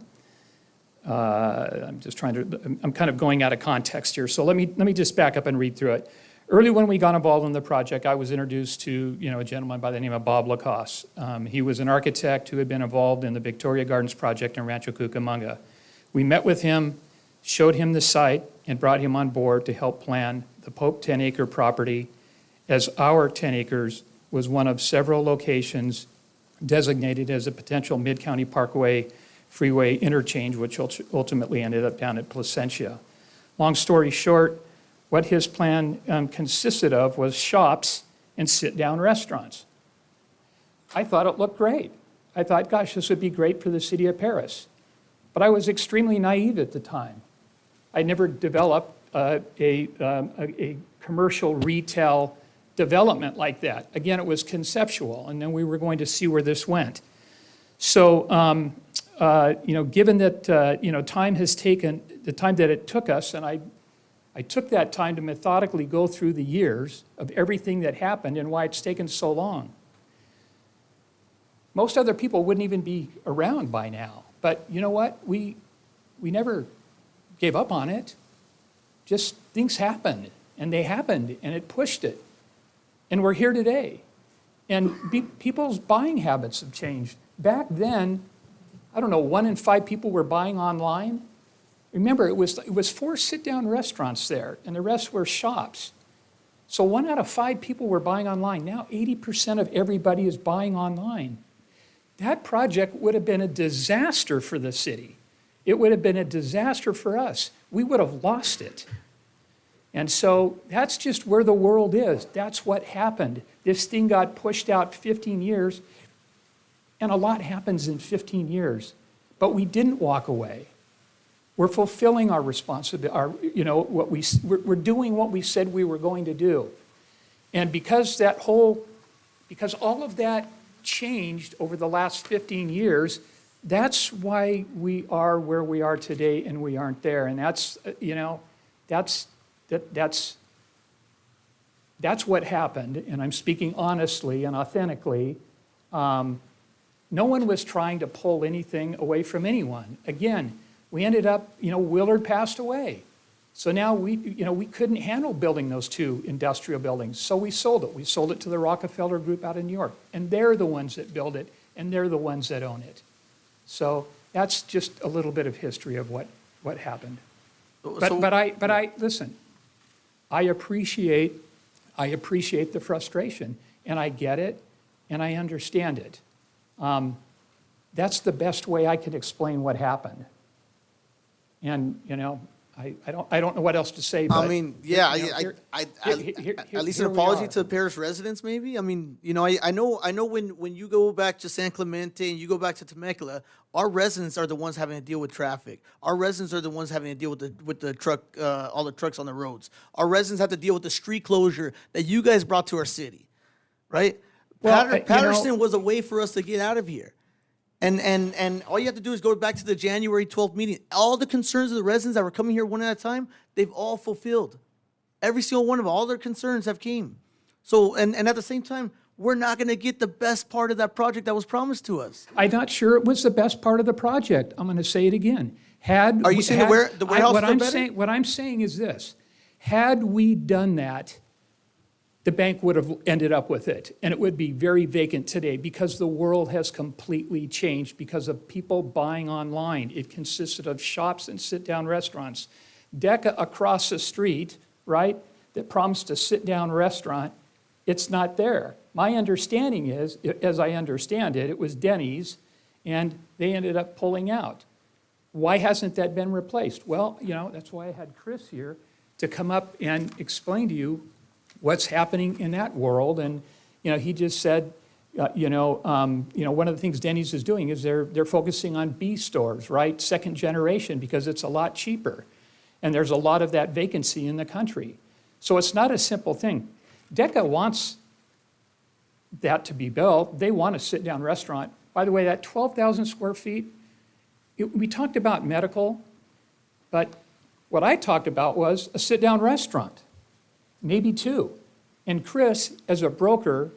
kind of going out of context here. So let me just back up and read through it. Early when we got involved in the project, I was introduced to, a gentleman by the name of Bob Lacoste. He was an architect who had been involved in the Victoria Gardens project in Rancho Cucamonga. We met with him, showed him the site, and brought him on board to help plan the Pope 10-acre property, as our 10 acres was one of several locations designated as a potential Mid-County Parkway freeway interchange, which ultimately ended up down at Placentia. Long story short, what his plan consisted of was shops and sit-down restaurants. I thought it looked great. I thought, gosh, this would be great for the city of Perris. But I was extremely naive at the time. I never developed a commercial retail development like that. Again, it was conceptual, and then we were going to see where this went. So, given that, time has taken, the time that it took us, and I took that time to methodically go through the years of everything that happened and why it's taken so long. Most other people wouldn't even be around by now. But you know what? We never gave up on it. Just things happened, and they happened, and it pushed it. And we're here today. And people's buying habits have changed. Back then, I don't know, 1 in 5 people were buying online. Remember, it was 4 sit-down restaurants there, and the rest were shops. So 1 out of 5 people were buying online. Now 80% of everybody is buying online. That project would have been a disaster for the city. It would have been a disaster for us. We would have lost it. And so that's just where the world is. That's what happened. This thing got pushed out 15 years, and a lot happens in 15 years. But we didn't walk away. We're fulfilling our responsibility, we're doing what we said we were going to do. And because all of that changed over the last 15 years, that's why we are where we are today and we aren't there. And that's what happened. And I'm speaking honestly and authentically. No one was trying to pull anything away from anyone. Again, we ended up, Willard passed away. So now we couldn't handle building those 2 industrial buildings. So we sold it. We sold it to the Rockefeller Group out in New York. And they're the ones that build it, and they're the ones that own it. So that's just a little bit of history of what happened. But I listen, I appreciate the frustration, and I get it, and I understand it. That's the best way I could explain what happened. And, I don't know what else to say, but. I mean, yeah, you know, at least here an we apology are. to Paris residents, maybe. I mean, you know, I know when you go back to San Clemente and you go back to Temecula, our residents are the ones having to deal with traffic. Our residents are the ones having to deal with the truck, all the trucks on the roads. Our residents have to deal with the street closure that you guys brought to our city, right? Well, you know- Patterson was a way for us to get out of here. And all you have to do is go back to the January 12th meeting. All the concerns of the residents that were coming here one at a time, they've all fulfilled. Every single one of them, all their concerns have came. So, and at the same time, we're not going to get the best part of that project that was promised to us. I'm not sure it was the best part of the project. I'm going to say it again. Are you saying the warehouse what is I'm better? saying, what I'm saying is this: had we done that, the bank would have ended up with it, and it would be very vacant today because the world has completely changed because of people buying online. It consisted of shops and sit-down restaurants. Decca across the street, right, that promised a sit-down restaurant, it's not there. My understanding is, as I understand it, it was Denny's, and they ended up pulling out. Why hasn't that been replaced? Well, you know, that's why I had Chris here to come up and explain to you what's happening in that world. And, you know, he just said, one of the things Denny's is doing is they're focusing on B stores, right? Second generation, because it's a lot cheaper. And there's a lot of that vacancy in the country. So it's not a simple thing. Decca wants that to be built. They want a sit-down restaurant. By the way, that 12,000 square feet, we talked about medical, but what I talked about was a sit-down restaurant. Maybe two. And Chris, as a broker,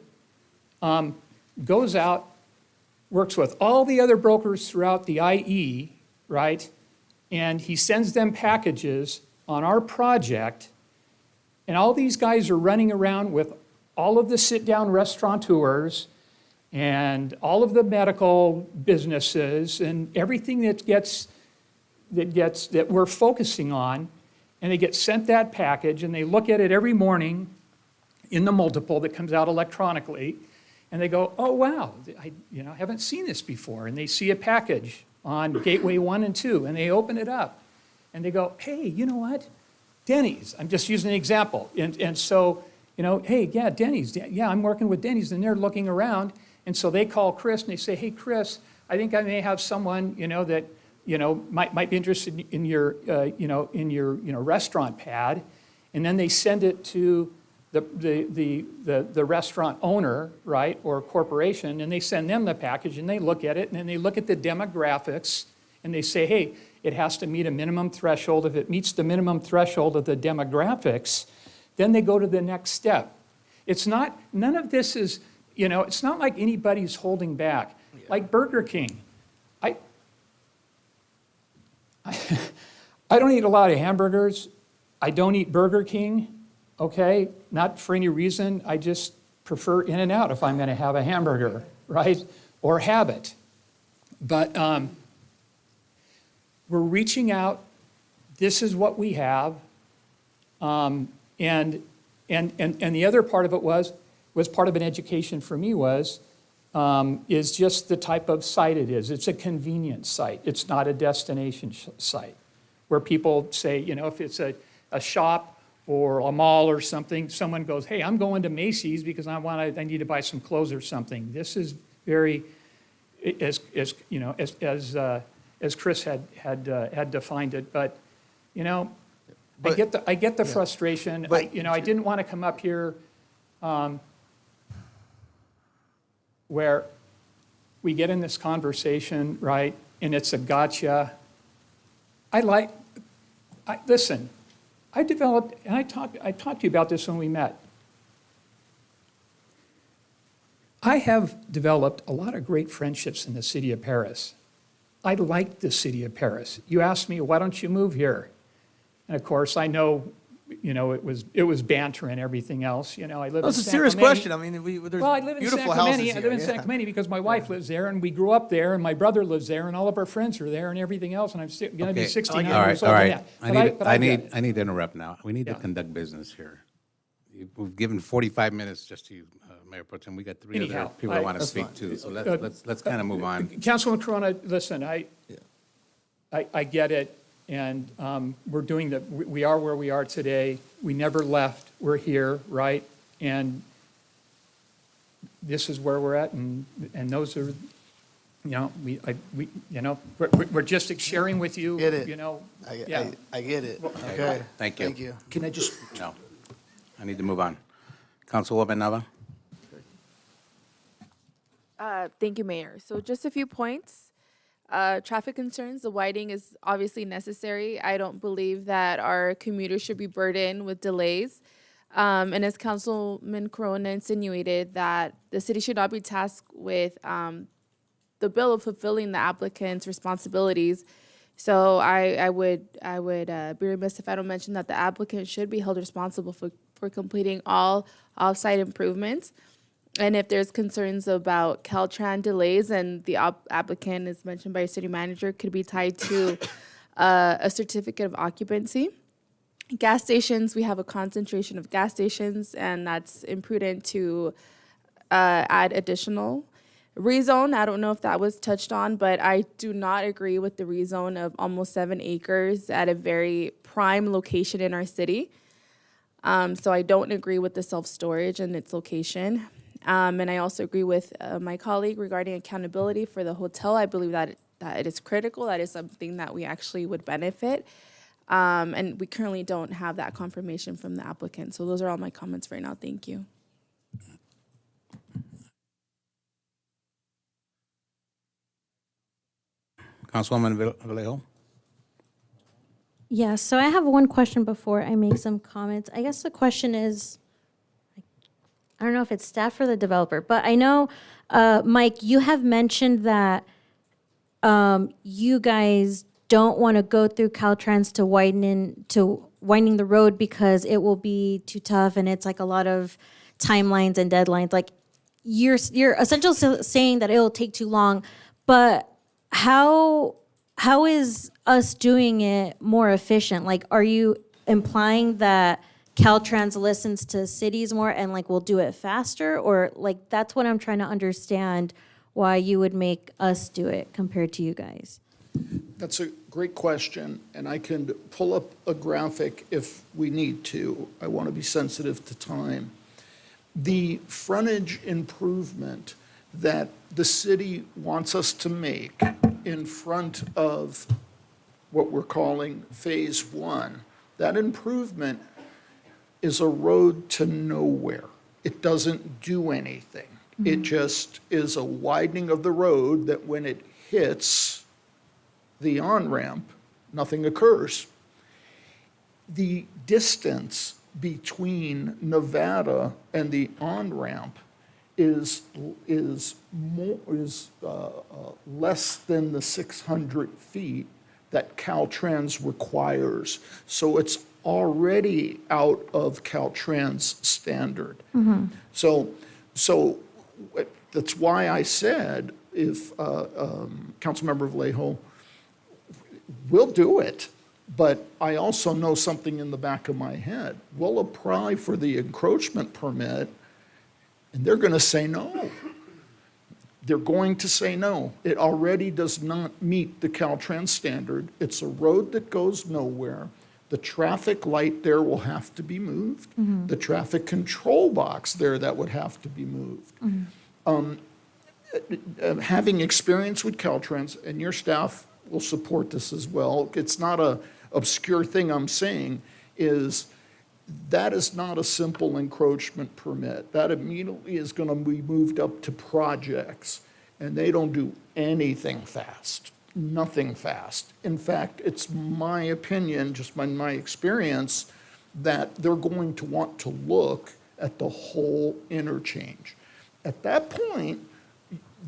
goes out, works with all the other brokers throughout the IE, right? And he sends them packages on our project. And all these guys are running around with all of the sit-down restaurateurs and all of the medical businesses and everything that we're focusing on. And they get sent that package, and they look at it every morning in the multiple that comes out electronically, and they go, oh, wow, I haven't seen this before. And they see a package on Gateway 1 and 2, and they open it up, and they go, hey, you know what? Denny's. I'm just using an example. And so, hey, yeah, Denny's. Yeah, I'm working with Denny's, and they're looking around, and so they call Chris, and they say, hey, Chris, I think I may have someone, that might be interested in your, restaurant pad. And then they send it to the restaurant owner, right, or corporation, and they send them the package, and they look at it, and then they look at the demographics, and they say, hey, it has to meet a minimum threshold. If it meets the minimum threshold of the demographics, then they go to the next step. It's not, none of this is, it's not like anybody's holding back. Yeah. Like Burger King. I don't eat a lot of hamburgers. I don't eat Burger King, okay? Not for any reason. I just prefer In-N-Out if I'm going to have a hamburger, right? Or Habit. But we're reaching out. This is what we have. And the other part of it was part of an education for me is just the type of site it is. It's a convenience site. It's not a destination site where people say, if it's a shop or a mall or something, someone goes, hey, I'm going to Macy's because I need to buy some clothes or something. This is very, as Chris had defined it, but, I get the frustration. I didn't want to come up here where we get in this conversation, right, and it's a gotcha. Listen, I developed, and I talked to you about this when we met. I have developed a lot of great friendships in the city of Perris. I like the city of Perris. You asked me, why don't you move here? And of course, I know, it was banter and everything else. I live in San Clemente. That's a serious question. I mean, there's I live in beautiful San houses Clemente. here. I live in San Clemente because my wife lives there, and we grew up there, and my brother lives there, and all of our friends are there, and everything else. And I'm going to be 69 years old. All right. I need to interrupt now. We need to conduct business here. We've given 45 minutes just to you, Mayor Pro Tem. We got three other people I want to speak to, so let's kind of move on. Councilman Corona, listen, I get it, And we are where we are today. We never left. We're here, right? And this is where we're at, and those are, we're just sharing with you, Get it. yeah. I get it. Okay. Thank you. Thank you. Can I just, No. I need to move on. Councilwoman Nava? Thank you, Mayor. So just a few points. Traffic concerns, the widening is obviously necessary. I don't believe that our commuters should be burdened with delays. And as Councilman Corona insinuated, that the city should not be tasked with the bill of fulfilling the applicant's responsibilities. So I would be remiss if I don't mention that the applicant should be held responsible for completing all off-site improvements. And if there's concerns about Caltrans delays, and the applicant, as mentioned by your city manager, could be tied to a certificate of occupancy. Gas stations, we have a concentration of gas stations, and that's imprudent to add additional. Rezone, I don't know if that was touched on, but I do not agree with the rezone of almost 7 acres at a very prime location in our city. So I don't agree with the self-storage and its location. And I also agree with my colleague regarding accountability for the hotel. I believe that it is critical. That is something that we actually would benefit. And we currently don't have that confirmation from the applicant. So those are all my comments right now. Thank you. Councilwoman Vallejo? Yeah, so I have one question before I make some comments. I guess the question is, I don't know if it's staff or the developer, but I know, Mike, you have mentioned that you guys don't want to go through Caltrans to widening the road because it will be too tough and it's like a lot of timelines and deadlines. Like you're essentially saying that it'll take too long, but how is us doing it more efficient? Like, are you implying that Caltrans listens to cities more and like will do it faster? Or like, that's what I'm trying to understand, why you would make us do it compared to you guys. that's a great question, and I can pull up a graphic if we need to. I want to be sensitive to time. The frontage improvement that the city wants us to make in front of what we're calling Phase 1, that improvement is a road to nowhere. It doesn't do anything. It just is a widening of the road that when it hits the on-ramp, nothing occurs. The distance between Nevada and the on-ramp is less than the 600 feet that Caltrans requires. So it's already out of Caltrans standard. So that's why I said, if Councilmember Vallejo, we'll do it, but I also know something in the back of my head. We'll apply for the encroachment permit, and they're going to say no. They're going to say no. It already does not meet the Caltrans standard. It's a road that goes nowhere. The traffic light there will have to be moved. The traffic control box there, that would have to be moved. Having experience with Caltrans, and your staff will support this as well, it's not an obscure thing I'm saying, is that is not a simple encroachment permit. That immediately is going to be moved up to projects, and they don't do anything fast, nothing fast. In fact, it's my opinion, just my experience, that they're going to want to look at the whole interchange. At that point,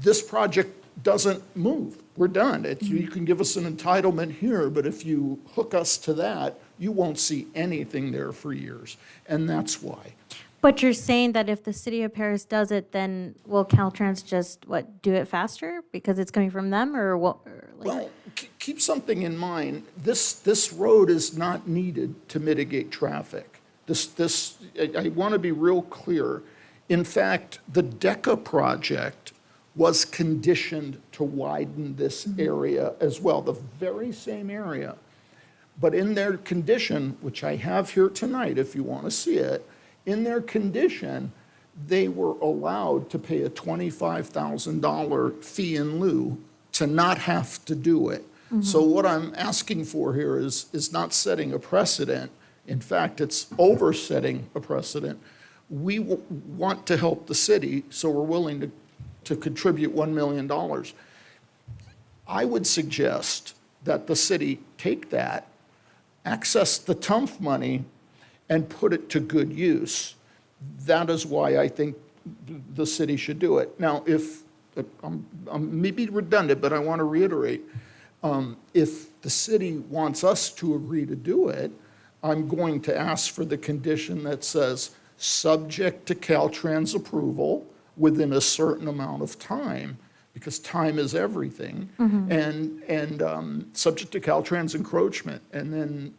this project doesn't move. We're done. You can give us an entitlement here, but if you hook us to that, you won't see anything there for years. And that's why. But you're saying that if the city of Perris does it, then will Caltrans just, do it faster because it's coming from them, or what? Well, keep something in mind. This road is not needed to mitigate traffic. I want to be real clear. In fact, the DECA project was conditioned to widen this area as well, the very same area. But in their condition, which I have here tonight, if you want to see it, in their condition, they were allowed to pay a $25,000 fee in lieu to not have to do it. So what I'm asking for here is not setting a precedent. In fact, it's oversetting a precedent. We want to help the city, so we're willing to contribute $1 million. I would suggest that the city take that, access the TUMF money, and put it to good use. That is why I think the city should do it. Now, if, I'm maybe redundant, but I want to reiterate, if the city wants us to agree to do it, I'm going to ask for the condition that says, subject to Caltrans approval within a certain amount of time, because time is everything, and subject to Caltrans encroachment. And then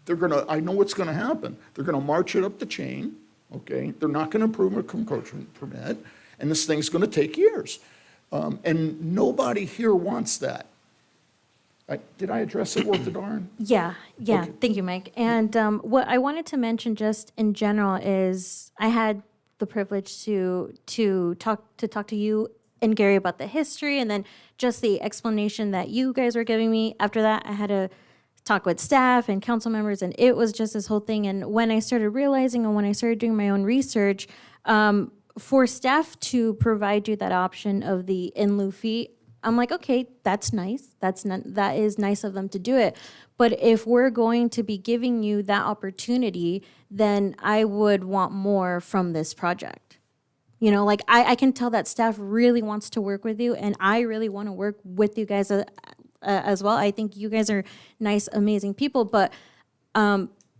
they're gonna, I know what's gonna happen. They're gonna march it up the chain, okay? They're not gonna approve an encroachment permit, and this thing's gonna take years. And nobody here wants that. Did I address it worth the darn? Yeah. Okay. Thank you, Mike. And what I wanted to mention just in general is I had the privilege to talk to you and Gary about the history, and then just the explanation that you guys were giving me. After that, I had to talk with staff and council members, and it was just this whole thing. And when I started realizing, and when I started doing my own research, for staff to provide you that option of the in lieu fee, I'm like, okay, that's nice. That is nice of them to do it. But if we're going to be giving you that opportunity, then I would want more from this project. You know, like I can tell that staff really wants to work with you, and I really want to work with you guys as well. I think you guys are nice, amazing people, but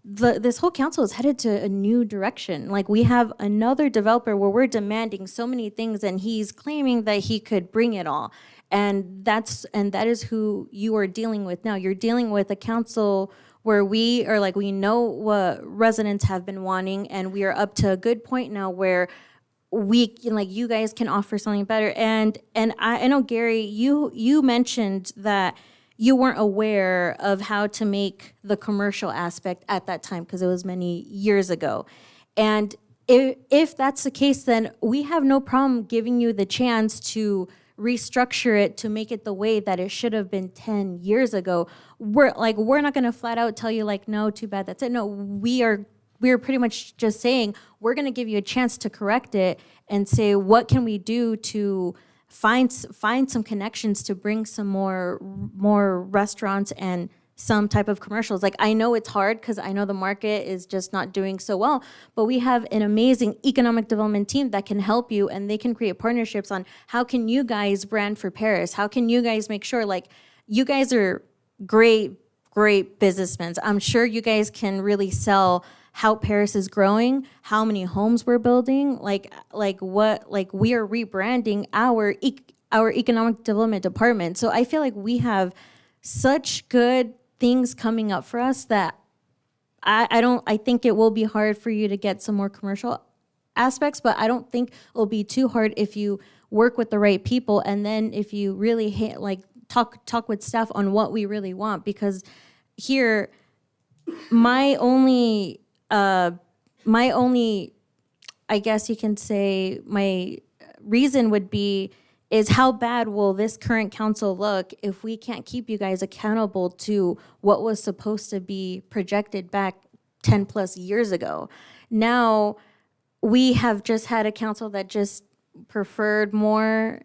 this whole council is headed to a new direction. Like, we have another developer where we're demanding so many things, and he's claiming that he could bring it all. And that is who you are dealing with now. You're dealing with a council where we are like, we know what residents have been wanting, and we are up to a good point now where we can, like, you guys can offer something better. And I know, Gary, you mentioned that you weren't aware of how to make the commercial aspect at that time because it was many years ago. And if that's the case, then we have no problem giving you the chance to restructure it to make it the way that it should have been 10 years ago. We're not going to flat out tell you, like, no, too bad, that's it. No, we're pretty much just saying we're going to give you a chance to correct it and say, what can we do to find some connections to bring some more restaurants and some type of commercials. Like, I know it's hard because I know the market is just not doing so well, but we have an amazing economic development team that can help you, and they can create partnerships on how can you guys brand for Perris? How can you guys make sure, like, you guys are great businessmen. I'm sure you guys can really sell how Perris is growing, how many homes we're building, like we are rebranding our economic development department. So I feel like we have such good things coming up for us that I think it will be hard for you to get some more commercial aspects, but I don't think it'll be too hard if you work with the right people, and then if you really talk with staff on what we really want. Because here, my only, I guess you can say, my reason would be, is how bad will this current council look if we can't keep you guys accountable to what was supposed to be projected back 10 plus years ago? Now, we have just had a council that just preferred more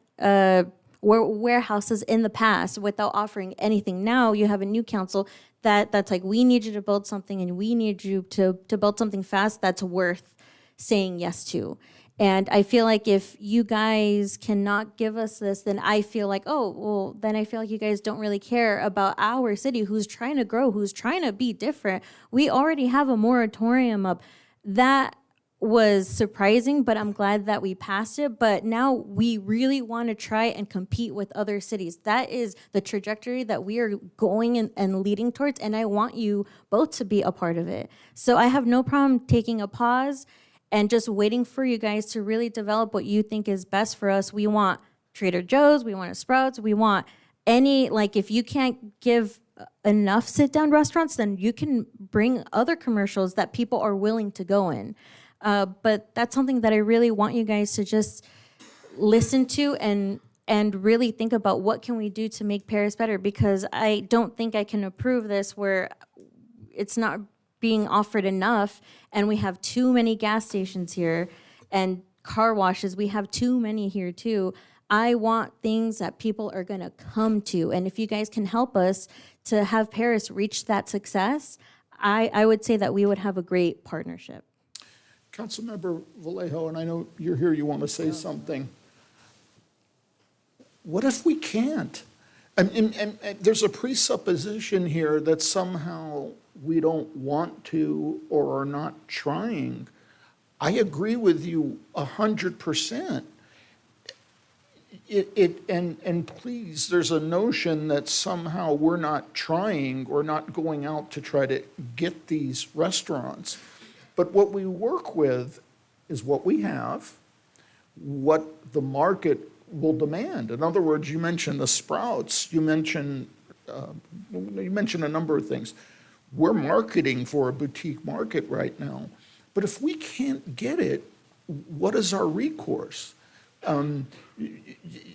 warehouses in the past without offering anything. Now you have a new council that's like, we need you to build something, and we need you to build something fast that's worth saying yes to. And I feel like if you guys cannot give us this, then I feel like, then I feel like you guys don't really care about our city, who's trying to grow, who's trying to be different. We already have a moratorium up. That was surprising, but I'm glad that we passed it. But now we really want to try and compete with other cities. That is the trajectory that we are going and leading towards, and I want you both to be a part of it. So I have no problem taking a pause and just waiting for you guys to really develop what you think is best for us. We want Trader Joe's, we want a Sprouts, we want if you can't give enough sit-down restaurants, then you can bring other commercials that people are willing to go in. But that's something that I really want you guys to just listen to and really think about what can we do to make Perris better, because I don't think I can approve this where it's not being offered enough and we have too many gas stations here and car washes. We have too many here too. I want things that people are going to come to. And if you guys can help us to have Perris reach that success, I would say that we would have a great partnership. Councilmember Vallejo, and I know you're here, you want to say something. What if we can't? And there's a presupposition here that somehow we don't want to or are not trying. I agree with you 100%. And please, there's a notion that somehow we're not trying or not going out to try to get these restaurants. But what we work with is what we have, what the market will demand. In other words, you mentioned the Sprouts, you mentioned a number of things. We're marketing for a boutique market right now. But if we can't get it, what is our recourse?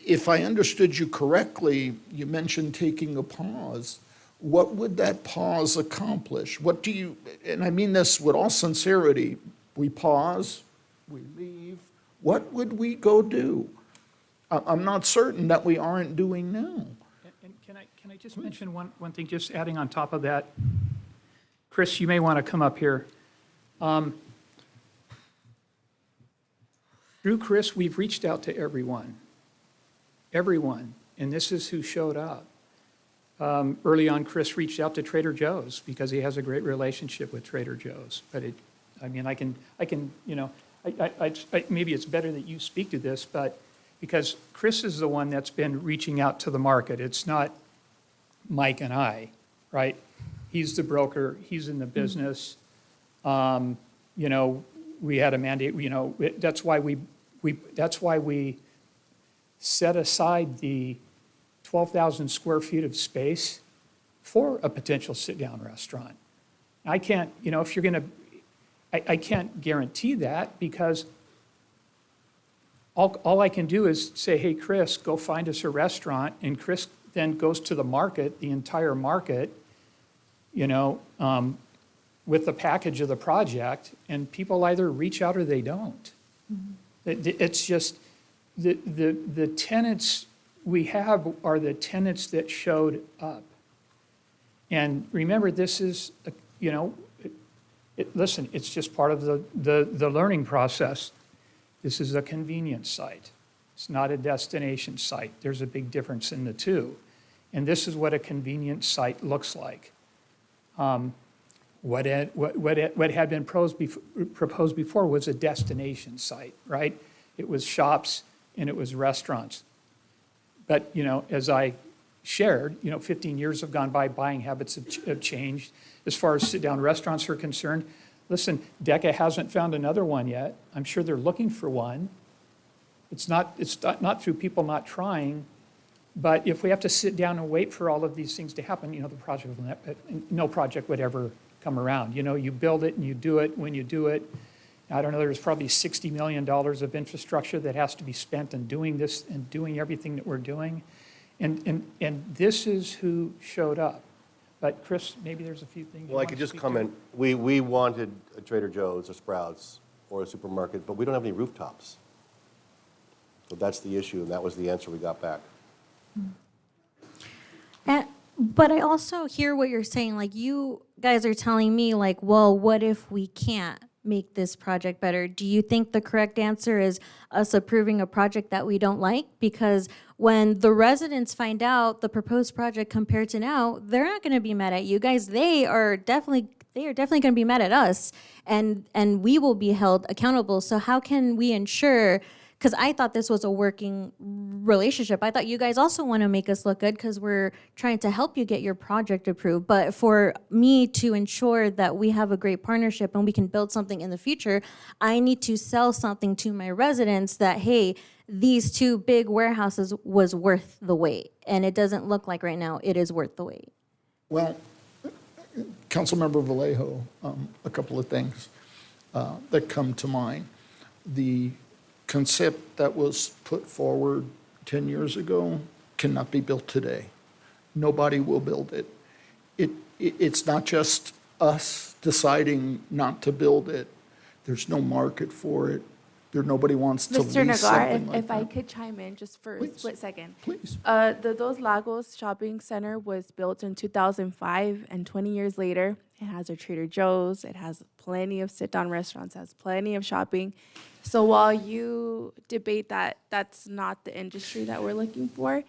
If I understood you correctly, you mentioned taking a pause. What would that pause accomplish? What do you, and I mean this with all sincerity, we pause, we leave, what would we go do? I'm not certain that we aren't doing now. And can I just mention one thing, just adding on top of that? Chris, you may want to come up here. Through Chris, we've reached out to everyone, and this is who showed up. Early on, Chris reached out to Trader Joe's because he has a great relationship with Trader Joe's. But maybe it's better that you speak to this, but because Chris is the one that's been reaching out to the market. It's not Mike and I, right? He's the broker, he's in the business. We had a mandate, that's why we set aside the 12,000 square feet of space for a potential sit-down restaurant. I can't, if you're gonna, I can't guarantee that because all I can do is say, hey, Chris, go find us a restaurant, and Chris then goes to the market, the entire market, with the package of the project, and people either reach out or they don't. It's just, the tenants we have are the tenants that showed up. And remember, this is, listen, it's just part of the learning process. This is a convenience site. It's not a destination site. There's a big difference in the two. And this is what a convenience site looks like. What had been proposed before was a destination site, right? It was shops and it was restaurants. But, as I shared, 15 years have gone by, buying habits have changed. As far as sit-down restaurants are concerned, listen, DECA hasn't found another one yet. I'm sure they're looking for one. It's not through people not trying, but if we have to sit down and wait for all of these things to happen, no project would ever come around. You build it and you do it. When you do it, I don't know, there's probably $60 million of infrastructure that has to be spent in doing this and doing everything that we're doing. And this is who showed up. But Chris, maybe there's a few things. Well, I could just comment. We wanted a Trader Joe's, a Sprouts, or a supermarket, but we don't have any rooftops. So that's the issue, and that was the answer we got back. But I also hear what you're saying. Like, you guys are telling me, like, well, what if we can't make this project better? Do you think the correct answer is us approving a project that we don't like? Because when the residents find out the proposed project compared to now, they're not going to be mad at you guys. They are definitely going to be mad at us, and we will be held accountable. So how can we ensure? because I thought this was a working relationship. I thought you guys also want to make us look good because we're trying to help you get your project approved. But for me to ensure that we have a great partnership and we can build something in the future, I need to sell something to my residents that, hey, these two big warehouses was worth the wait. And it doesn't look like right now it is worth the wait. Well, Councilmember Vallejo, a couple of things that come to mind. The concept that was put forward 10 years ago cannot be built today. Nobody will build it. It's not just us deciding not to build it. There's no market for it. Nobody wants to lease Mr. Nagar, something like if I that. could chime in just for a Please. split second. Please. The Dos Lagos Shopping Center was built in 2005, and 20 years later, it has a Trader Joe's, it has plenty of sit-down restaurants, has plenty of shopping. So while you debate that that's not the industry that we're looking for,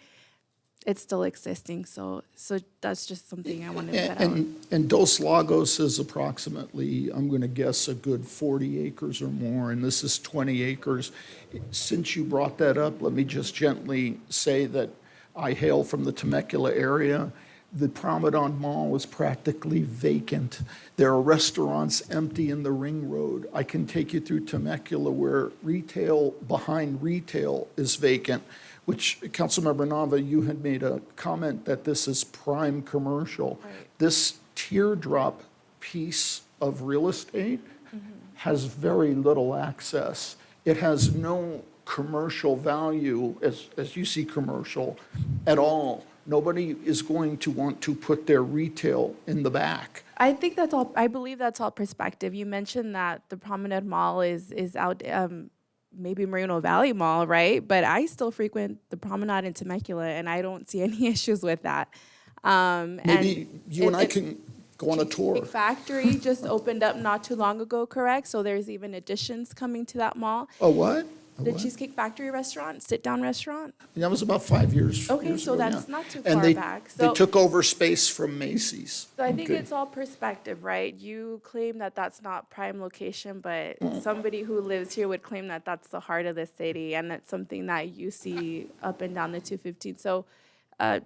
it's still existing. So that's just something I wanted to put out. And Dos Lagos is approximately, I'm going to guess, a good 40 acres or more, and this is 20 acres. Since you brought that up, let me just gently say that I hail from the Temecula area. The Promenade Mall is practically vacant. There are restaurants empty in the ring road. I can take you through Temecula where retail behind retail is vacant, which, Councilmember Nava, you had made a comment that this is prime commercial. Right. This teardrop piece of real estate has very little access. It has no commercial value, as you see commercial, at all. Nobody is going to want to put their retail in the back. I think that's all. I believe that's all perspective. You mentioned that the Promenade Mall is out, maybe Moreno Valley Mall, right? But I still frequent the Promenade in Temecula, and I don't see any issues with that. Maybe you and I can go on a tour. Cheesecake Factory just opened up not too long ago, correct? So there's even additions coming to that mall. A what? The Cheesecake Factory restaurant, sit-down restaurant. That was about 5 years. Okay, years so ago, that's yeah. not too And far back. they So- took over space from Macy's. So I think Okay. it's all perspective, right? You claim that that's not prime location, but Mm. somebody who lives here would claim that that's the heart of the city, and it's something that you see up and down the 215. So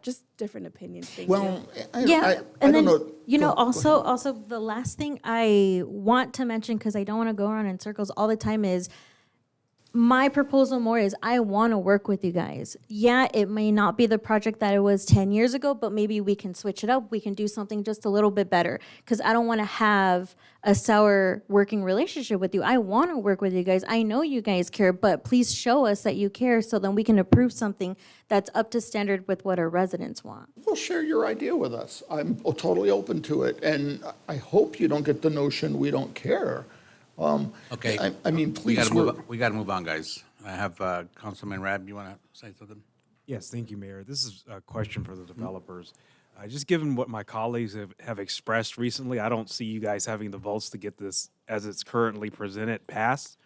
just different opinions. Thank Well, you. Yeah, I and don't then, know. you know, Go ahead. also the last thing I want to mention, because I don't want to go around in circles all the time, is my proposal more is I want to work with you guys. Yeah, it may not be the project that it was 10 years ago, but maybe we can switch it up. We can do something just a little bit better, because I don't want to have a sour working relationship with you. I want to work with you guys. I know you guys care, but please show us that you care so then we can approve something that's up to standard with what our residents want. Well, share your idea with us. I'm totally open to it, and I hope you don't get the notion we don't care. Okay. I mean, We please. gotta move on, guys. I have Councilman Rab, you want to say something? Yes, thank you, Mayor. This is a question for the developers. Just given what my colleagues have expressed recently, I don't see you guys having the votes to get this, as it's currently presented, passed.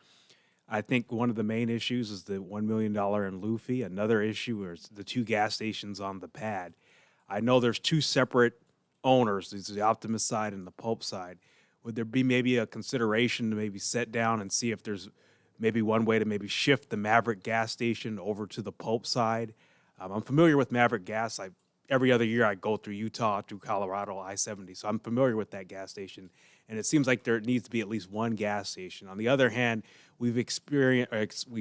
I think one of the main issues is the $1 million in lieu fee. Another issue is the 2 gas stations on the pad. I know there's 2 separate owners, there's the Optimist side and the Pulp side. Would there be maybe a consideration to maybe sit down and see if there's maybe one way to maybe shift the Maverick gas station over to the Pulp side? I'm familiar with Maverick gas. Every other year I go through Utah, through Colorado, I-70, so I'm familiar with that gas station. And it seems like there needs to be at least one gas station. On the other hand, we've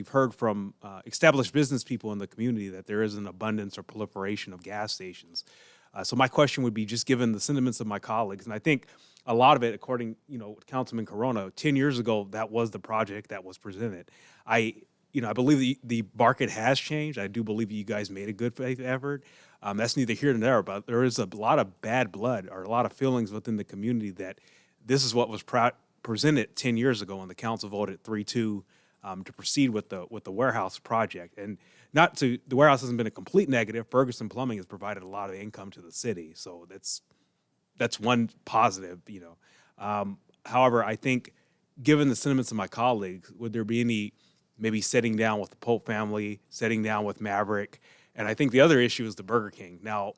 heard from established business people in the community that there is an abundance or proliferation of gas stations. So my question would be, just given the sentiments of my colleagues, and I think a lot of it, according, to Councilman Corona, 10 years ago, that was the project that was presented. I believe the market has changed. I do believe you guys made a good faith effort. That's neither here nor there, but there is a lot of bad blood or a lot of feelings within the community that this is what was presented 10 years ago when the council voted 3-2 to proceed with the warehouse project. And the warehouse hasn't been a complete negative. Ferguson Plumbing has provided a lot of income to the city, so that's one positive, However, I think given the sentiments of my colleagues, would there be any maybe sitting down with the Pope family, sitting down with Maverick? And I think the other issue is the Burger King. Now,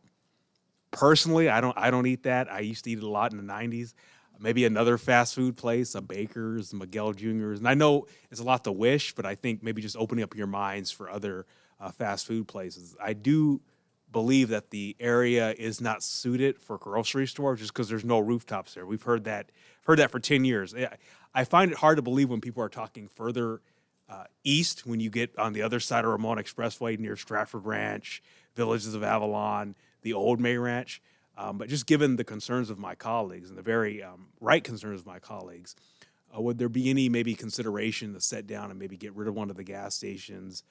personally, I don't eat that. I used to eat it a lot in the 90s. maybe another fast food place, a Baker's, Miguel Jr.'s. And I know it's a lot to wish, but I think maybe just opening up your minds for other fast food places. I do believe that the area is not suited for grocery stores just because there's no rooftops there. We've heard that for 10 years. I find it hard to believe when people are talking further east, when you get on the other side of Ramona Expressway near Stratford Ranch, Villages of Avalon, the old May Ranch. But just given the concerns of my colleagues and the very right concerns of my colleagues, would there be any maybe consideration to sit down and maybe get rid of one of the gas stations?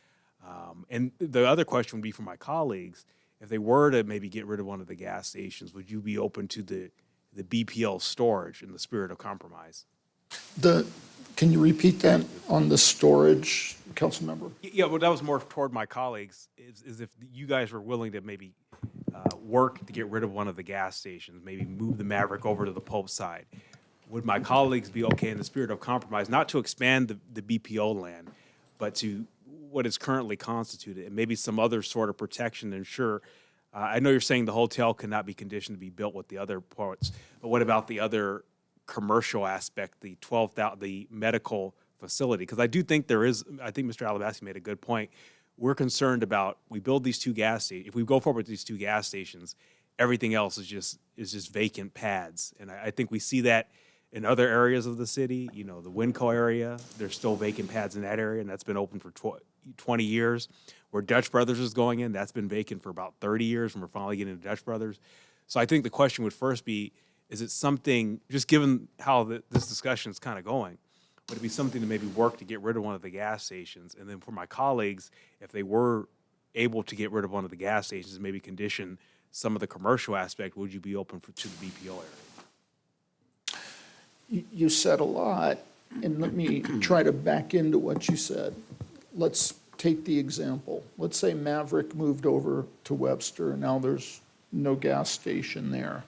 And the other question would be for my colleagues, if they were to maybe get rid of one of the gas stations, would you be open to the BPL storage in the spirit of compromise? Can you repeat that on the storage, council member? Yeah, well, that was more toward my colleagues, is if you guys were willing to maybe work to get rid of one of the gas stations, maybe move the Maverick over to the Pope side. Would my colleagues be okay in the spirit of compromise, not to expand the BPO land, but to what is currently constituted and maybe some other sort of protection to ensure, I know you're saying the hotel cannot be conditioned to be built with the other parts, but what about the other commercial aspect, the medical facility? Because I do think I think Mr. Alabasi made a good point. We're concerned about, we build these two gas stations, if we go forward with these two gas stations, everything else is just vacant pads. And I think we see that in other areas of the city, the Winco area, there's still vacant pads in that area, and that's been open for 20 years. Where Dutch Brothers is going in, that's been vacant for about 30 years, and we're finally getting into Dutch Brothers. So I think the question would first be, is it something, just given how this discussion is kind of going, would it be something to maybe work to get rid of one of the gas stations? And then for my colleagues, if they were able to get rid of one of the gas stations, maybe condition some of the commercial aspect, would you be open to the BPO area? You said a lot, and let me try to back into what you said. Let's take the example. Let's say Maverick moved over to Webster, and now there's no gas station there.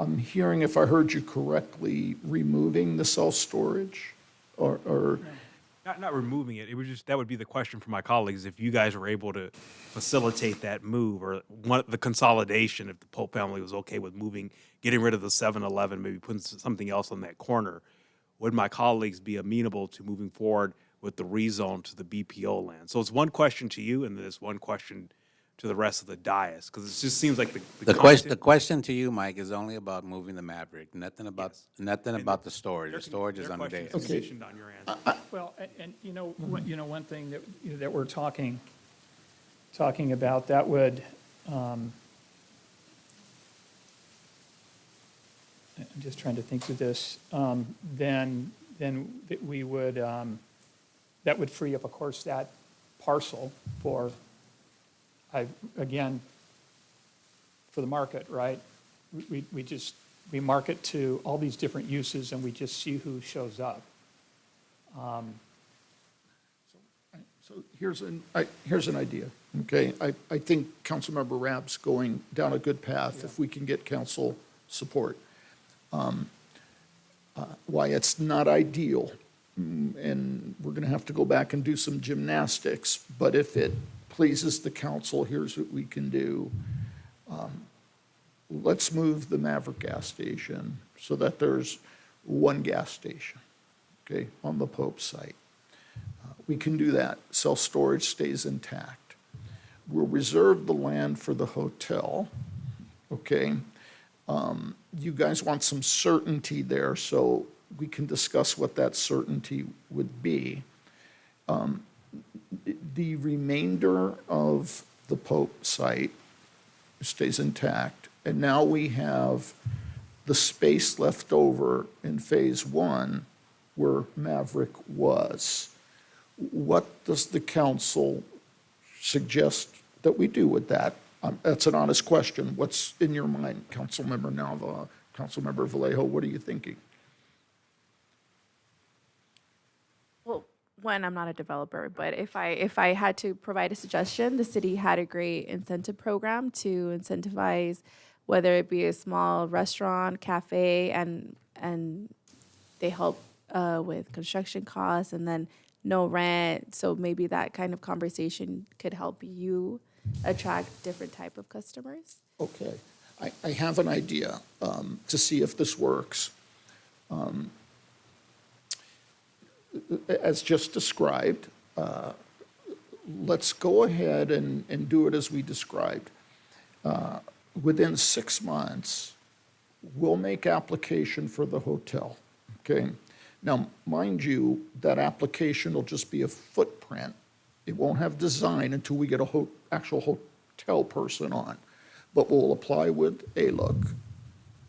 I'm hearing, if I heard you correctly, removing the self-storage or Not removing it. It would that would be the question for my colleagues, if you guys were able to facilitate that move or the consolidation, if the Pope family was okay with getting rid of the 7-Eleven, maybe putting something else on that corner, would my colleagues be amenable to moving forward with the rezone to the BPO land? So it's one question to you, and then it's one question to the rest of the dais, because it just seems like The question to you, Mike, is only about moving the Maverick, nothing about the storage. The storage is on the dais. conditioned on your answer. Well, and one thing that we're talking about, that would, I'm just trying to think of this, then we would, that would free up, of course, that parcel for, again, for the market, right? We market to all these different uses, and we just see who shows up. So here's an idea, okay? I think Councilmember Rapp's going down a good path if we can get council support. Why it's not ideal, and we're going to have to go back and do some gymnastics, but if it pleases the council, here's what we can do. Let's move the Maverick gas station so that there's one gas station, okay, on the Pope site. We can do that. Self-storage stays intact. We'll reserve the land for the hotel, okay? You guys want some certainty there, so we can discuss what that certainty would be. The remainder of the Pope site stays intact, and now we have the space left over in Phase 1 where Maverick was. What does the council suggest that we do with that? That's an honest question. What's in your mind, Councilmember Nava, Councilmember Vallejo? What are you thinking? Well, one, I'm not a developer, but if I had to provide a suggestion, the city had a great incentive program to incentivize whether it be a small restaurant, cafe, and they help with construction costs and then no rent. So maybe that kind of conversation could help you attract different type of customers. Okay. I have an idea to see if this works. As just described, let's go ahead and do it as we described. Within 6 months, we'll make application for the hotel, okay? Now, mind you, that application will just be a footprint. It won't have design until we get a actual hotel person on. But we'll apply with A-Look,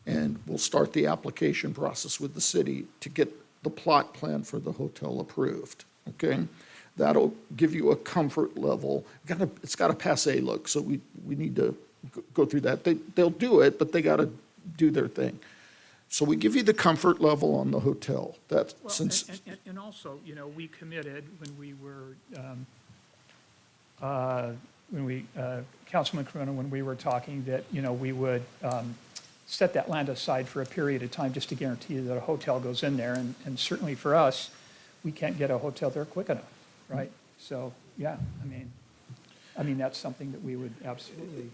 and we'll start the application process with the city to get the plot plan for the hotel approved, okay? That'll give you a comfort level. It's got to pass A-Look, so we need to go through that. They'll do it, but they got to do their thing. So we give you the comfort level on the hotel. That's Well, since. and also, you know, we committed when we were, Councilman Corona, when we were talking that, you know, we would set that land aside for a period of time just to guarantee that a hotel goes in there. And certainly for us, we can't get a hotel there quick enough, right? So, yeah, I mean, that's something that we would absolutely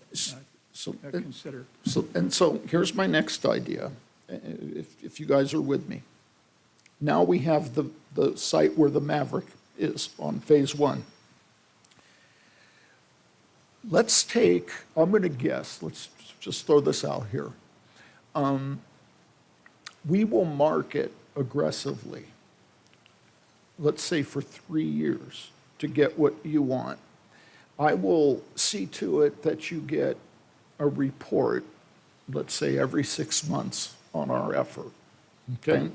consider. So here's my next idea, if you guys are with me. Now we have the site where the Maverick is on phase 1. Let's take, I'm going to guess, let's just throw this out here. We will market aggressively, let's say for 3 years, to get what you want. I will see to it that you get a report, let's say every 6 months on our effort, okay?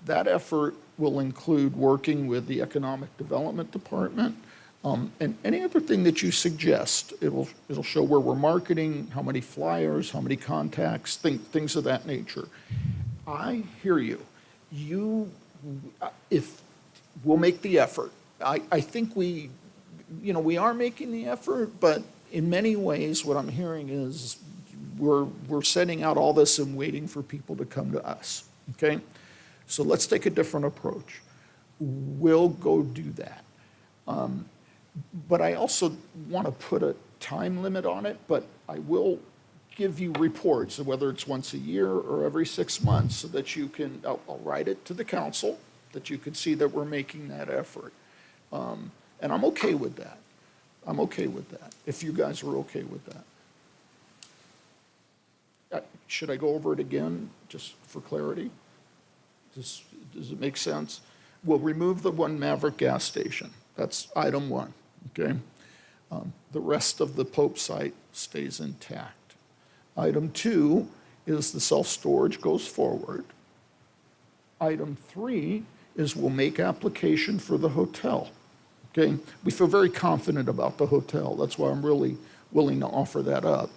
That effort will include working with the Economic Development Department, and any other thing that you suggest. It'll show where we're marketing, how many flyers, how many contacts, things of that nature. I hear you. If we'll make the effort. I think we are making the effort, but in many ways, what I'm hearing is we're setting out all this and waiting for people to come to us, okay? So let's take a different approach. We'll go do that. But I also want to put a time limit on it, but I will give you reports, whether it's once a year or every 6 months, so that you can, I'll write it to the council, that you can see that we're making that effort. And I'm okay with that. I'm okay with that, if you guys are okay with that. Should I go over it again, just for clarity? Does it make sense? We'll remove the one Maverick gas station. That's item 1, okay? The rest of the Pope site stays intact. Item 2 is the self-storage goes forward. Item 3 is we'll make application for the hotel, okay? We feel very confident about the hotel. That's why I'm really willing to offer that up.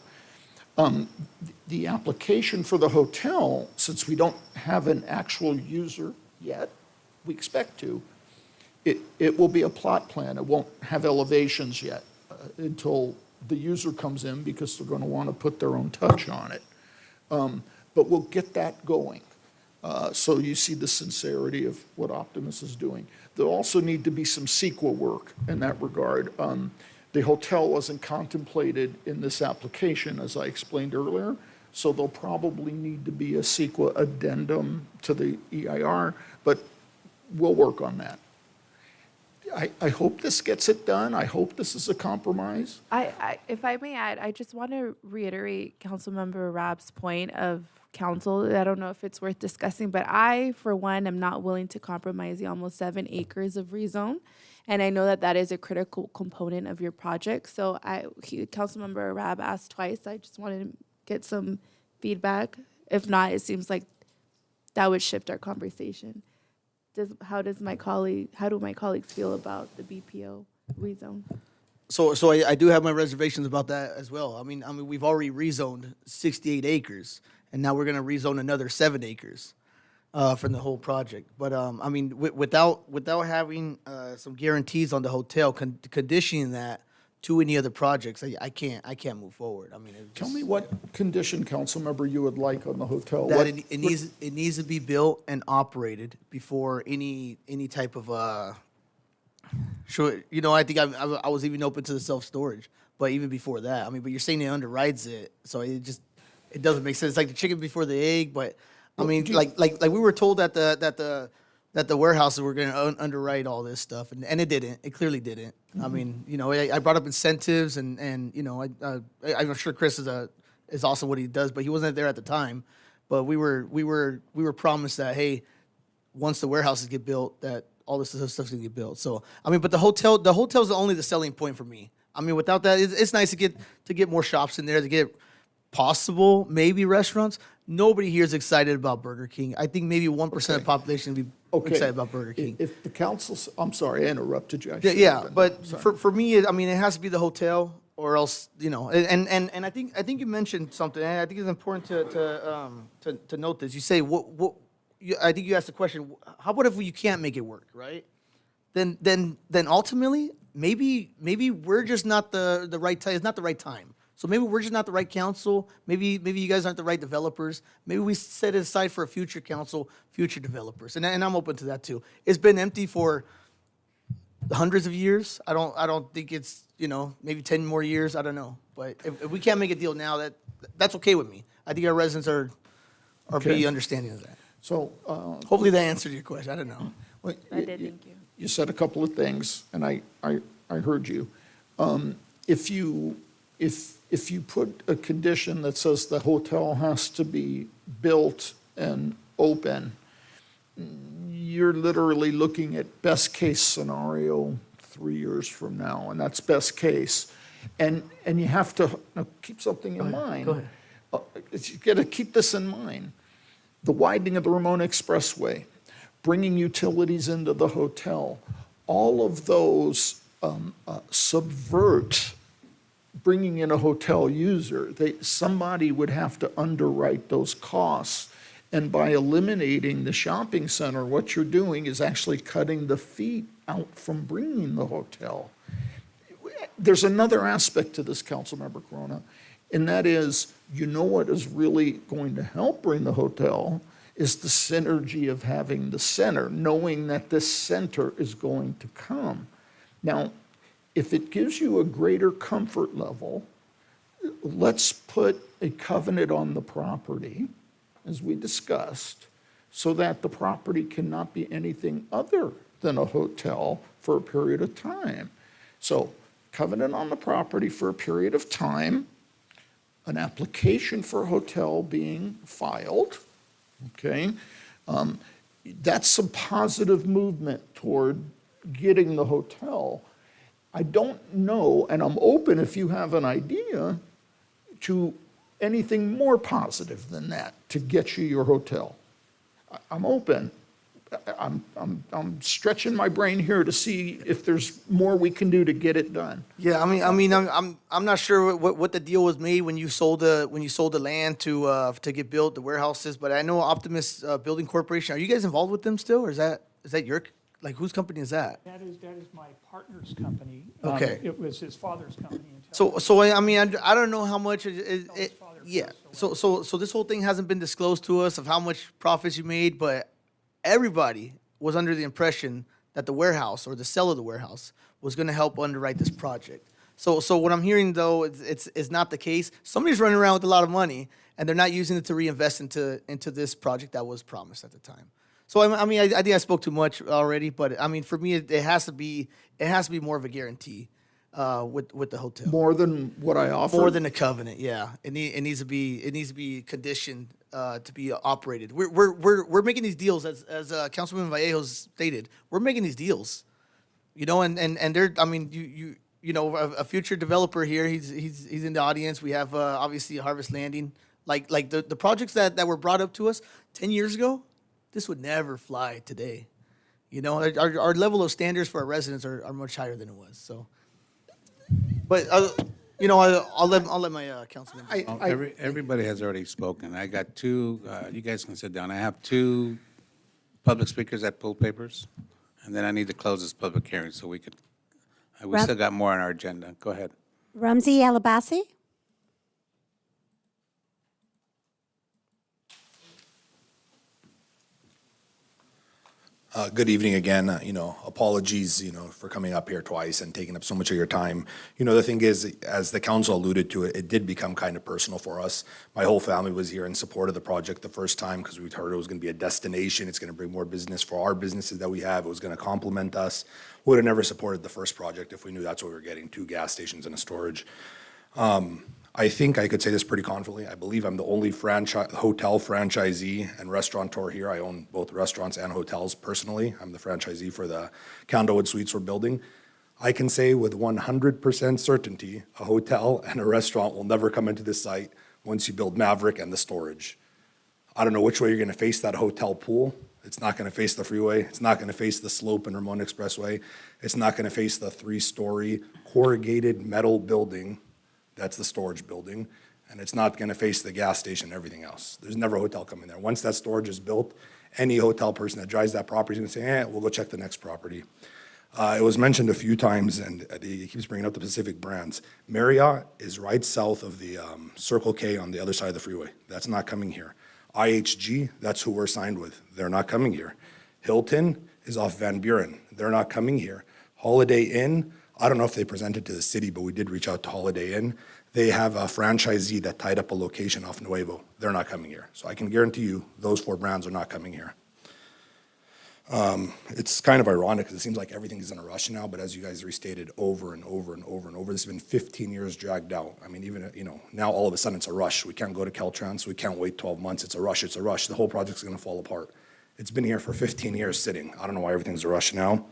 The application for the hotel, since we don't have an actual user yet, we expect to, it will be a plot plan. It won't have elevations yet until the user comes in, because they're going to want to put their own touch on it. But we'll get that going. So you see the sincerity of what Optimus is doing. There'll also need to be some CEQA work in that regard. The hotel wasn't contemplated in this application, as I explained earlier, so there'll probably need to be a CEQA addendum to the EIR, but we'll work on that. I hope this gets it done. I hope this is a compromise. If I may add, I just want to reiterate Councilmember Raab's point of council. I don't know if it's worth discussing, but I, for one, am not willing to compromise the almost 7 acres of rezone. And I know that that is a critical component of your project. So Councilmember Raab asked twice. I just wanted to get some feedback. If not, it seems like that would shift our conversation. How do my colleagues feel about the BPO rezone? So I do have my reservations about that as well. I mean, we've already rezoned 68 acres, and now we're going to rezone another 7 acres from the whole project. But I mean, without having some guarantees on the hotel, conditioning that to any other projects, I can't move forward. I mean, Tell me what condition, council member, you would like on the hotel. That it needs to be built and operated before any type of sure, I think I was even open to the self-storage, but even before that, I mean, but you're saying it underwrites it, so it just it doesn't make sense. It's like the chicken before the egg, but I mean, like we were told that the warehouses were going to underwrite all this stuff, and it didn't. It clearly didn't. I mean, you know, I brought up incentives, and you know, I'm sure Chris is awesome what he does, but he wasn't there at the time. But we were promised that, hey, once the warehouses get built, that all this stuff's gonna get built. So I mean, but the hotel's only the selling point for me. I mean, without that, it's nice to get more shops in there, to get possible maybe restaurants. Nobody here is excited about Burger King. I think maybe 1% of the population would be excited about Burger King. If the council's, I'm sorry, I interrupted you. I Yeah, shouldn't yeah, have but sorry. for me, I mean, it has to be the hotel, or else, you know. And I think you mentioned something. And I think it's important to note this. You say I think you asked the question. How about if you can't make it work, right? Then ultimately, maybe we're just not the right time. It's not the right time. So maybe we're just not the right council. Maybe you guys aren't the right developers. Maybe we set it aside for a future council, future developers, and I'm open to that too. It's been empty for hundreds of years. I don't think it's, you know, maybe 10 more years. I don't know. But if we can't make a deal now, that's okay with me. I think our residents are pretty understanding of that. So. Hopefully that answered your question. I don't know. Well, I did, thank you. You said a couple of things, and I heard you. If you put a condition that says the hotel has to be built and open, you're literally looking at best case scenario 3 years from now, and that's best case. And you have to keep something in mind. Go ahead. You got to keep this in mind. The widening of the Ramona Expressway, bringing utilities into the hotel, all of those subvert bringing in a hotel user. Somebody would have to underwrite those costs. And by eliminating the shopping center, what you're doing is actually cutting the fee out from bringing the hotel. There's another aspect to this, Councilmember Corona, and that is, you know what is really going to help bring the hotel is the synergy of having the center, knowing that this center is going to come. Now, if it gives you a greater comfort level, let's put a covenant on the property, as we discussed, so that the property cannot be anything other than a hotel for a period of time. So, covenant on the property for a period of time, an application for a hotel being filed, okay? That's some positive movement toward getting the hotel. I don't know, and I'm open if you have an idea, to anything more positive than that to get you your hotel. I'm open. I'm stretching my brain here to see if there's more we can do to get it done. Yeah, I'm not sure what the deal was made when you sold the land to get built, the warehouses, but I know Optimus Building Corporation. Are you guys involved with them still, or is that your, like, whose company is that? That is my partner's company. Okay. It was his father's company. So I mean, I don't know how much yeah. So this whole thing hasn't been disclosed to us of how much profits you made, but everybody was under the impression that the warehouse or the sale of the warehouse was going to help underwrite this project. So what I'm hearing, though, it's not the case. Somebody's running around with a lot of money, and they're not using it to reinvest into this project that was promised at the time. So I think I spoke too much already, but I mean, for me, it has to be more of a guarantee with the hotel. More than what I offer? More than a covenant, yeah. It needs to be conditioned to be operated. We're making these deals as Councilman Vallejo stated. We're making these deals, you know, and they're, I mean, you know, a future developer here. He's in the audience. We have obviously Harvest Landing, like the projects that were brought up to us 10 years ago. This would never fly today. You know, our level of standards for our residents are much higher than it was. So, but you know, I'll let my councilman. Everybody has already spoken. I got two. You guys can sit down. I have two public speakers that pulled papers, and then I need to close this public hearing so we could. We still got more on our agenda. Go ahead. Ramzi Alabasi. Good evening again. Apologies, for coming up here twice and taking up so much of your time. The thing is, as the council alluded to, it did become kind of personal for us. My whole family was here in support of the project the first time because we'd heard it was going to be a destination. It's going to bring more business for our businesses that we have. It was going to complement us. Would have never supported the first project if we knew that's what we were getting, 2 gas stations and a storage. I think I could say this pretty confidently. I believe I'm the only hotel franchisee and restaurateur here. I own both restaurants and hotels personally. I'm the franchisee for the Candlewood Suites we're building. I can say with 100% certainty, a hotel and a restaurant will never come into this site once you build Maverick and the storage. I don't know which way you're going to face that hotel pool. It's not going to face the freeway. It's not going to face the slope in Ramon Expressway. It's not going to face the 3-story corrugated metal building. That's the storage building, and it's not going to face the gas station and everything else. There's never a hotel coming there. Once that storage is built, any hotel person that drives that property is going to say, we'll go check the next property. It was mentioned a few times, and he keeps bringing up the Pacific brands. Marriott is right south of the Circle K on the other side of the freeway. That's not coming here. IHG, that's who we're signed with. They're not coming here. Hilton is off Van Buren. They're not coming here. Holiday Inn, I don't know if they presented to the city, but we did reach out to Holiday Inn. They have a franchisee that tied up a location off Nuevo. They're not coming here. So I can guarantee you those 4 brands are not coming here. It's kind of ironic because it seems like everything is in a rush now, but as you guys restated over and over and over and over, this has been 15 years dragged out. I mean, even, now all of a sudden it's a rush. We can't go to Caltrans. We can't wait 12 months. It's a rush. It's a rush. The whole project's going to fall apart. It's been here for 15 years sitting. I don't know why everything's a rush now.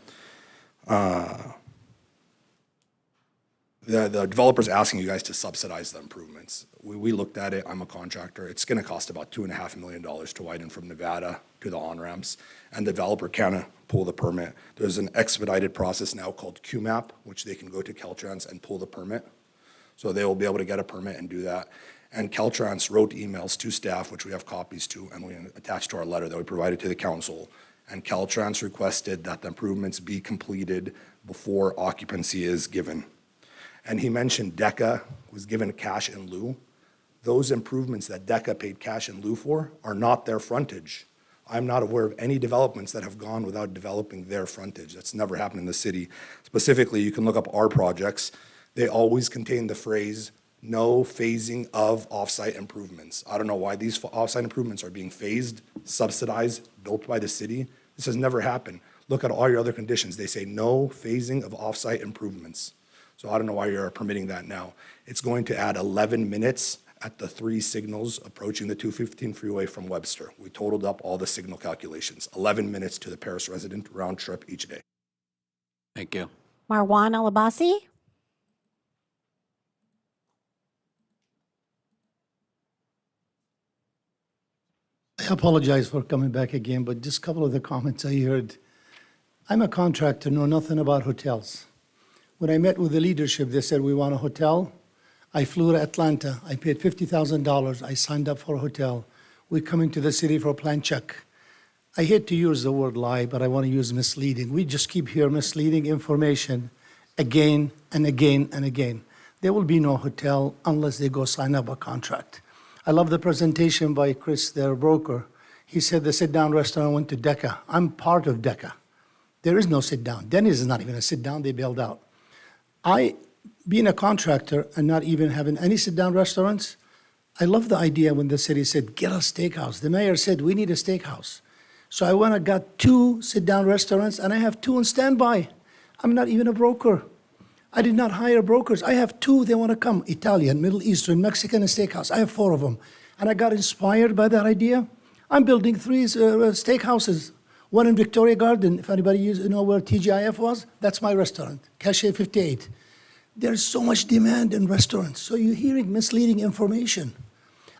The developer's asking you guys to subsidize the improvements. We looked at it. I'm a contractor. It's going to cost about $2.5 million to widen from Nevada to the on-ramps, and the developer can't pull the permit. There's an expedited process now called QMAP, which they can go to Caltrans and pull the permit. So they will be able to get a permit and do that. And Caltrans wrote emails to staff, which we have copies to, and we attached to our letter that we provided to the council. And Caltrans requested that the improvements be completed before occupancy is given. And he mentioned DECA was given cash in lieu. Those improvements that DECA paid cash in lieu for are not their frontage. I'm not aware of any developments that have gone without developing their frontage. That's never happened in the city. Specifically, you can look up our projects. They always contain the phrase, no phasing of off-site improvements. I don't know why these off-site improvements are being phased, subsidized, built by the city. This has never happened. Look at all your other conditions. They say no phasing of off-site improvements. So I don't know why you're permitting that now. It's going to add 11 minutes at the 3 signals approaching the 215 freeway from Webster. We totaled up all the signal calculations. 11 minutes to the Perris resident round trip each day. Thank you. Marwan Alabasi. I apologize for coming back again, but just a couple of the comments I heard. I'm a contractor, know nothing about hotels. When I met with the leadership, they said, we want a hotel. I flew to Atlanta. I paid $50,000. I signed up for a hotel. We're coming to the city for a plan check. I hate to use the word lie, but I want to use misleading. We just keep hearing misleading information again and again and again. There will be no hotel unless they go sign up a contract. I love the presentation by Chris, their broker. He said the sit-down restaurant went to DECA. I'm part of DECA. There is no sit-down. Denny's is not even a sit-down. They bailed out. Being a contractor and not even having any sit-down restaurants, I love the idea when the city said, get a steakhouse. The mayor said, we need a steakhouse. So I went and got 2 sit-down restaurants, and I have 2 on standby. I'm not even a broker. I did not hire brokers. I have 2, they want to come, Italian, Middle Eastern, Mexican, and steakhouse. I have 4 of them. And I got inspired by that idea. I'm building 3 steakhouses. One in Victoria Garden. If anybody know where TGIF was, that's my restaurant, Cache 58. There's so much demand in restaurants, so you're hearing misleading information.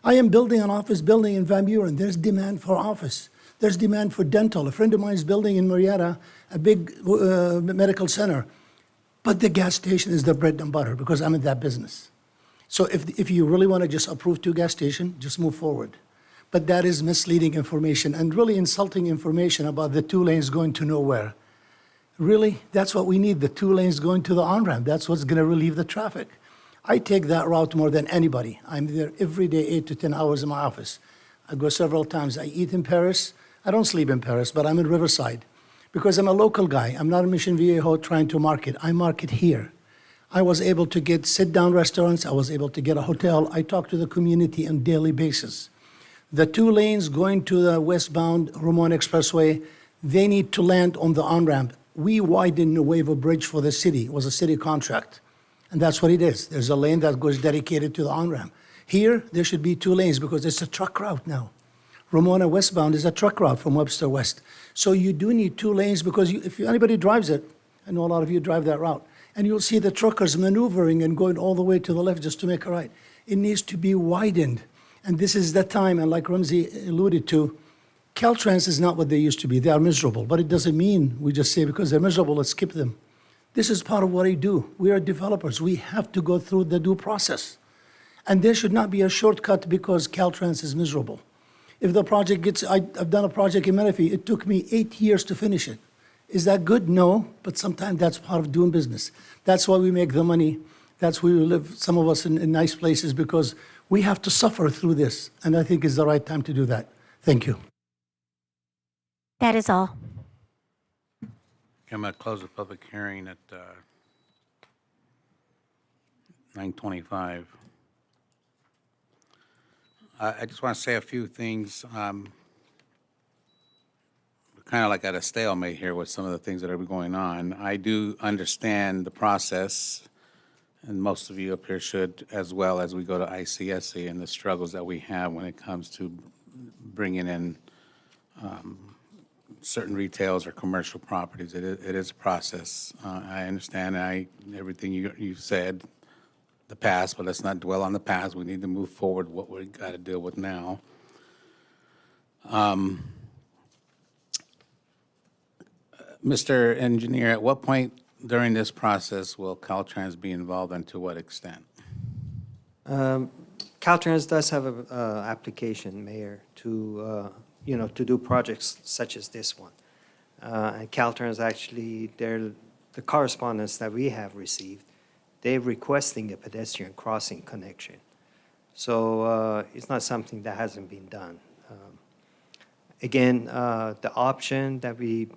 I am building an office building in Van Buren. There's demand for office. There's demand for dental. A friend of mine is building in Marietta a big medical center. But the gas station is the bread and butter because I'm in that business. So if you really want to just approve 2 gas stations, just move forward. But that is misleading information and really insulting information about the 2 lanes going to nowhere. Really, that's what we need, the 2 lanes going to the on-ramp. That's what's going to relieve the traffic. I take that route more than anybody. I'm there every day, 8 to 10 hours in my office. I go several times. I eat in Paris. I don't sleep in Paris, but I'm in Riverside. because I'm a local guy. I'm not a Mission Viejo trying to market. I market here. I was able to get sit-down restaurants. I was able to get a hotel. I talk to the community on a daily basis. The 2 lanes going to the westbound Ramon Expressway, they need to land on the on-ramp. We widened the waiver bridge for the city. It was a city contract. And that's what it is. There's a lane that goes dedicated to the on-ramp. Here, there should be 2 lanes because it's a truck route now. Ramona westbound is a truck route from Webster West. So you do need 2 lanes because if anybody drives it, I know a lot of you drive that route, and you'll see the truckers maneuvering and going all the way to the left just to make a right. It needs to be widened. And this is the time, and like Ramsey alluded to, Caltrans is not what they used to be. They are miserable, but it doesn't mean we just say because they're miserable, let's skip them. This is part of what I do. We are developers. We have to go through the due process. And there should not be a shortcut because Caltrans is miserable. If the project gets, I've done a project in Menifee, it took me 8 years to finish it. Is that good? No, but sometimes that's part of doing business. That's why we make the money. That's why we live, some of us, in nice places because we have to suffer through this. And I think it's the right time to do that. Thank you. That is all. I'm going to close the public hearing at 9:25. I just want to say a few things. We're kind of like at a stalemate here with some of the things that are going on. I do understand the process, and most of you up here should as well as we go to ICSC and the struggles that we have when it comes to bringing in certain retails or commercial properties. It is a process. I understand everything you said, the past, but let's not dwell on the past. We need to move forward what we got to deal with now. Mr. Engineer, at what point during this process will Caltrans be involved and to what extent? Caltrans does have an application, Mayor, to to do projects such as this one. And Caltrans actually, the correspondence that we have received, they're requesting a pedestrian crossing connection. So it's not something that hasn't been done. Again, the option that we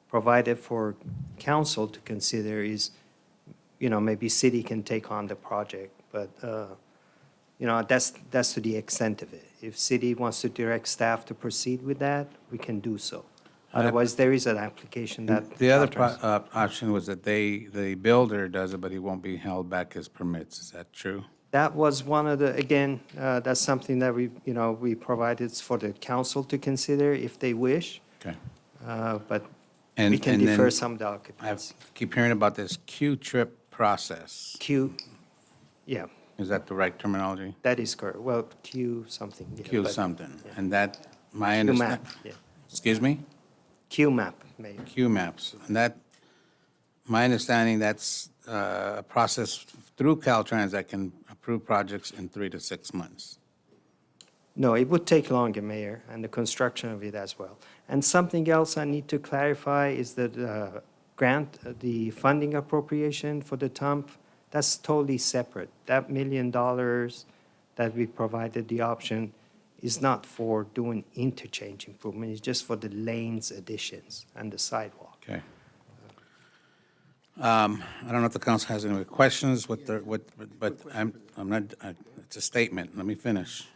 provided for council to consider is, maybe city can take on the project, but that's to the extent of it. If city wants to direct staff to proceed with that, we can do so. Otherwise, there is an application that. The other option was that the builder does it, but he won't be held back his permits. Is that true? That was one of the, again, that's something that we provided for the council to consider if they wish. Okay. But And- we can and then defer some of the occupancy. I keep hearing about this Q-trip process. Yeah, Is that the right terminology? that is correct. Well, Q something. yeah, Q but- something. And that, my Q understanding. map, yeah. Excuse me? Q map, Mayor. Q maps. And that, my understanding, that's a process through Caltrans that can approve projects in 3 to 6 months. No, it would take longer, Mayor, and the construction of it as well. And something else I need to clarify is that grant, the funding appropriation for the TUMP, that's totally separate. That $1 million that we provided the option is not for doing interchange improvement, it's just for the lanes additions and the sidewalk. Okay. I don't know if the council has any questions, but I'm not, it's a statement. Let me finish.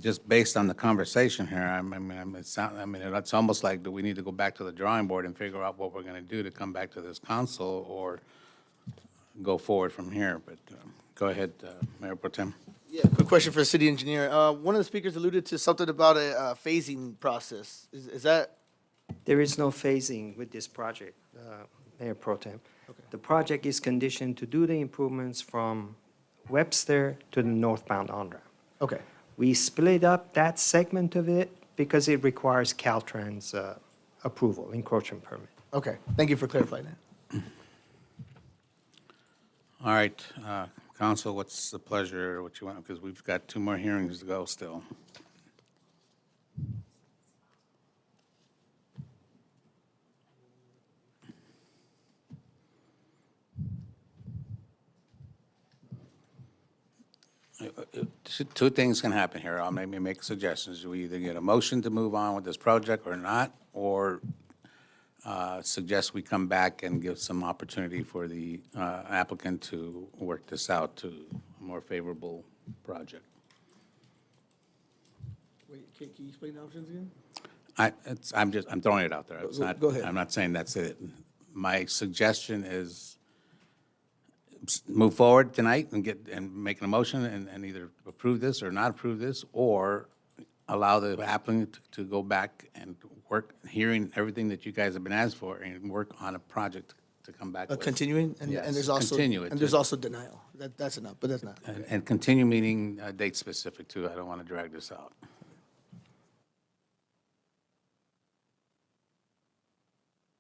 Just based on the conversation here, it's almost like, do we need to go back to the drawing board and figure out what we're going to do to come back to this council or go forward from here? But go ahead, Mayor Pro Tem. Yeah, quick question for the city engineer. One of the speakers alluded to something about a phasing process. Is that? There is no phasing with this project, Mayor Pro Tem. The project is conditioned to do the improvements from Webster to the northbound on-ramp. Okay. We split up that segment of it because it requires Caltrans approval, encroachment permit. Okay, thank you for clarifying that. All right, council, what's the pleasure, what you want, because we've got 2 more hearings to go still. two things can happen here. I'll maybe make suggestions. We either get a motion to move on with this project or not, or suggest we come back and give some opportunity for the applicant to work this out to a more favorable project. Wait, can you explain the options again? I'm throwing it out there. It's not, Go ahead. I'm not saying that's it. My suggestion is move forward tonight and make a motion and either approve this or not approve this, or allow the applicant to go back and work, hearing everything that you guys have been asked for, and work on a project to come back with. Continuing, and Yes, there's also, continue it. and there's also denial. That's enough, but that's not. And continue meaning date specific too. I don't want to drag this out.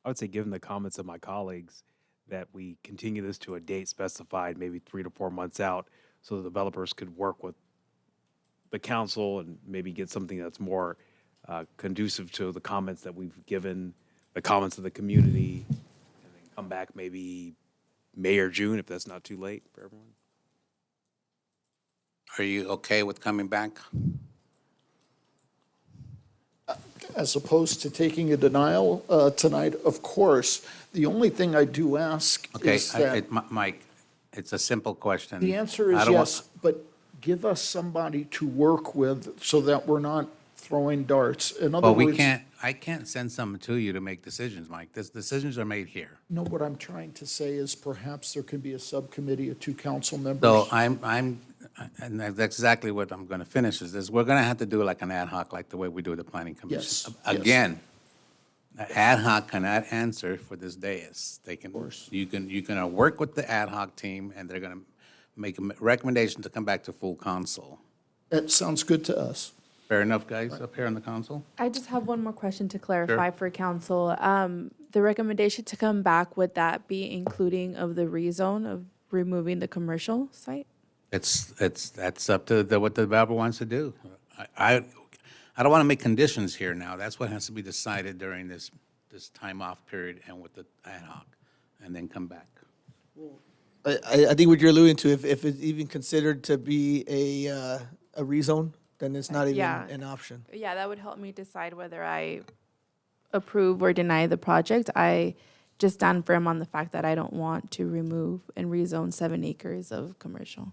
I would say, given the comments of my colleagues, that we continue this to a date specified, maybe 3 to 4 months out, so the developers could work with the council and maybe get something that's more conducive to the comments that we've given, the comments of the community, and then come back maybe May or June, if that's not too late for everyone. Are you okay with coming back? As opposed to taking a denial tonight, of course. The only thing I do ask Okay, is that, Mike, it's a simple question. the answer I is don't want- yes, but give us somebody to work with so that we're not throwing darts. In other Well, words. I can't send someone to you to make decisions, Mike. This, decisions are made here. No, what I'm trying to say is perhaps there can be a subcommittee of 2 council members. So and that's exactly what I'm going to finish is this. We're going to have to do like an ad hoc, like the way we do the planning commission. Yes, yes. Again, the ad hoc cannot answer for this dais. They can, you can work with the ad hoc team, and they're going to make a recommendation to come back to full council. That sounds good to us. Fair enough, guys, up here on the council? I just have one more question to clarify for council. The recommendation to come back, would that be including of the rezone of removing the commercial site? That's up to what the developer wants to do. I don't want to make conditions here now. That's what has to be decided during this time off period and with the ad hoc, and then come back. I think what you're alluding to, if it's even considered to be a rezone, then it's not even Yeah. an option. Yeah, that would help me decide whether I approve or deny the project. I just stand firm on the fact that I don't want to remove and rezone 7 acres of commercial.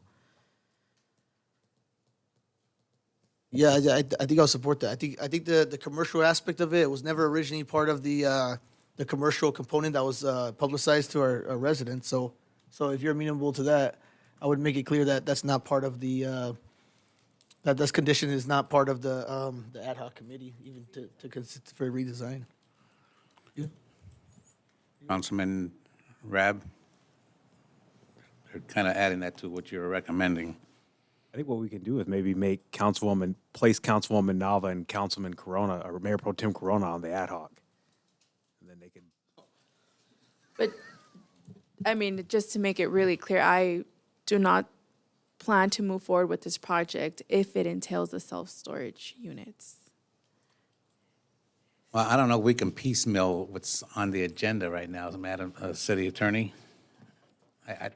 Yeah, I think I'll support that. I think the commercial aspect of it was never originally part of the commercial component that was publicized to our residents. So if you're amenable to that, I would make it clear that that's not part of the that this condition is not part of the ad hoc committee, even to consider for redesign. Yeah. Councilman Rab, they're kind of adding that to what you're recommending. I think what we can do is maybe place Councilwoman Nava and Councilman Corona, or Mayor Pro Tem Corona on the ad hoc. And then they can. But, I mean, just to make it really clear, I do not plan to move forward with this project if it entails the self-storage units. Well, I don't know if we can piecemeal what's on the agenda right now, Madam City Attorney.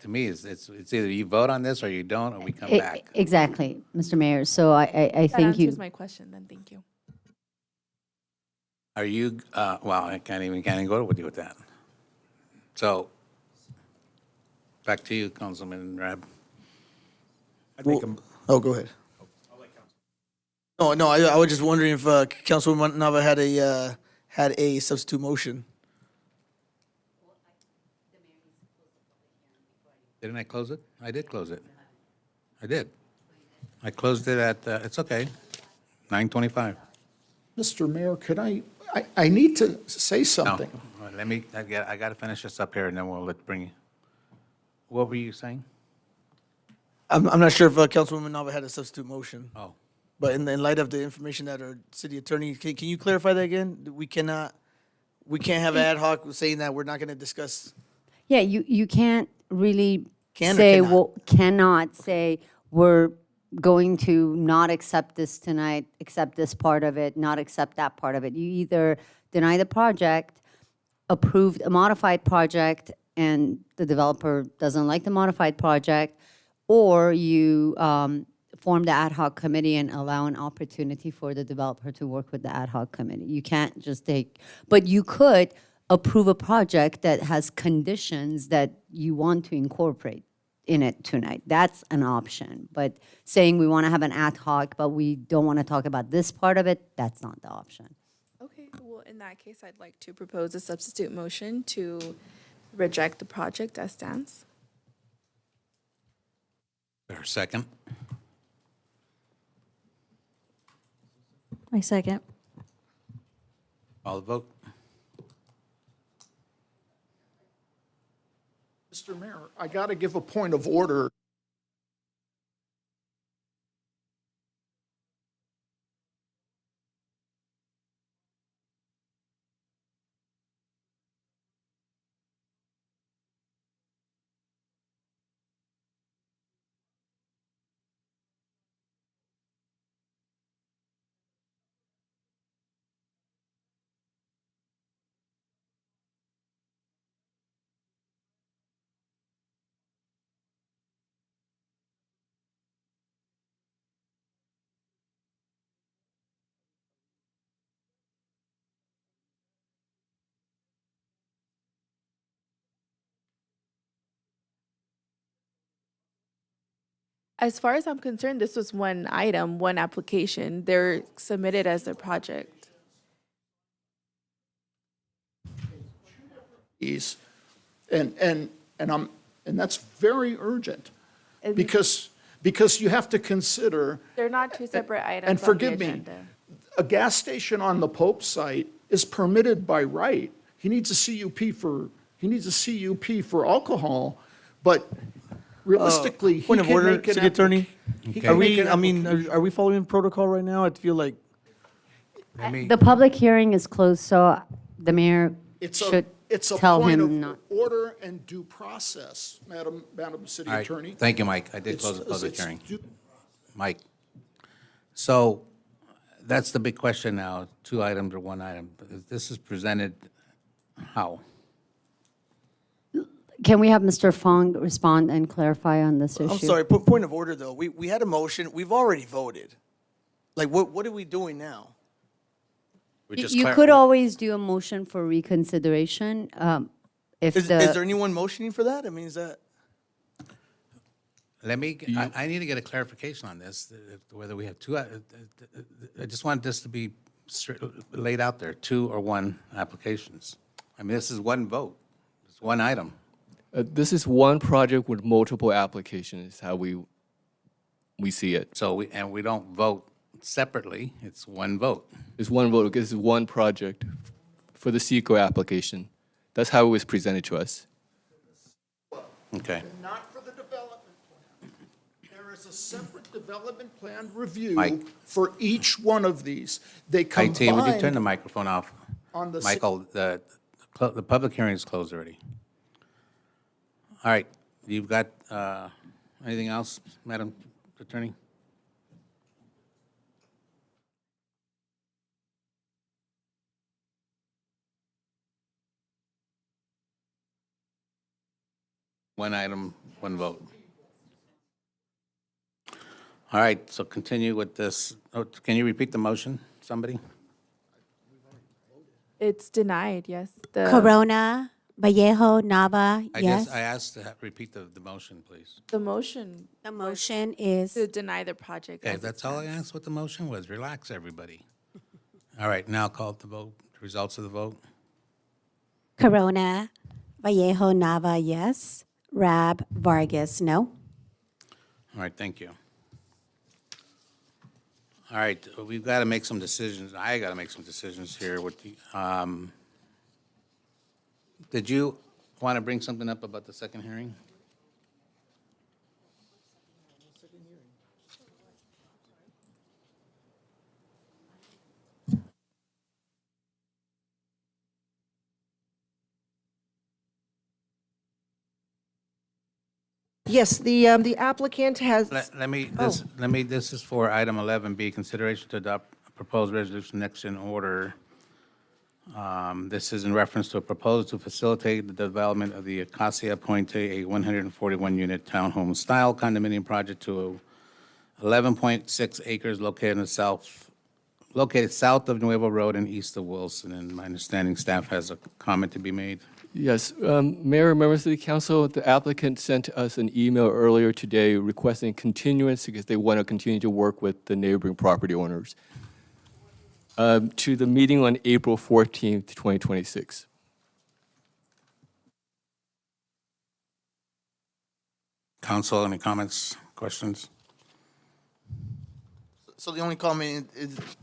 To me, it's either you vote on this or you don't, or we come back. Exactly, Mr. Mayor. So I That think you. answers my question, then, thank you. Are you, well, I can't even go with you with that. So, back to you, Councilman Rab. Oh, go ahead. No, I was just wondering if Councilwoman Nava had a substitute motion. Didn't I close it? I did close it. I did. I closed it at, it's okay, 9:25. Mr. Mayor, could I need to say something. No, let me, I got to finish this up here, and then we'll bring you. What were you saying? I'm not sure if Councilwoman Nava had a substitute motion. Oh. But in light of the information that our city attorney, can you clarify that again? We can't have ad hoc saying that we're not going to discuss. Yeah, you can't really Can or say, cannot? well, cannot say, we're going to not accept this tonight, accept this part of it, not accept that part of it. You either deny the project, approve a modified project, and the developer doesn't like the modified project, or you form the ad hoc committee and allow an opportunity for the developer to work with the ad hoc committee. You can't just take, but you could approve a project that has conditions that you want to incorporate in it tonight. That's an option. But saying we want to have an ad hoc, but we don't want to talk about this part of it, that's not the option. Okay, well, in that case, I'd like to propose a substitute motion to reject the project as stands. There a second? My second. Call the vote. Mr. Mayor, I got to give a point of order. As far as I'm concerned, this was one item, one application. They're submitted as their project. And that's very urgent because you have to consider. They're not two separate items And on the forgive me, agenda. a gas station on the Pope site is permitted by right. He needs a CUP for alcohol, but realistically, he Point of can order, make an city attorney. he Okay. can Are make we, an I mean, application. are we following protocol right now? I feel like, Let me, The public hearing is closed, so the mayor It's should a tell point him not. of order and due process, Madam City all right, Attorney. thank you, Mike. I did It's- close the public it's hearing. due- Mike, so that's the big question now, two items or one item. This is presented how? Can we have Mr. Fong respond and clarify on this issue? I'm sorry, point of order, though. We had a motion. We've already voted. Like, what are we doing now? We just You clar- could always do a motion for reconsideration, if Is there the, anyone motioning for that? I mean, is that? Let me, I need to get a clarification on this, whether we have two, I just want this to be laid out there, two or one applications. I mean, this is one vote, it's one item. This is one project with multiple applications, how we see it. So we don't vote separately, it's one vote. It's one vote, this is one project for the SECO application. That's how it was presented to us. Okay. Not for the development plan. There is a separate development plan review Mike. for each one of these. They IT, would you turn the combine microphone off? on the. Michael, the public hearing is closed already. All right, you've got, anything else, Madam Attorney? One item, one vote. All right, so continue with this. Oh, can you repeat the motion, somebody? It's denied, yes. The, Corona, Vallejo, Nava, I yes. just, I asked to repeat the motion, please. the motion The motion is to deny the project. Okay, as it that's all I stands. asked what the motion was. Relax, everybody. All right, now call it the vote, results of the vote. Corona, Vallejo, Nava, yes. Rab, Vargas, no. All right, thank you. All right, we've got to make some decisions. I got to make some decisions here with the, did you want to bring something up about the second hearing? Yes, the applicant has. Let me, this is for item 11B, consideration to adopt a proposed resolution next in order. This is in reference to a proposal to facilitate the development of the Acacia Puente, a 141-unit townhome-style condominium project to 11.6 acres located south of Nuevo Road and east of Wilson. And my understanding, staff has a comment to be made. Yes, Mayor, members of the council, the applicant sent us an email earlier today requesting continuance because they want to continue to work with the neighboring property owners to the meeting on April 14th, 2026. Council, any comments, questions? So the only comment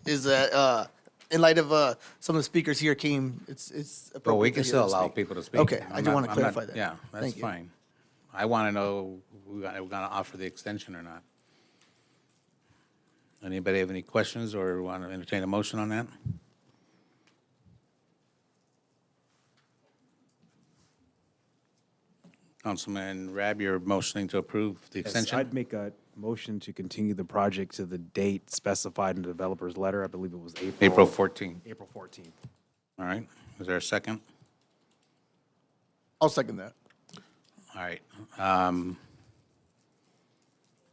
is that in light of some of the speakers here came, it's appropriate. Well, we to can hear still them allow speak. people to speak. Okay, I I'm do not- want to I'm not- clarify that. Yeah, that's Thank you. fine. I want to know, we're going to offer the extension or not. Anybody have any questions or want to entertain a motion on that? Councilman Rab, you're motioning to approve the Yes, extension? I'd make a motion to continue the project to the date specified in the developer's letter. I believe it was April 14th. April 14th. All right, is there a second? I'll second that. All right.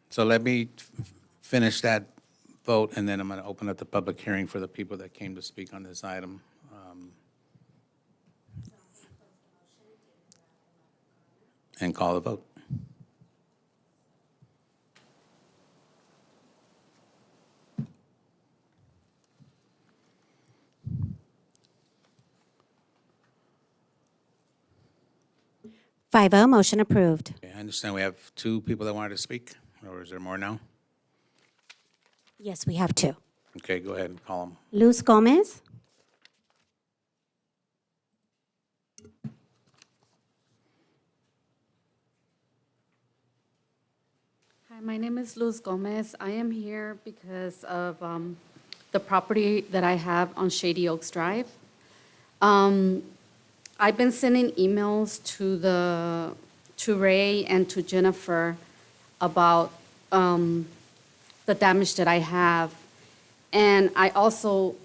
So let me finish that vote, and then I'm going to open up the public hearing for the people that came to speak on this item. And call the vote. Five oh, motion approved. Okay, I understand we have two people that wanted to speak, or is there more now? Yes, we have two. Okay, go ahead and call them. Luz Gomez. Hi, my name is Luz Gomez. I am here because of the property that I have on Shady Oaks Drive. I've been sending emails to Ray and to Jennifer about the damage that I have. And I also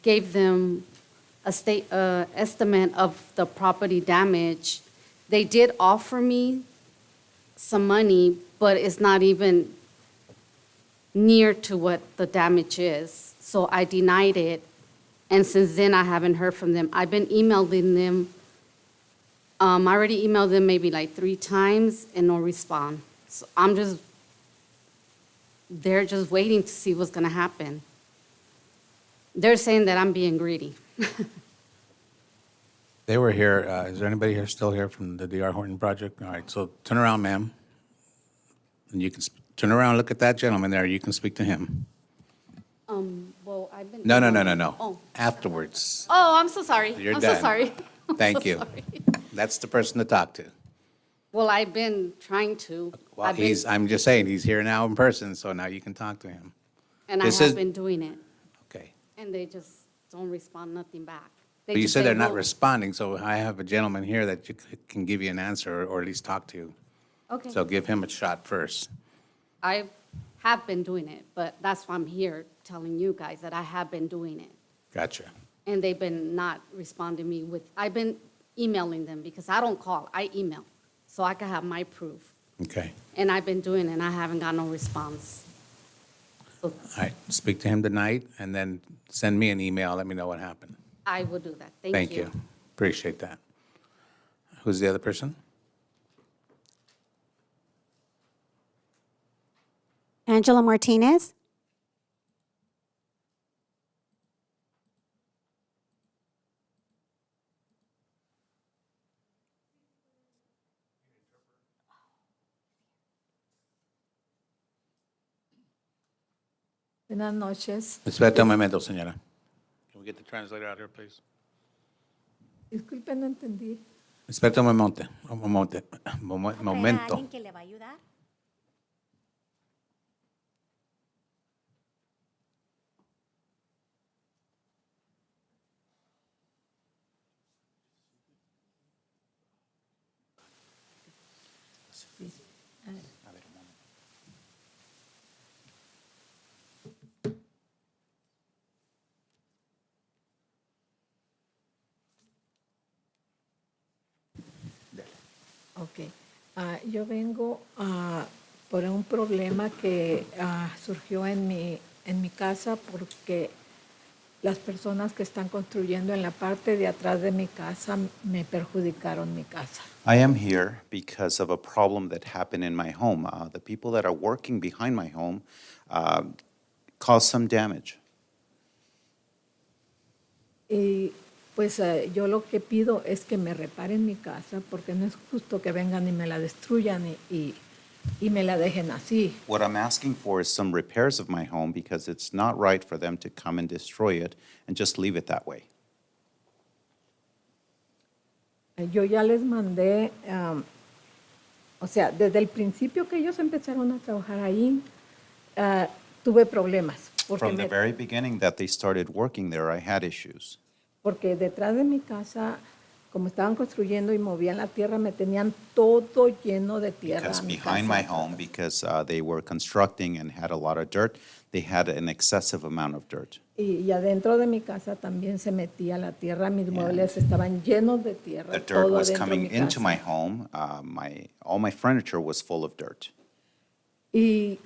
gave them a estimate of the property damage. They did offer me some money, but it's not even near to what the damage is. So I denied it. And since then, I haven't heard from them. I've been emailing them. I already emailed them maybe like 3 times and no response. So they're just waiting to see what's gonna happen. They're saying that I'm being greedy. They were here, is there anybody here, still here from the D.R. Horton project? All right, so turn around, ma'am. And you can, turn around, look at that gentleman there, you can speak to him. Well, I've been. No. Oh. Afterwards. Oh, I'm so sorry. You're I'm done. so sorry. I'm Thank so you. sorry. That's the person to talk to. Well, I've been trying to. Well, I've been- I'm just saying, he's here now in person, so now you can talk to him. And I this have is- been doing it. Okay. And they just don't respond nothing back. But you just said say, they're not "Well," responding, so I have a gentleman here that can give you an answer or at least talk to you. Okay. So give him a shot first. I have been doing it, but that's why I'm here telling you guys that I have been doing it. Gotcha. And they've been not responding me with, I've been emailing them because I don't call, I email. So I can have my proof. Okay. And I've been doing it and I haven't got no response. So All right, speak to him tonight and then send me an email, let me know what happened. I will do that. Thank you. Appreciate that. Who's the other person? Angela Martinez. Buenas noches. Espérate un momento, señora. Can we get the translator out here, please? Disculpe, no entendí. Espérate un momento, momento. que le va a ayudar? Ok. Yo vengo por un problema que surgió en mi casa porque las personas que están construyendo en la parte de atrás de mi casa me perjudicaron mi casa. I am here because of a problem that happened in my home. The people that are working behind my home caused some damage. Y pues yo lo que pido es que me reparen mi casa porque no es justo que vengan y me la destruyan y me la dejen así. What I'm asking for is some repairs of my home because it's not right for them to come and destroy it and just leave it that way. Yo ya les mandé, o sea, desde el principio que ellos empezaron a trabajar ahí, tuve problemas. From the very beginning that they started working there, I had issues. Porque detrás de mi casa, como estaban construyendo y movían la tierra, me tenían todo lleno de tierra. Because mi behind casa. my home, because they were constructing and had a lot of dirt, they had an excessive amount of dirt. Y adentro de mi casa también se metía la tierra, mis muebles estaban llenos de tierra. The dirt todo was adentro de coming mi into casa. my home. All my furniture was full of dirt. Y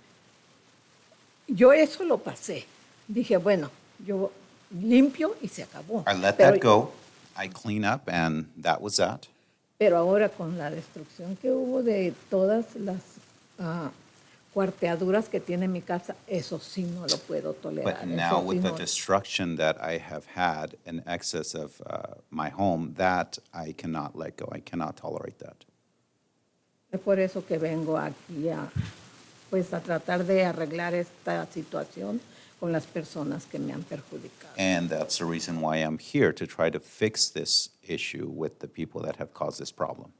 yo eso lo pasé. Dije, bueno, yo limpio y se acabó. I let Pero- that go. I clean up, and that was that. Pero ahora con la destrucción que hubo de todas las cuarteaduras que tiene mi casa, eso sí no lo puedo tolerar. But now Eso sí with the no- destruction that I have had in excess of my home, that I cannot let go. I cannot tolerate that. Es por eso que vengo aquí pues a tratar de arreglar esta situación con las personas que me han perjudicado. And that's the reason why I'm here, to try to fix this issue with the people that have caused this problem.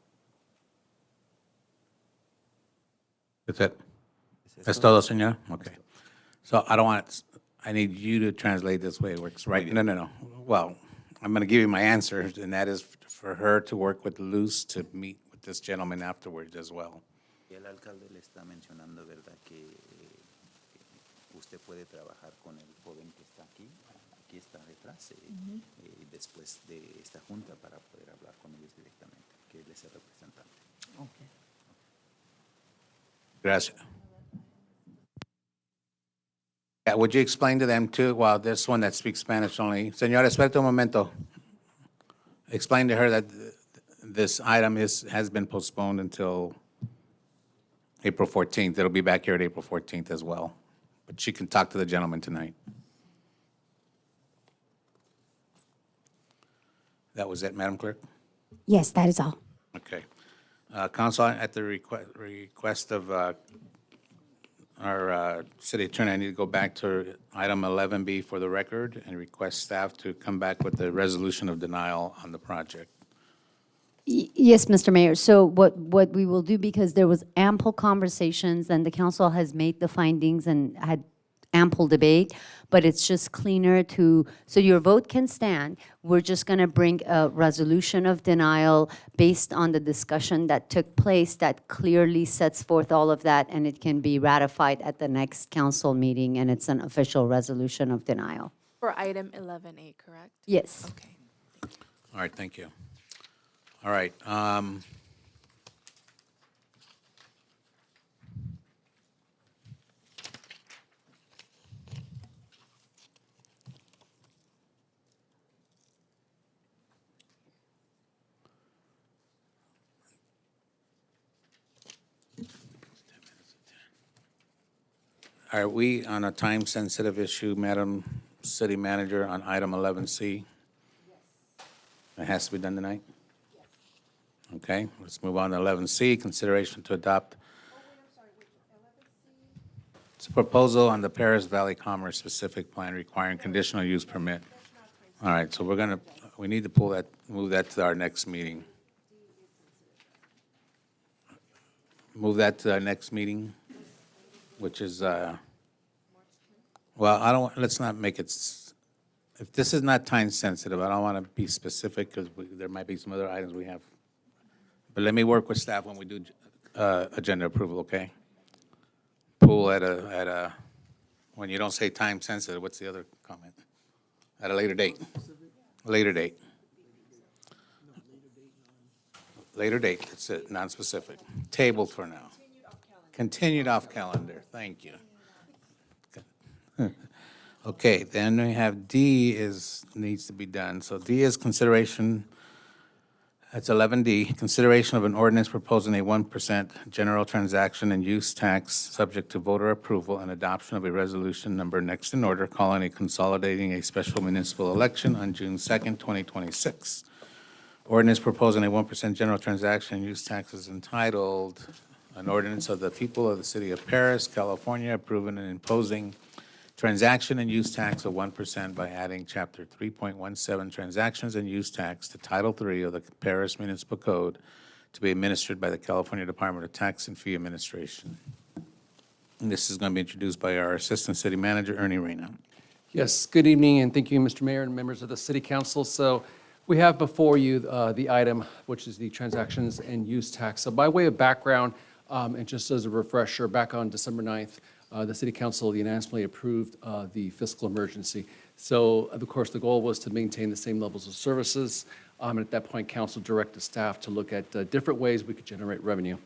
That's it? ¿Es todo, señor? Okay. So I don't want, I need you to translate this way it works, right? No. Well, I'm going to give you my answer, and that is for her to work with Luz to meet with this gentleman afterwards as well. El alcalde le está mencionando, ¿verdad?, que usted puede trabajar con el joven que está aquí está detrás, y después de esta junta para poder hablar con ellos directamente, que él es el representante. Gracias. Yeah, would you explain to them too, well, this one that speaks Spanish only, señora, espérate un momento. Explain to her that this item has been postponed until April 14th. It'll be back here at April 14th as well. But she can talk to the gentleman tonight. That was it, Madam Clerk? Yes, that is all. Okay. Counsel, at the request of our city attorney, I need to go back to item 11B for the record and request staff to come back with the resolution of denial on the project. Yes, Mr. Mayor. So what we will do, because there was ample conversations and the council has made the findings and had ample debate, but it's just cleaner to, so your vote can stand. We're just going to bring a resolution of denial based on the discussion that took place that clearly sets forth all of that, and it can be ratified at the next council meeting, and it's an official resolution of denial. For item 11A, correct? Yes. Okay. All right, thank you. All right. Are we on a time-sensitive issue, Madam City Manager, on item 11C? It has to be done tonight? Okay, let's move on to 11C, consideration to adopt. It's a proposal on the Perris Valley Commerce Specific Plan requiring conditional use permit. All right, so we need to move that to our next meeting. Move that to our next meeting, which is, well, let's not make it, if this is not time sensitive, I don't want to be specific because there might be some other items we have. But let me work with staff when we do agenda approval, okay? Pool when you don't say time sensitive, what's the other comment? At a later date. Later date. Later date, that's it, non-specific. Tabled for now. Continued off calendar, thank you. Okay, then we have D needs to be done. So D is consideration, that's 11D, consideration of an ordinance proposing a 1% general transaction and use tax subject to voter approval and adoption of a resolution number next in order calling a consolidating a special municipal election on June 2nd, 2026. Ordinance proposing a 1% general transaction and use tax is entitled, an ordinance of the people of the city of Perris, California, approving and imposing transaction and use tax of 1% by adding Chapter 3.17 Transactions and Use Tax to Title III of the Perris Municipal Code to be administered by the California Department of Tax and Fee Administration. And this is going to be introduced by our Assistant City Manager, Ernie Reyna. Yes, good evening, and thank you, Mr. Mayor and members of the City Council. So we have before you the item, which is the transactions and use tax. So by way of background, and just as a refresher, back on December 9th, the City Council unanimously approved the fiscal emergency. So, of course, the goal was to maintain the same levels of services. And at that point, Council directed staff to look at different ways we could generate revenue.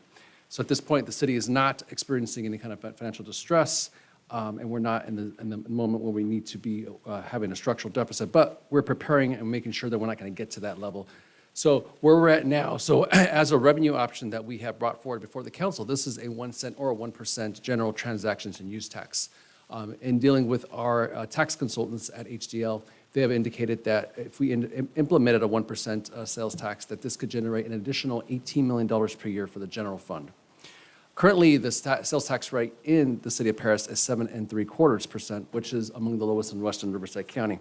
So at this point, the city is not experiencing any kind of financial distress, and we're not in the moment where we need to be having a structural deficit. But we're preparing and making sure that we're not going to get to that level. So where we're at now, so as a revenue option that we have brought forward before the council, this is a 1 cent or a 1% general transactions and use tax. In dealing with our tax consultants at HDL, they have indicated that if we implemented a 1% sales tax, that this could generate an additional $18 million per year for the general fund. Currently, the sales tax rate in the city of Perris is 7.75%, which is among the lowest in western Riverside County.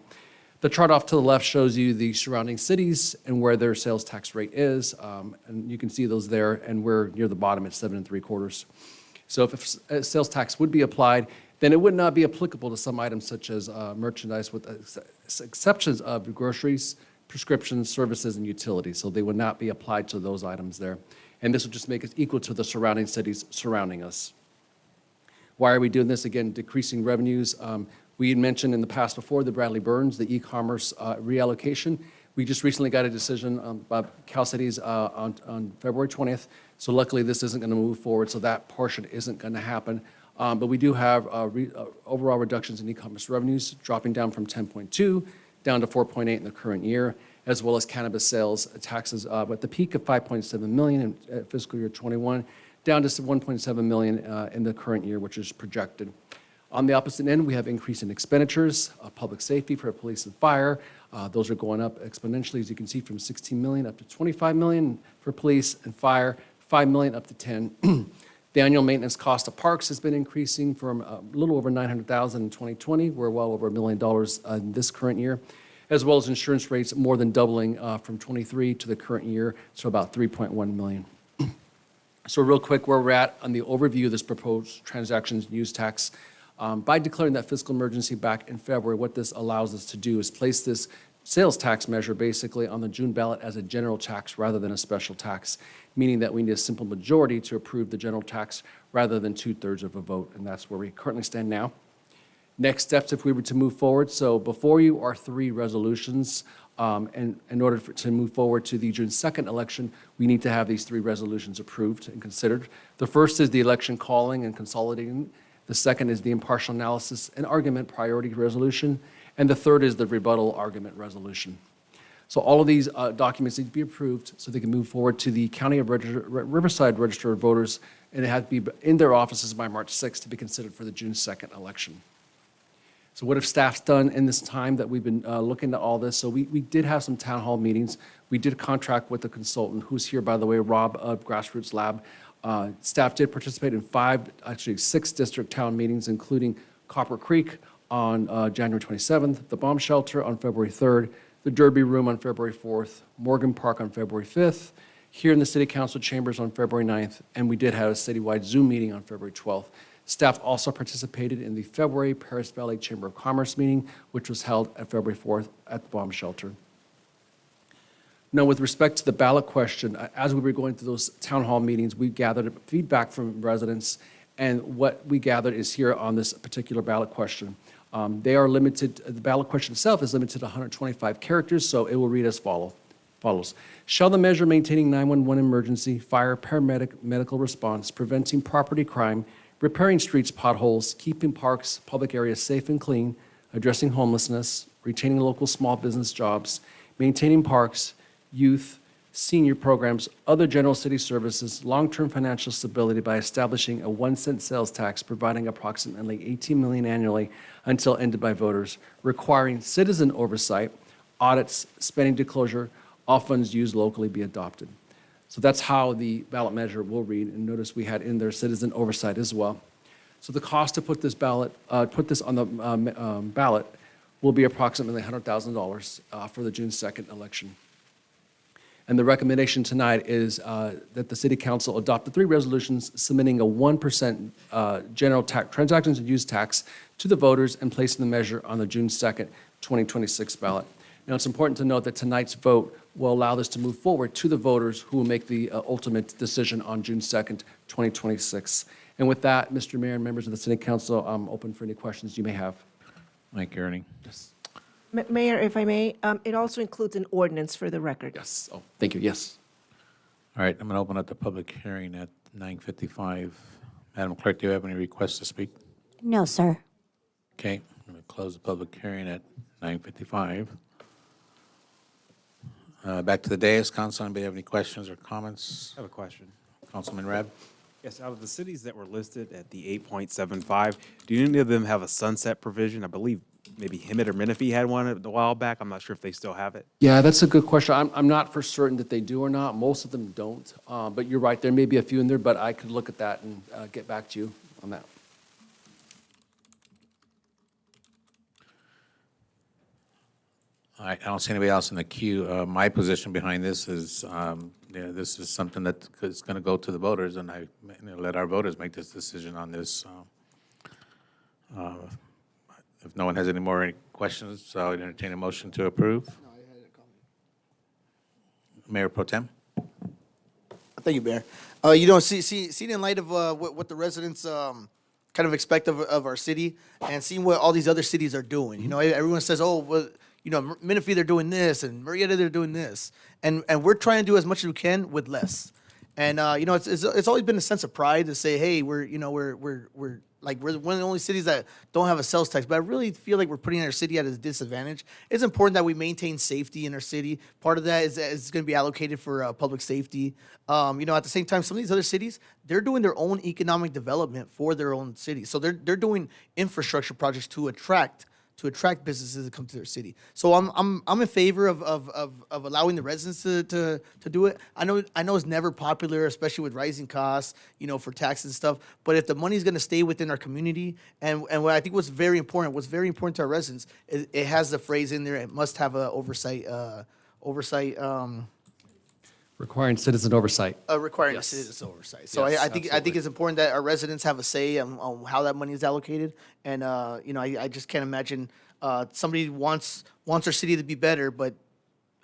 The chart off to the left shows you the surrounding cities and where their sales tax rate is, and you can see those there, and we're near the bottom at 7.75. So if a sales tax would be applied, then it would not be applicable to some items such as merchandise, with exceptions of groceries, prescriptions, services, and utilities. So they would not be applied to those items there. And this would just make us equal to the surrounding cities surrounding us. Why are we doing this? Again, decreasing revenues. We had mentioned in the past before the Bradley Burns, the e-commerce reallocation. We just recently got a decision by Cal Cities on February 20th. So luckily, this isn't going to move forward, so that portion isn't going to happen. But we do have overall reductions in e-commerce revenues, dropping down from 10.2 down to 4.8 in the current year, as well as cannabis sales taxes at the peak of 5.7 million in fiscal year 21, down to 1.7 million in the current year, which is projected. On the opposite end, we have increase in expenditures, public safety for police and fire. Those are going up exponentially, as you can see, from 16 million up to 25 million for police and fire, 5 million up to 10. The annual maintenance cost of parks has been increasing from a little over 900,000 in 2020. We're well over $1 million in this current year, as well as insurance rates more than doubling from 23 to the current year, so about 3.1 million. So real quick, where we're at on the overview of this proposed transactions and use tax. By declaring that fiscal emergency back in February, what this allows us to do is place this sales tax measure basically on the June ballot as a general tax rather than a special tax, meaning that we need a simple majority to approve the general tax rather than 2/3 of a vote, and that's where we currently stand now. Next steps, if we were to move forward, so before you are 3 resolutions, and in order to move forward to the June 2nd election, we need to have these 3 resolutions approved and considered. The first is the election calling and consolidating. The second is the impartial analysis and argument priority resolution. And the third is the rebuttal argument resolution. So all of these documents need to be approved so they can move forward to the County of Riverside Register of Voters, and it has to be in their offices by March 6th to be considered for the June 2nd election. So what have staff's done in this time that we've been looking at all this? So we did have some town hall meetings. We did contract with a consultant who's here, by the way, Rob of Grassroots Lab. Staff did participate in 6 district town meetings, including Copper Creek on January 27th, the Bomb Shelter on February 3rd, the Derby Room on February 4th, Morgan Park on February 5th, here in the City Council chambers on February 9th, and we did have a citywide Zoom meeting on February 12th. Staff also participated in the February Perris Valley Chamber of Commerce meeting, which was held at February 4th at the Bomb Shelter. Now, with respect to the ballot question, as we were going through those town hall meetings, we gathered feedback from residents, and what we gathered is here on this particular ballot question. They are limited, the ballot question itself is limited to 125 characters, so it will read as follows. follows. Shall the measure maintaining 911 emergency, fire, paramedic, medical response, preventing property crime, repairing streets, potholes, keeping parks, public areas safe and clean, addressing homelessness, retaining local small business jobs, maintaining parks, youth, senior programs, other general city services, long-term financial stability by establishing a 1-cent sales tax providing approximately 18 million annually until ended by voters, requiring citizen oversight, audits, spending disclosure, all funds used locally be adopted. So that's how the ballot measure will read, and notice we had in there citizen oversight as well. So the cost to put this on the ballot will be approximately $100,000 for the June 2nd election. And the recommendation tonight is that the City Council adopt the 3 resolutions submitting a 1% general transactions and use tax to the voters and placing the measure on the June 2nd, 2026 ballot. Now, it's important to note that tonight's vote will allow this to move forward to the voters who will make the ultimate decision on June 2nd, 2026. And with that, Mr. Mayor and members of the City Council, I'm open for any questions you may have. Mike Ernie. Yes. Mayor, if I may, it also includes an ordinance for the record. Yes. Oh, thank you. Yes. All right, I'm going to open up the public hearing at 9:55. Madam Clerk, do you have any requests to speak? No, sir. Okay, I'm going to close the public hearing at 9:55. Back to the dais. Council, anybody have any questions or comments? I have a question. Councilman Rab? Yes, out of the cities that were listed at the 8.75, do any of them have a sunset provision? I believe maybe Hemet or Menifee had one a while back. I'm not sure if they still have it. Yeah, that's a good question. I'm not for certain that they do or not. Most of them don't. But you're right, there may be a few in there, but I could look at that and get back to you on that. All right, I don't see anybody else in the queue. My position behind this is, this is something that is going to go to the voters, and I let our voters make this decision on this. If no one has any more questions, I'll entertain a motion to approve. Mayor Pro Tem? Thank you, Mayor. You know, see in light of what the residents kind of expect of our city, and seeing what all these other cities are doing. You know, everyone says, oh, well, you know, Menifee, they're doing this, and Murrieta, they're doing this. And we're trying to do as much as we can with less. And, you know, it's always been a sense of pride to say, hey, we're one of the only cities that don't have a sales tax, but I really feel like we're putting our city at a disadvantage. It's important that we maintain safety in our city. Part of that is going to be allocated for public safety. You know, at the same time, some of these other cities, they're doing their own economic development for their own city. So they're doing infrastructure projects to attract businesses to come to their city. So I'm in favor of allowing the residents to do it. I know it's never popular, especially with rising costs, you know, for taxes and stuff. But if the money's going to stay within our community, and what I think what's very important to our residents, it has the phrase in there. It must have a oversight. Requiring citizen oversight. Requiring Yes. a citizen oversight. So Yes, I think it's important that our residents have a say on how that money is allocated. And you know, I just can't imagine somebody wants our city to be better, but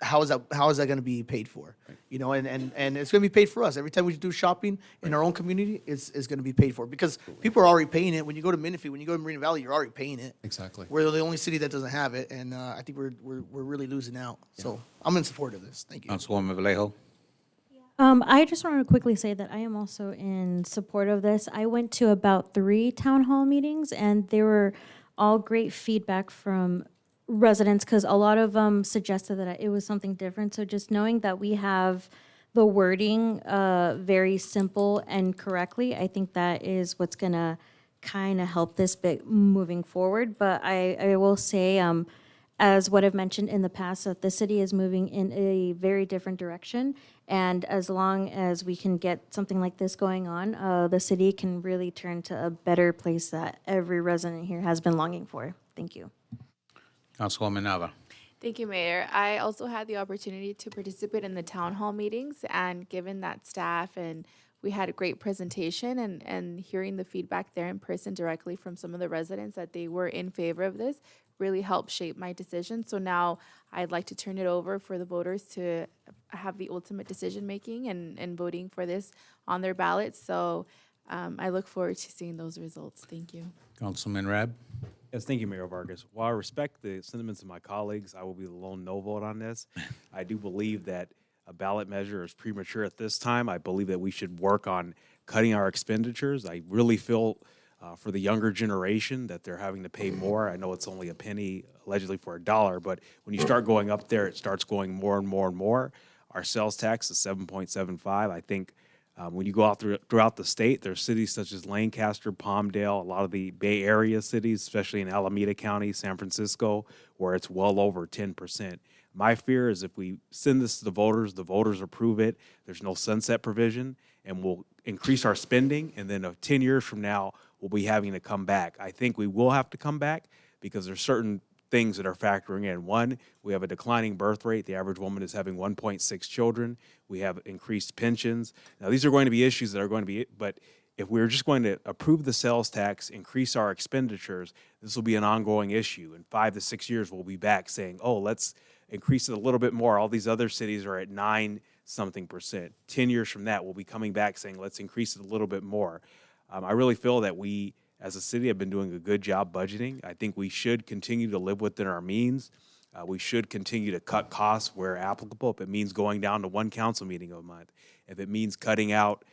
how is that going to be paid for? You know, and it's going to be paid for us every time we do shopping in our own community. It's going to be paid for because people are already paying it. When you go to Menifee, when you go to Marina Valley, you're already paying it. Exactly. We're the only city that doesn't have it, and I think we're really losing out. So I'm in support of this. Thank you. Councilwoman Vallejo? I just want to quickly say that I am also in support of this. I went to about 3 town hall meetings, and they were all great feedback from residents because a lot of them suggested that it was something different. So just knowing that we have the wording very simple and correctly, I think that is what's going to kind of help this bit moving forward. But I will say, as what I've mentioned in the past, that the city is moving in a very different direction. And as long as we can get something like this going on, the city can really turn to a better place that every resident here has been longing for. Thank you. Councilwoman Nava? Thank you, Mayor. I also had the opportunity to participate in the town hall meetings, and given that staff and we had a great presentation, and hearing the feedback there in person directly from some of the residents that they were in favor of this really helped shape my decision. So now I'd like to turn it over for the voters to have the ultimate decision making and voting for this on their ballots. So I look forward to seeing those results. Thank you. Councilman Rab? Yes, thank you, Mayor Vargas. While I respect the sentiments of my colleagues, I will be the lone no vote on this. I do believe that a ballot measure is premature at this time. I believe that we should work on cutting our expenditures. I really feel for the younger generation that they're having to pay more. I know it's only a penny, allegedly for $1, but when you start going up there, it starts going more and more and more. Our sales tax is 7.75. I think when you go out throughout the state, there's cities such as Lancaster, Palmdale, a lot of the Bay Area cities, especially in Alameda County, San Francisco, where it's well over 10%. My fear is if we send this to the voters approve it, there's no sunset provision, and we'll increase our spending, and then 10 years from now, we'll be having to come back. I think we will have to come back because there's certain things that are factoring in. One, we have a declining birth rate. The average woman is having 1.6 children. We have increased pensions. Now, these are going to be issues that are going to be, but if we're just going to approve the sales tax, increase our expenditures, this will be an ongoing issue. In 5 to 6 years, we'll be back saying, oh, let's increase it a little bit more. All these other cities are at 9-something%. 10 years from that, we'll be coming back saying, let's increase it a little bit more. I really feel that we, as a city, have been doing a good job budgeting. I think we should continue to live within our means. We should continue to cut costs where applicable. If it means going down to one council meeting a month, if it means cutting out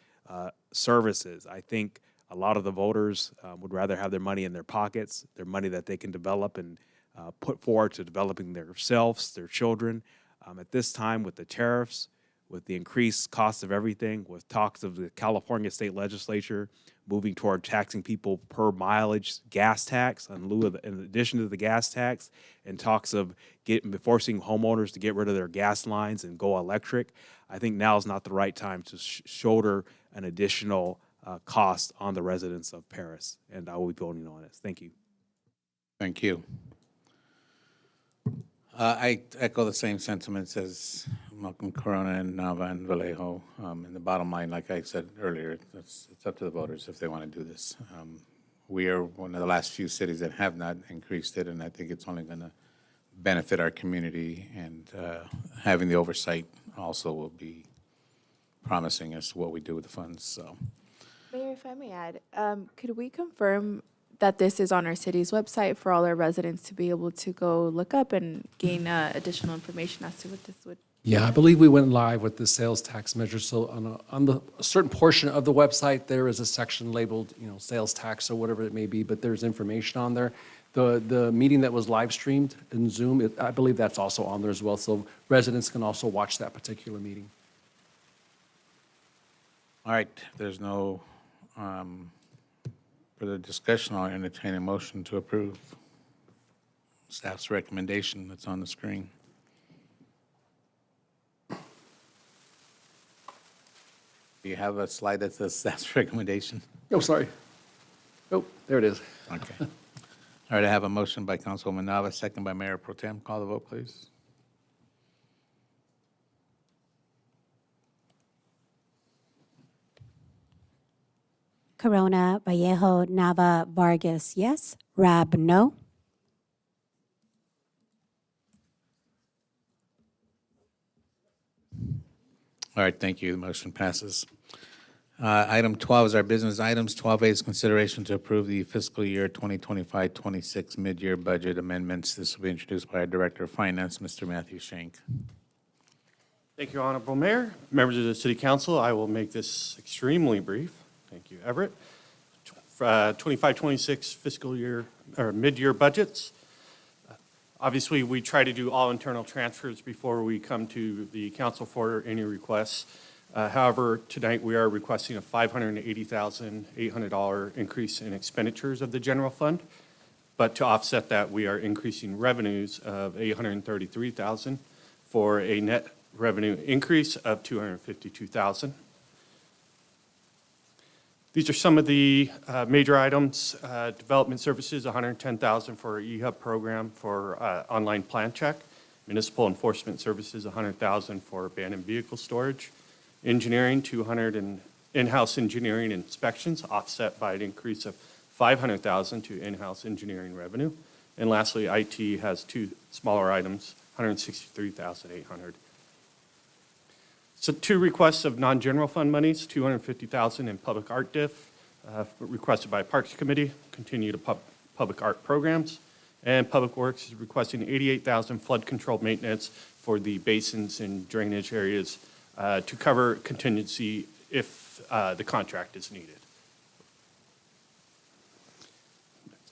services, I think a lot of the voters would rather have their money in their pockets, their money that they can develop and put forward to developing themselves, their children. At this time, with the tariffs, with the increased cost of everything, with talks of the California state legislature moving toward taxing people per mileage gas tax in addition to the gas tax, and talks of forcing homeowners to get rid of their gas lines and go electric, I think now is not the right time to shoulder an additional cost on the residents of Perris, and I will be voting on this. Thank you. Thank you. I echo the same sentiments as Malcolm Corona and Nava and Vallejo. In the bottom line, like I said earlier, it's up to the voters if they want to do this. We are one of the last few cities that have not increased it, and I think it's only going to benefit our community, and having the oversight also will be promising as to what we do with the funds. So, Mayor, if I may add, could we confirm that this is on our city's website for all our residents to be able to go look up and gain additional information as to what this would? Yeah, I believe we went live with the sales tax measure. So on a certain portion of the website, there is a section labeled, sales tax or whatever it may be, but there's information on there. The meeting that was live streamed in Zoom, I believe that's also on there as well. So residents can also watch that particular meeting. all right, there's no further discussion. I'll entertain a motion to approve staff's recommendation that's on the screen. Do you have a slide that says staff's recommendation? Oh, sorry. Oh, there it is. Okay. All right, I have a motion by Councilwoman Nava, second by Mayor Pro Tem. Call the vote, please. Corona, Vallejo, Nava, Vargas, yes. Rab, no. All right, thank you. The motion passes. Item 12 is our business items. 12A is consideration to approve the fiscal year 2025-26 mid-year budget amendments. This will be introduced by our Director of Finance, Mr. Matthew Schenk. Thank you, Honorable Mayor. Members of the City Council, I will make this extremely brief. Thank you, Everett. 25-26 fiscal year or mid-year budgets. Obviously, we try to do all internal transfers before we come to the council for any requests. However, tonight we are requesting a $580,800 increase in expenditures of the general fund. But to offset that, we are increasing revenues of $833,000 for a net revenue increase of $252,000. These are some of the major items. Development services, $110,000 for EHUB program for online plan check. Municipal enforcement services, $100,000 for abandoned vehicle storage. Engineering, $200,000 in in-house engineering inspections, offset by an increase of $500,000 to in-house engineering revenue. And lastly, IT has two smaller items, $163,800. So two requests of non-general fund monies, $250,000 in public art diff, requested by Parks Committee, continue to public art programs. And Public Works is requesting $88,000 flood control maintenance for the basins and drainage areas to cover contingency if the contract is needed.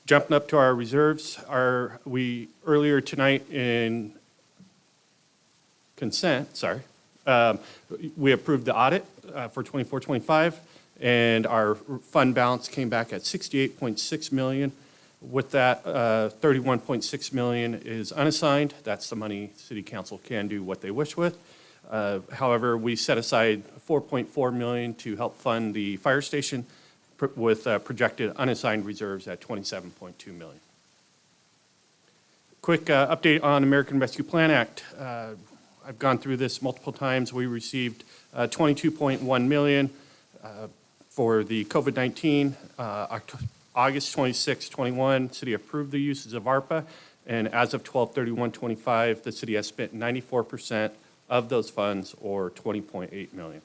Jumping up to our reserves, we earlier tonight in consent, we approved the audit for 24-25, and our fund balance came back at $68.6 million. With that, $31.6 million is unassigned. That's the money City Council can do what they wish with. However, we set aside $4.4 million to help fund the fire station with projected unassigned reserves at $27.2 million. Quick update on American Rescue Plan Act. I've gone through this multiple times. We received $22.1 million for the COVID-19. August 26, 21, city approved the uses of ARPA, and as of 12/31/25, the city has spent 94% of those funds, or $20.8 million.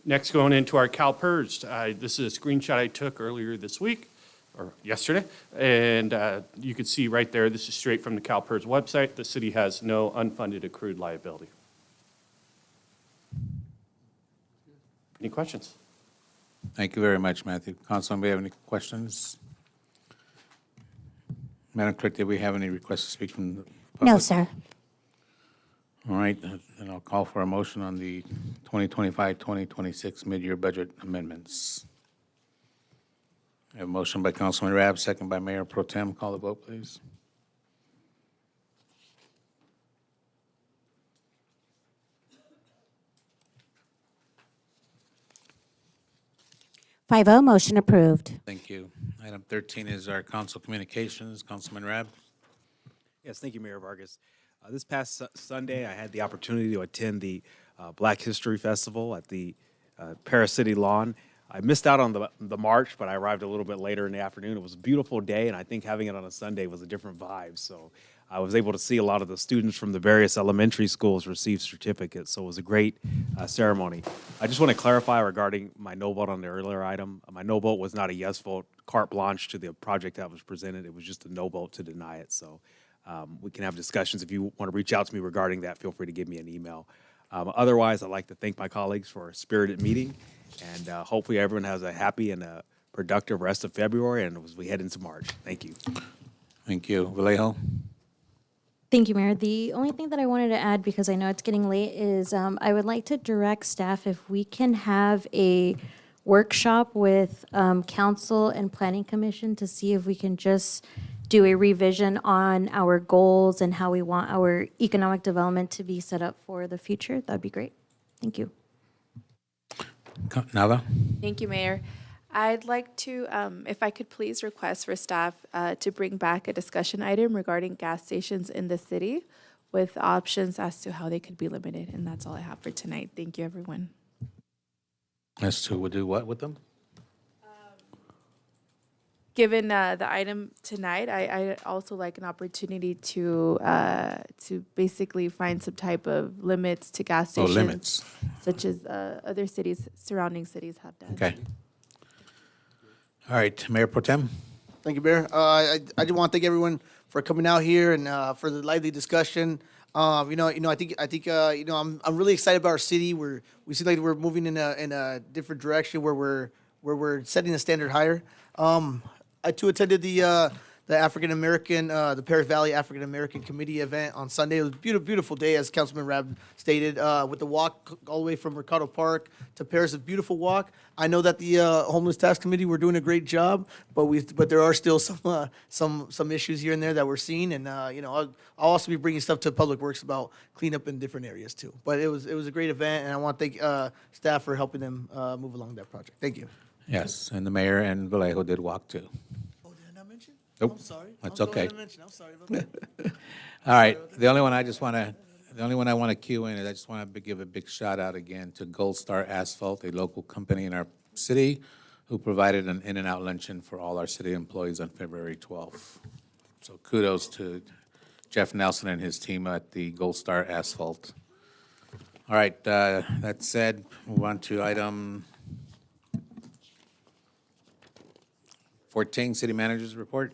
Next, going into our CalPERS. This is a screenshot I took earlier this week, or yesterday, and you can see right there, this is straight from the CalPERS website. The city has no unfunded accrued liability. Any questions? Thank you very much, Matthew. Councilman, do we have any questions? Madam Clerk, did we have any requests to speak from the public? No, sir. All right, then I'll call for a motion on the 2025-2026 mid-year budget amendments. I have a motion by Councilman Rab, second by Mayor Pro Tem. Call the vote, please. 5-0, motion approved. Thank you. Item 13 is our council communications. Councilman Rab. Yes, thank you, Mayor Vargas. This past Sunday, I had the opportunity to attend the Black History Festival at the Perris City Lawn. I missed out on the march, but I arrived a little bit later in the afternoon. It was a beautiful day, and I think having it on a Sunday was a different vibe. So I was able to see a lot of the students from the various elementary schools receive certificates, so it was a great ceremony. I just want to clarify regarding my no vote on the earlier item. My no vote was not a yes vote, carte blanche to the project that was presented. It was just a no vote to deny it. So we can have discussions. If you want to reach out to me regarding that, feel free to give me an email. Otherwise, I'd like to thank my colleagues for a spirited meeting, and hopefully everyone has a happy and a productive rest of February and as we head into March. Thank you. Thank you. Vallejo. Thank you, Mayor. The only thing that I wanted to add, because I know it's getting late, is I would like to direct staff if we can have a workshop with council and planning commission to see if we can just do a revision on our goals and how we want our economic development to be set up for the future. That'd be great. Thank you. Nava. Thank you, Mayor. I'd like to, if I could please request for staff to bring back a discussion item regarding gas stations in the city with options as to how they could be limited. And that's all I have for tonight. Thank you, everyone. As to we'll do what with them? Given the item tonight, I also like an opportunity to basically find some type of limits to gas Oh, stations. limits. Such as other cities, surrounding cities have done. Okay. All right, Mayor Pro Tem. Thank you, Mayor. I just want to thank everyone for coming out here and for the lively discussion. I think I'm really excited about our city. We seem like we're moving in a different direction where we're setting the standard higher. I too attended the African American, the Perris Valley African American Committee event on Sunday. It was a beautiful day, as Councilman Rab stated, with the walk all the way from Mercado Park to Perris. A beautiful walk. I know that the Homeless Task Committee were doing a great job, but there are still some issues here and there that we're seeing, and I'll also be bringing stuff to Public Works about cleanup in different areas too. But it was a great event, and I want to thank staff for helping them move along that project. Thank you. Yes, and the mayor and Vallejo did walk too. Oh, did I not mention? Nope. I'm sorry. That's okay. I'm sorry about that. All right, the only one I want to cue in is I just want to give a big shout out again to Gold Star Asphalt, a local company in our city who provided an in and out luncheon for all our city employees on February 12th. So kudos to Jeff Nelson and his team at the Gold Star Asphalt. All right, that said, move on to item 14, City Manager's Report.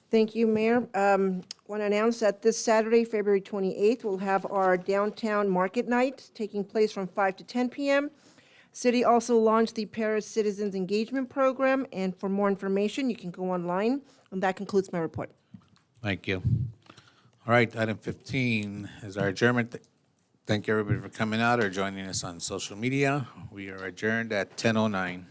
Thank you, Mayor. Want to announce that this Saturday, February 28th, we'll have our downtown market night taking place from 5 to 10 p.m. City also launched the Perris Citizens Engagement Program, and for more information, you can go online. And that concludes my report. Thank you. All right, item 15 is our adjournment. Thank you, everybody, for coming out or joining us on social media. We are adjourned at 10:09.